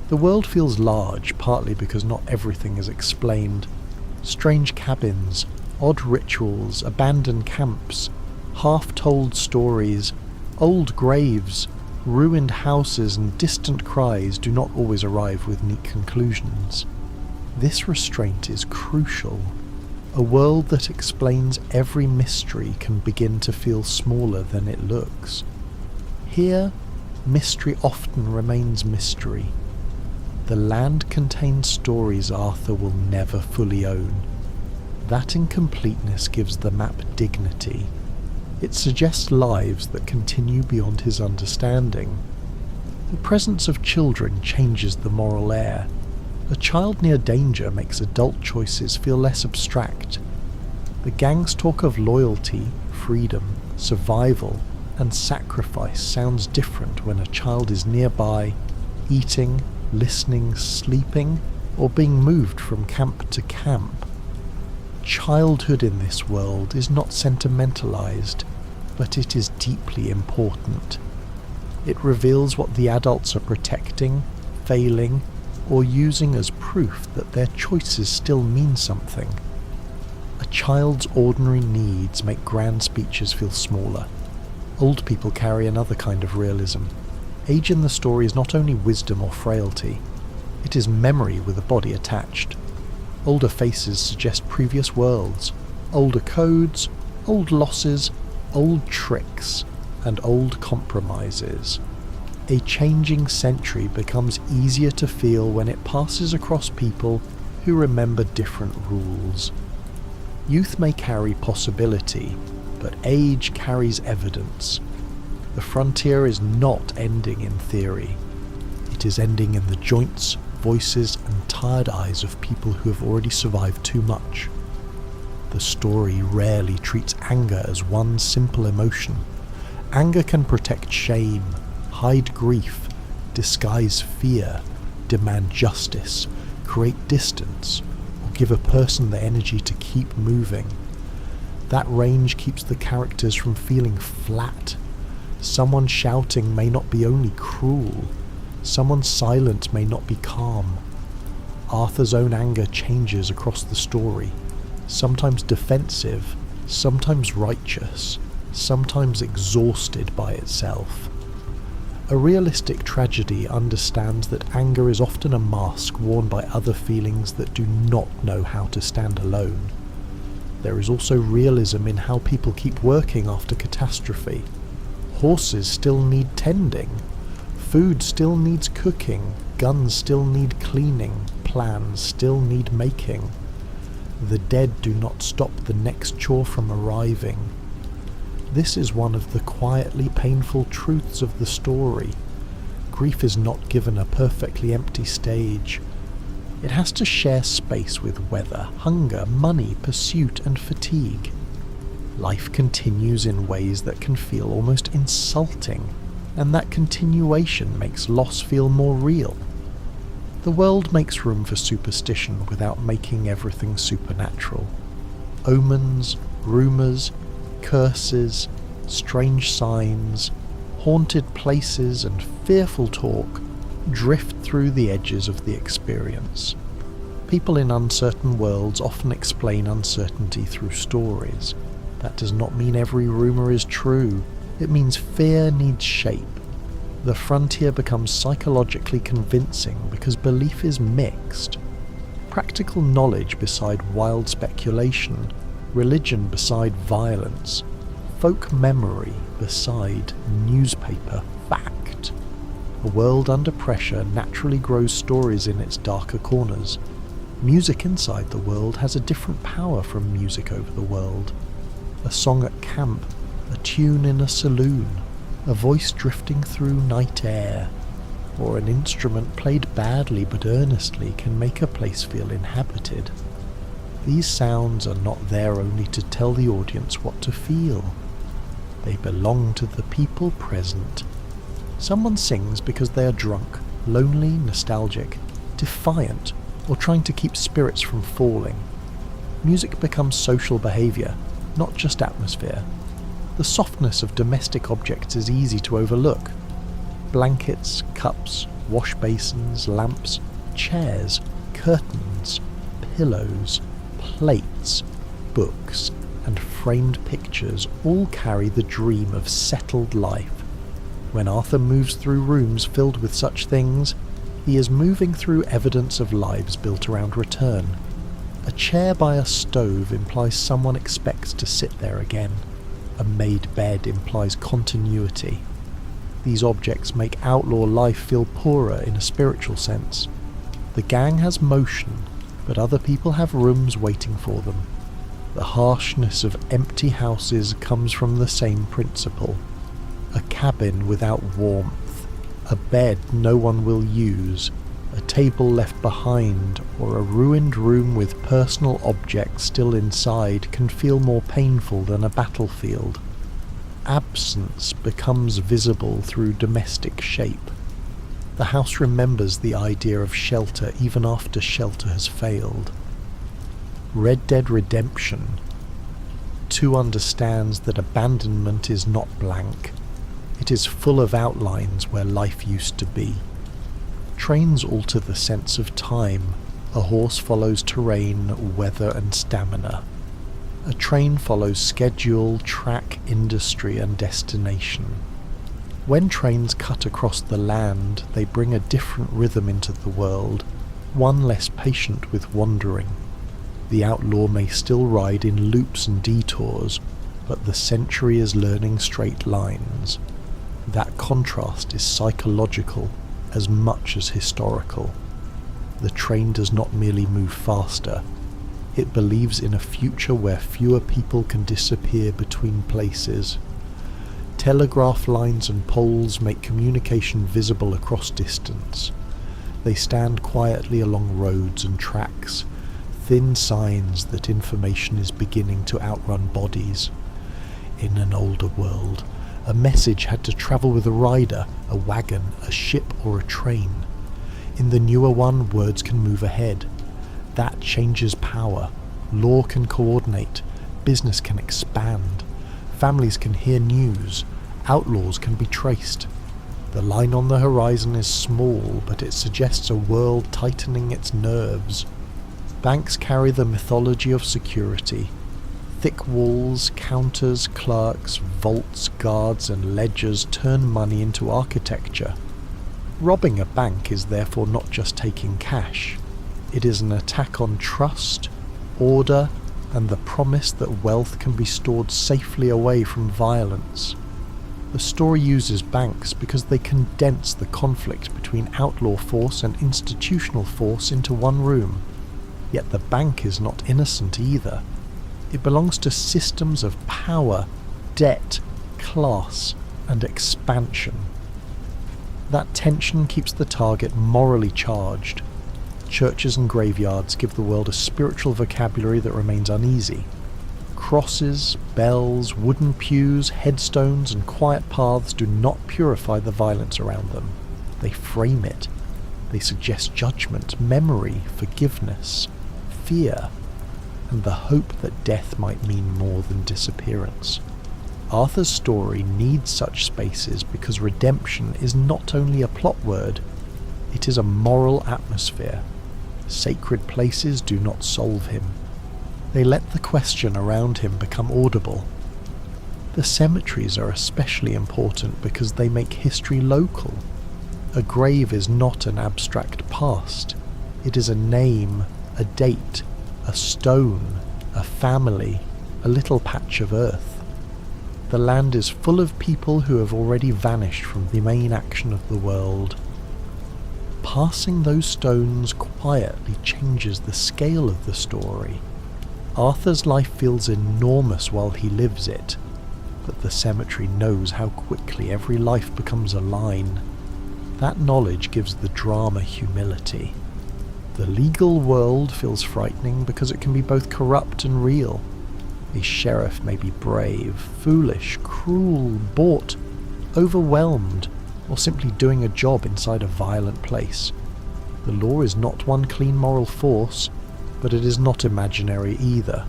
The world feels large, partly because not everything is explained. Strange cabins, odd rituals, abandoned camps, half-told stories, old graves, ruined houses and distant cries do not always arrive with neat conclusions. This restraint is crucial. A world that explains every mystery can begin to feel smaller than it looks. Here, mystery often remains mystery. The land contains stories Arthur will never fully own. That incompleteness gives the map dignity. It suggests lives that continue beyond his understanding. The presence of children changes the moral air. A child near danger makes adult choices feel less abstract. The gang's talk of loyalty, freedom, survival, and sacrifice sounds different when a child is nearby, eating, listening, sleeping, or being moved from camp to camp. Childhood in this world is not sentimentalized, but it is deeply important. It reveals what the adults are protecting, failing, or using as proof that their choices still mean something. A child's ordinary needs make grand speeches feel smaller. Old people carry another kind of realism. Age in the story is not only wisdom or frailty, it is memory with a body attached. Older faces suggest previous worlds, older codes, old losses, old tricks, and old compromises. A changing century becomes easier to feel when it passes across people who remember different rules. Youth may carry possibility, but age carries evidence. The frontier is not ending in theory. It is ending in the joints, voices, and tired eyes of people who have already survived too much. The story rarely treats anger as one simple emotion. Anger can protect shame, hide grief, disguise fear, demand justice, create distance, or give a person the energy to keep moving. That range keeps the characters from feeling flat. Someone shouting may not be only cruel. Someone silent may not be calm. Arthur's own anger changes across the story, sometimes defensive, sometimes righteous, sometimes exhausted by itself. A realistic tragedy understands that anger is often a mask worn by other feelings that do not know how to stand alone. There is also realism in how people keep working after catastrophe. Horses still need tending. Food still needs cooking, guns still need cleaning, plans still need making. The dead do not stop the next chore from arriving. This is one of the quietly painful truths of the story. Grief is not given a perfectly empty stage. It has to share space with weather, hunger, money, pursuit, and fatigue. Life continues in ways that can feel almost insulting, and that continuation makes loss feel more real. The world makes room for superstition without making everything supernatural. Omens, rumours, curses, strange signs, haunted places, and fearful talk drift through the edges of the experience. People in uncertain worlds often explain uncertainty through stories. That does not mean every rumour is true. It means fear needs shape. The frontier becomes psychologically convincing because belief is mixed. Practical knowledge beside wild speculation, religion beside violence, folk memory beside newspaper fact. A world under pressure naturally grows stories in its darker corners. Music inside the world has a different power from music over the world. A song at camp, a tune in a saloon, a voice drifting through night air, or an instrument played badly but earnestly can make a place feel inhabited. These sounds are not there only to tell the audience what to feel. They belong to the people present. Someone sings because they are drunk, lonely, nostalgic, defiant, or trying to keep spirits from falling. Music becomes social behaviour, not just atmosphere. The softness of domestic objects is easy to overlook. Blankets, cups, wash basins, lamps, chairs, curtains, pillows, plates, books, and framed pictures all carry the dream of settled life. When Arthur moves through rooms filled with such things, he is moving through evidence of lives built around return. A chair by a stove implies someone expects to sit there again. A made bed implies continuity. These objects make outlaw life feel poorer in a spiritual sense. The gang has motion, but other people have rooms waiting for them. The harshness of empty houses comes from the same principle. A cabin without warmth, a bed no one will use, a table left behind, or a ruined room with personal objects still inside can feel more painful than a battlefield. Absence becomes visible through domestic shape. The house remembers the idea of shelter even after shelter has failed. Red Dead Redemption 2 understands that abandonment is not blank. It is full of outlines where life used to be. Trains alter the sense of time. A horse follows terrain, weather and stamina. A train follows schedule, track, industry and destination. When trains cut across the land, they bring a different rhythm into the world, one less patient with wandering. The outlaw may still ride in loops and detours, but the century is learning straight lines. That contrast is psychological as much as historical. The train does not merely move faster, it believes in a future where fewer people can disappear between places. Telegraph lines and poles make communication visible across distance. They stand quietly along roads and tracks, thin signs that information is beginning to outrun bodies. In an older world, a message had to travel with a rider, a wagon, a ship or a train. In the newer one, words can move ahead. That changes power. Law can coordinate. Business can expand. Families can hear news. Outlaws can be traced. The line on the horizon is small, but it suggests a world tightening its nerves. Banks carry the mythology of security. Thick walls, counters, clerks, vaults, guards and ledgers turn money into architecture. Robbing a bank is therefore not just taking cash. It is an attack on trust, order, and the promise that wealth can be stored safely away from violence. The story uses banks because they condense the conflict between outlaw force and institutional force into one room. Yet the bank is not innocent either. It belongs to systems of power, debt, class, and expansion. That tension keeps the target morally charged. Churches and graveyards give the world a spiritual vocabulary that remains uneasy. Crosses, bells, wooden pews, headstones, and quiet paths do not purify the violence around them. They frame it. They suggest judgment, memory, forgiveness, fear, and the hope that death might mean more than disappearance. Arthur's story needs such spaces because redemption is not only a plot word, it is a moral atmosphere. Sacred places do not solve him. They let the question around him become audible. The cemeteries are especially important because they make history local. A grave is not an abstract past. It is a name, a date, a stone, a family, a little patch of earth. The land is full of people who have already vanished from the main action of the world. Passing those stones quietly changes the scale of the story. Arthur's life feels enormous while he lives it, but the cemetery knows how quickly every life becomes a line. That knowledge gives the drama humility. The legal world feels frightening because it can be both corrupt and real. A sheriff may be brave, foolish, cruel, bought, overwhelmed, or simply doing a job inside a violent place. The law is not one clean moral force, but it is not imaginary either.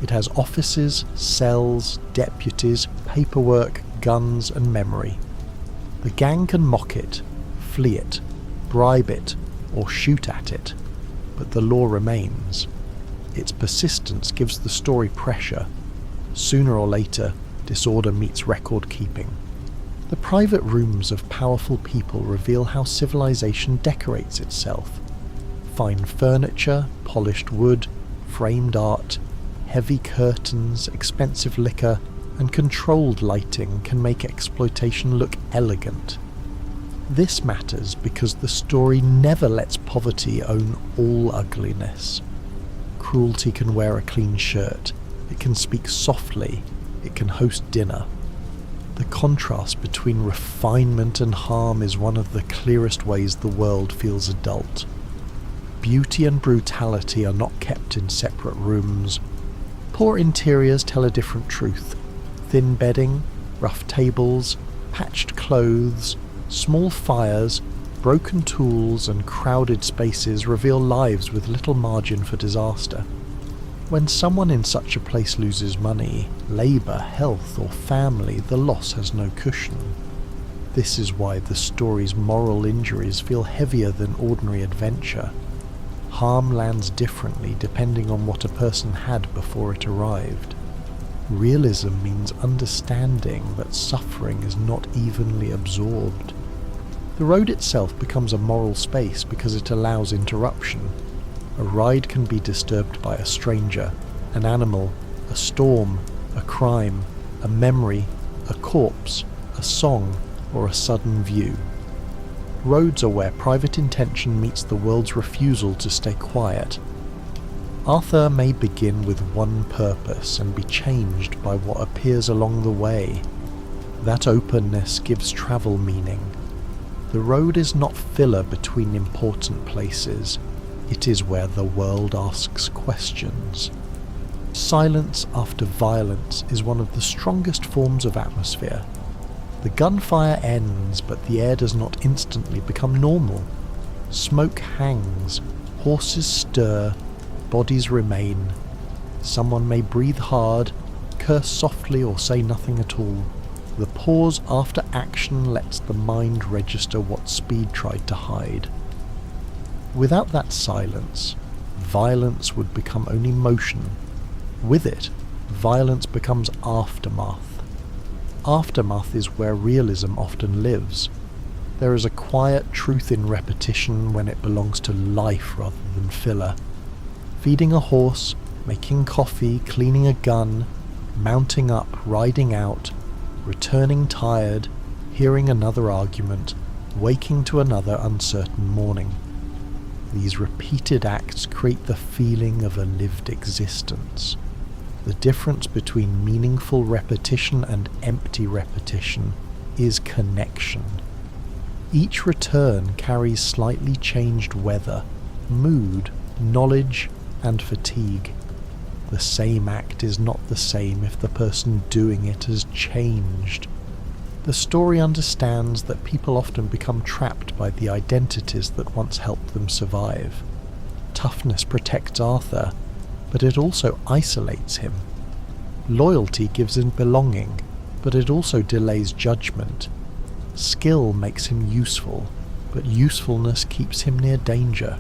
It has offices, cells, deputies, paperwork, guns, and memory. The gang can mock it, flee it, bribe it, or shoot at it, but the law remains. Its persistence gives the story pressure. Sooner or later, disorder meets record keeping. The private rooms of powerful people reveal how civilization decorates itself. Fine furniture, polished wood, framed art, heavy curtains, expensive liquor, and controlled lighting can make exploitation look elegant. This matters because the story never lets poverty own all ugliness. Cruelty can wear a clean shirt, It can speak softly. It can host dinner. The contrast between refinement and harm is one of the clearest ways the world feels adult. Beauty and brutality are not kept in separate rooms. Poor interiors tell a different truth. Thin bedding, rough tables, patched clothes, small fires, broken tools and crowded spaces reveal lives with little margin for disaster. When someone in such a place loses money, labour, health or family, the loss has no cushion. This is why the story's moral injuries feel heavier than ordinary adventure. Harm lands differently depending on what a person had before it arrived. Realism means understanding that suffering is not evenly absorbed. The road itself becomes a moral space because it allows interruption. A ride can be disturbed by a stranger, an animal, a storm, a crime, a memory, a corpse, a song, or a sudden view. Roads are where private intention meets the world's refusal to stay quiet. Arthur may begin with one purpose and be changed by what appears along the way. That openness gives travel meaning. The road is not filler between important places. It is where the world asks questions. Silence after violence is one of the strongest forms of atmosphere. The gunfire ends, but the air does not instantly become normal. Smoke hangs, horses stir, bodies remain. Someone may breathe hard, curse softly or say nothing at all. The pause after action lets the mind register what speed tried to hide. Without that silence, violence would become only motion. With it, violence becomes aftermath. Aftermath is where realism often lives. There is a quiet truth in repetition when it belongs to life rather than filler. Feeding a horse, making coffee, cleaning a gun, mounting up, riding out, returning tired, hearing another argument, waking to another uncertain morning. These repeated acts create the feeling of a lived existence. The difference between meaningful repetition and empty repetition is connection. Each return carries slightly changed weather, mood, knowledge, and fatigue. The same act is not the same if the person doing it has changed. The story understands that people often become trapped by the identities that once helped them survive. Toughness protects Arthur, but it also isolates him. Loyalty gives him belonging, but it also delays judgment. Skill makes him useful, but usefulness keeps him near danger.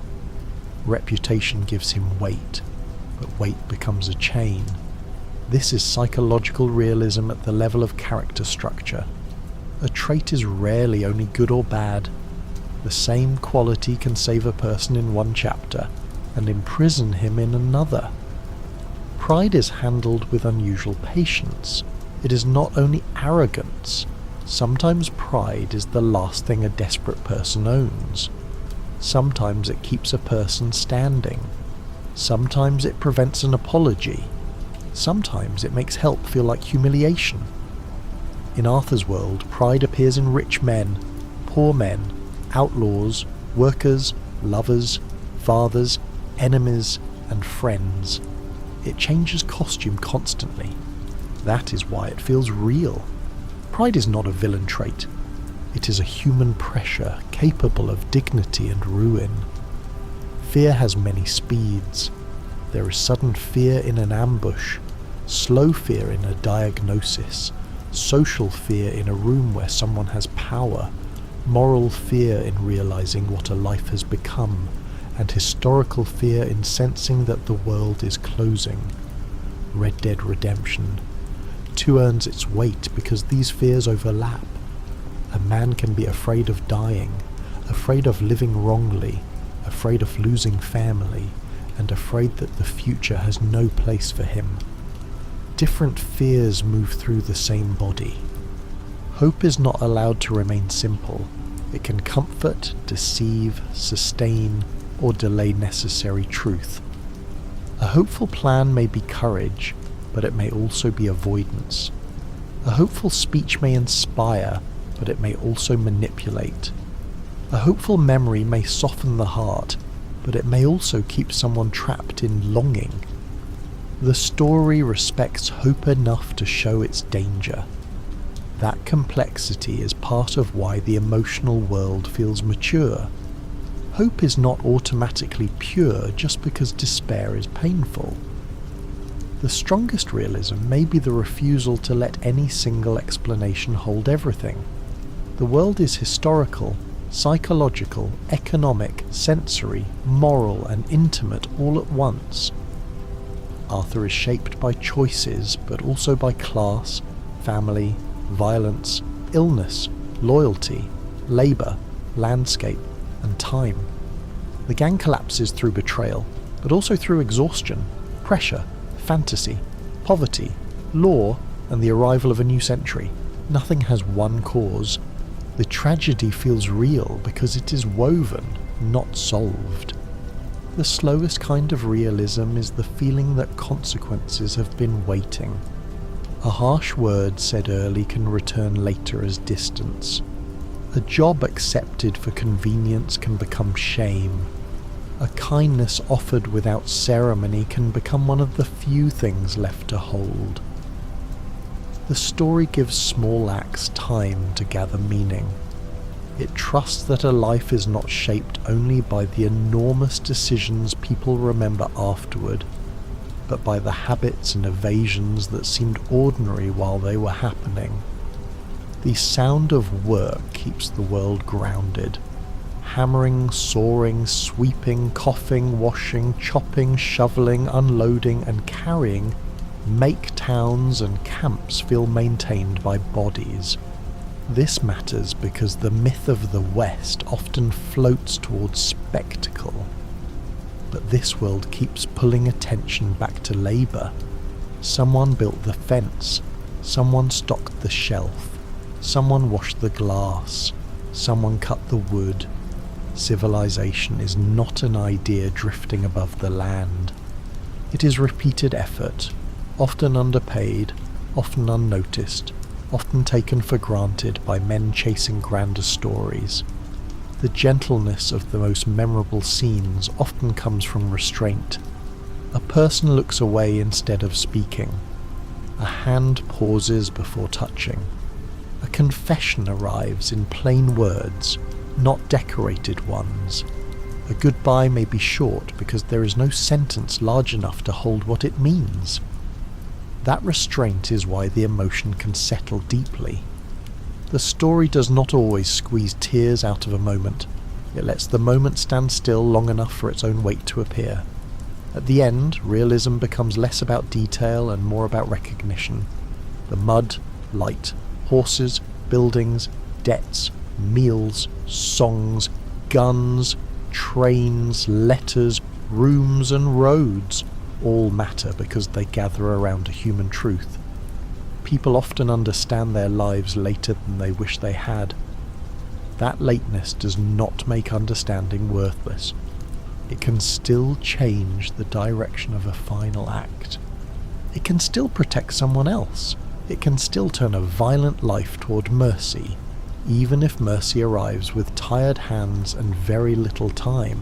Reputation gives him weight, but weight becomes a chain. This is psychological realism at the level of character structure. A trait is rarely only good or bad. The same quality can save a person in one chapter and imprison him in another. Pride is handled with unusual patience. It is not only arrogance. Sometimes pride is the last thing a desperate person owns. Sometimes it keeps a person standing. Sometimes it prevents an apology. Sometimes it makes help feel like humiliation. In Arthur's world, pride appears in rich men, poor men, outlaws, workers, lovers, fathers, enemies, and friends. It changes costume constantly. That is why it feels real. Pride is not a villain trait. It is a human pressure capable of dignity and ruin. Fear has many speeds. There is sudden fear in an ambush, slow fear in a diagnosis, social fear in a room where someone has power, moral fear in realizing what a life has become, and historical fear in sensing that the world is closing. Red Dead Redemption 2 earns its weight because these fears overlap. A man can be afraid of dying, afraid of living wrongly, afraid of losing family, and afraid that the future has no place for him. Different fears move through the same body. Hope is not allowed to remain simple. It can comfort, deceive, sustain, or delay necessary truth. A hopeful plan may be courage, but it may also be avoidance. A hopeful speech may inspire, but it may also manipulate. A hopeful memory may soften the heart, but it may also keep someone trapped in longing. The story respects hope enough to show its danger. That complexity is part of why the emotional world feels mature. Hope is not automatically pure just because despair is painful. The strongest realism may be the refusal to let any single explanation hold everything. The world is historical, psychological, economic, sensory, moral, and intimate all at once. Arthur is shaped by choices, but also by class, family, violence, illness, loyalty, labour, landscape, and time. The gang collapses through betrayal, but also through exhaustion, pressure, fantasy, poverty, law, and the arrival of a new century. Nothing has one cause. The tragedy feels real because it is woven, not solved. The slowest kind of realism is the feeling that consequences have been waiting. A harsh word said early can return later as distance. A job accepted for convenience can become shame. A kindness offered without ceremony can become one of the few things left to hold. The story gives small acts time to gather meaning. It trusts that a life is not shaped only by the enormous decisions people remember afterward, but by the habits and evasions that seemed ordinary while they were happening. The sound of work keeps the world grounded. Hammering, sawing, sweeping, coughing, washing, chopping, shoveling, unloading, and carrying make towns and camps feel maintained by bodies. This matters because the myth of the West often floats towards spectacle. But this world keeps pulling attention back to labour. Someone built the fence, someone stocked the shelf, someone washed the glass, someone cut the wood. Civilization is not an idea drifting above the land. It is repeated effort, often underpaid, often unnoticed, often taken for granted by men chasing grander stories. The gentleness of the most memorable scenes often comes from restraint. A person looks away instead of speaking. A hand pauses before touching. A confession arrives in plain words, not decorated ones. A goodbye may be short because there is no sentence large enough to hold what it means. That restraint is why the emotion can settle deeply. The story does not always squeeze tears out of a moment. It lets the moment stand still long enough for its own weight to appear. At the end, realism becomes less about detail and more about recognition. The mud, light, horses, buildings, debts, meals, songs, guns, trains, letters, rooms and roads all matter because they gather around a human truth. People often understand their lives later than they wish they had. That lateness does not make understanding worthless. It can still change the direction of a final act. It can still protect someone else. It can still turn a violent life toward mercy, even if mercy arrives with tired hands and very little time.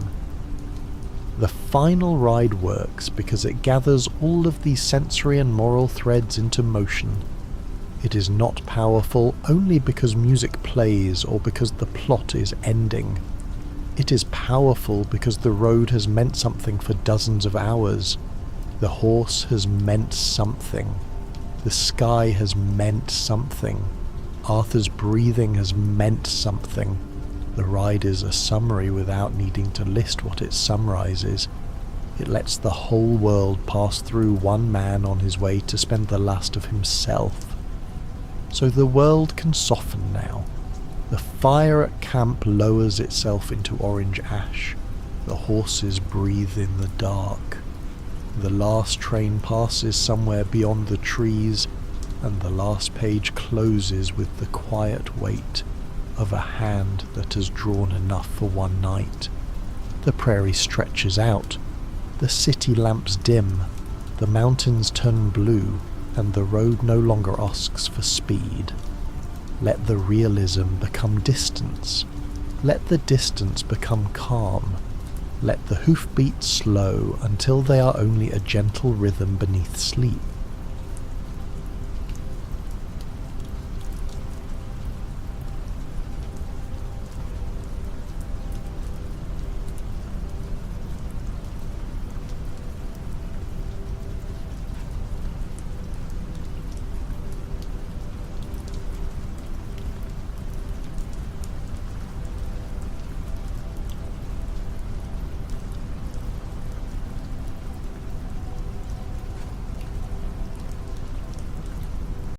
The final ride works because it gathers all of these sensory and moral threads into motion. It is not powerful only because music plays or because the plot is ending. It is powerful because the road has meant something for dozens of hours. The horse has meant something. The sky has meant something. Arthur's breathing has meant something. The ride is a summary without needing to list what it summarizes. It lets the whole world pass through one man on his way to spend the last of himself. So the world can soften now. The fire at camp lowers itself into orange ash. The horses breathe in the dark. The last train passes somewhere beyond the trees, and the last page closes with the quiet weight of a hand that has drawn enough for one night. The prairie stretches out. The city lamps dim. The mountains turn blue, and the road no longer asks for speed. Let the realism become distance. Let the distance become calm. Let the hoofbeats slow until they are only a gentle rhythm beneath sleep.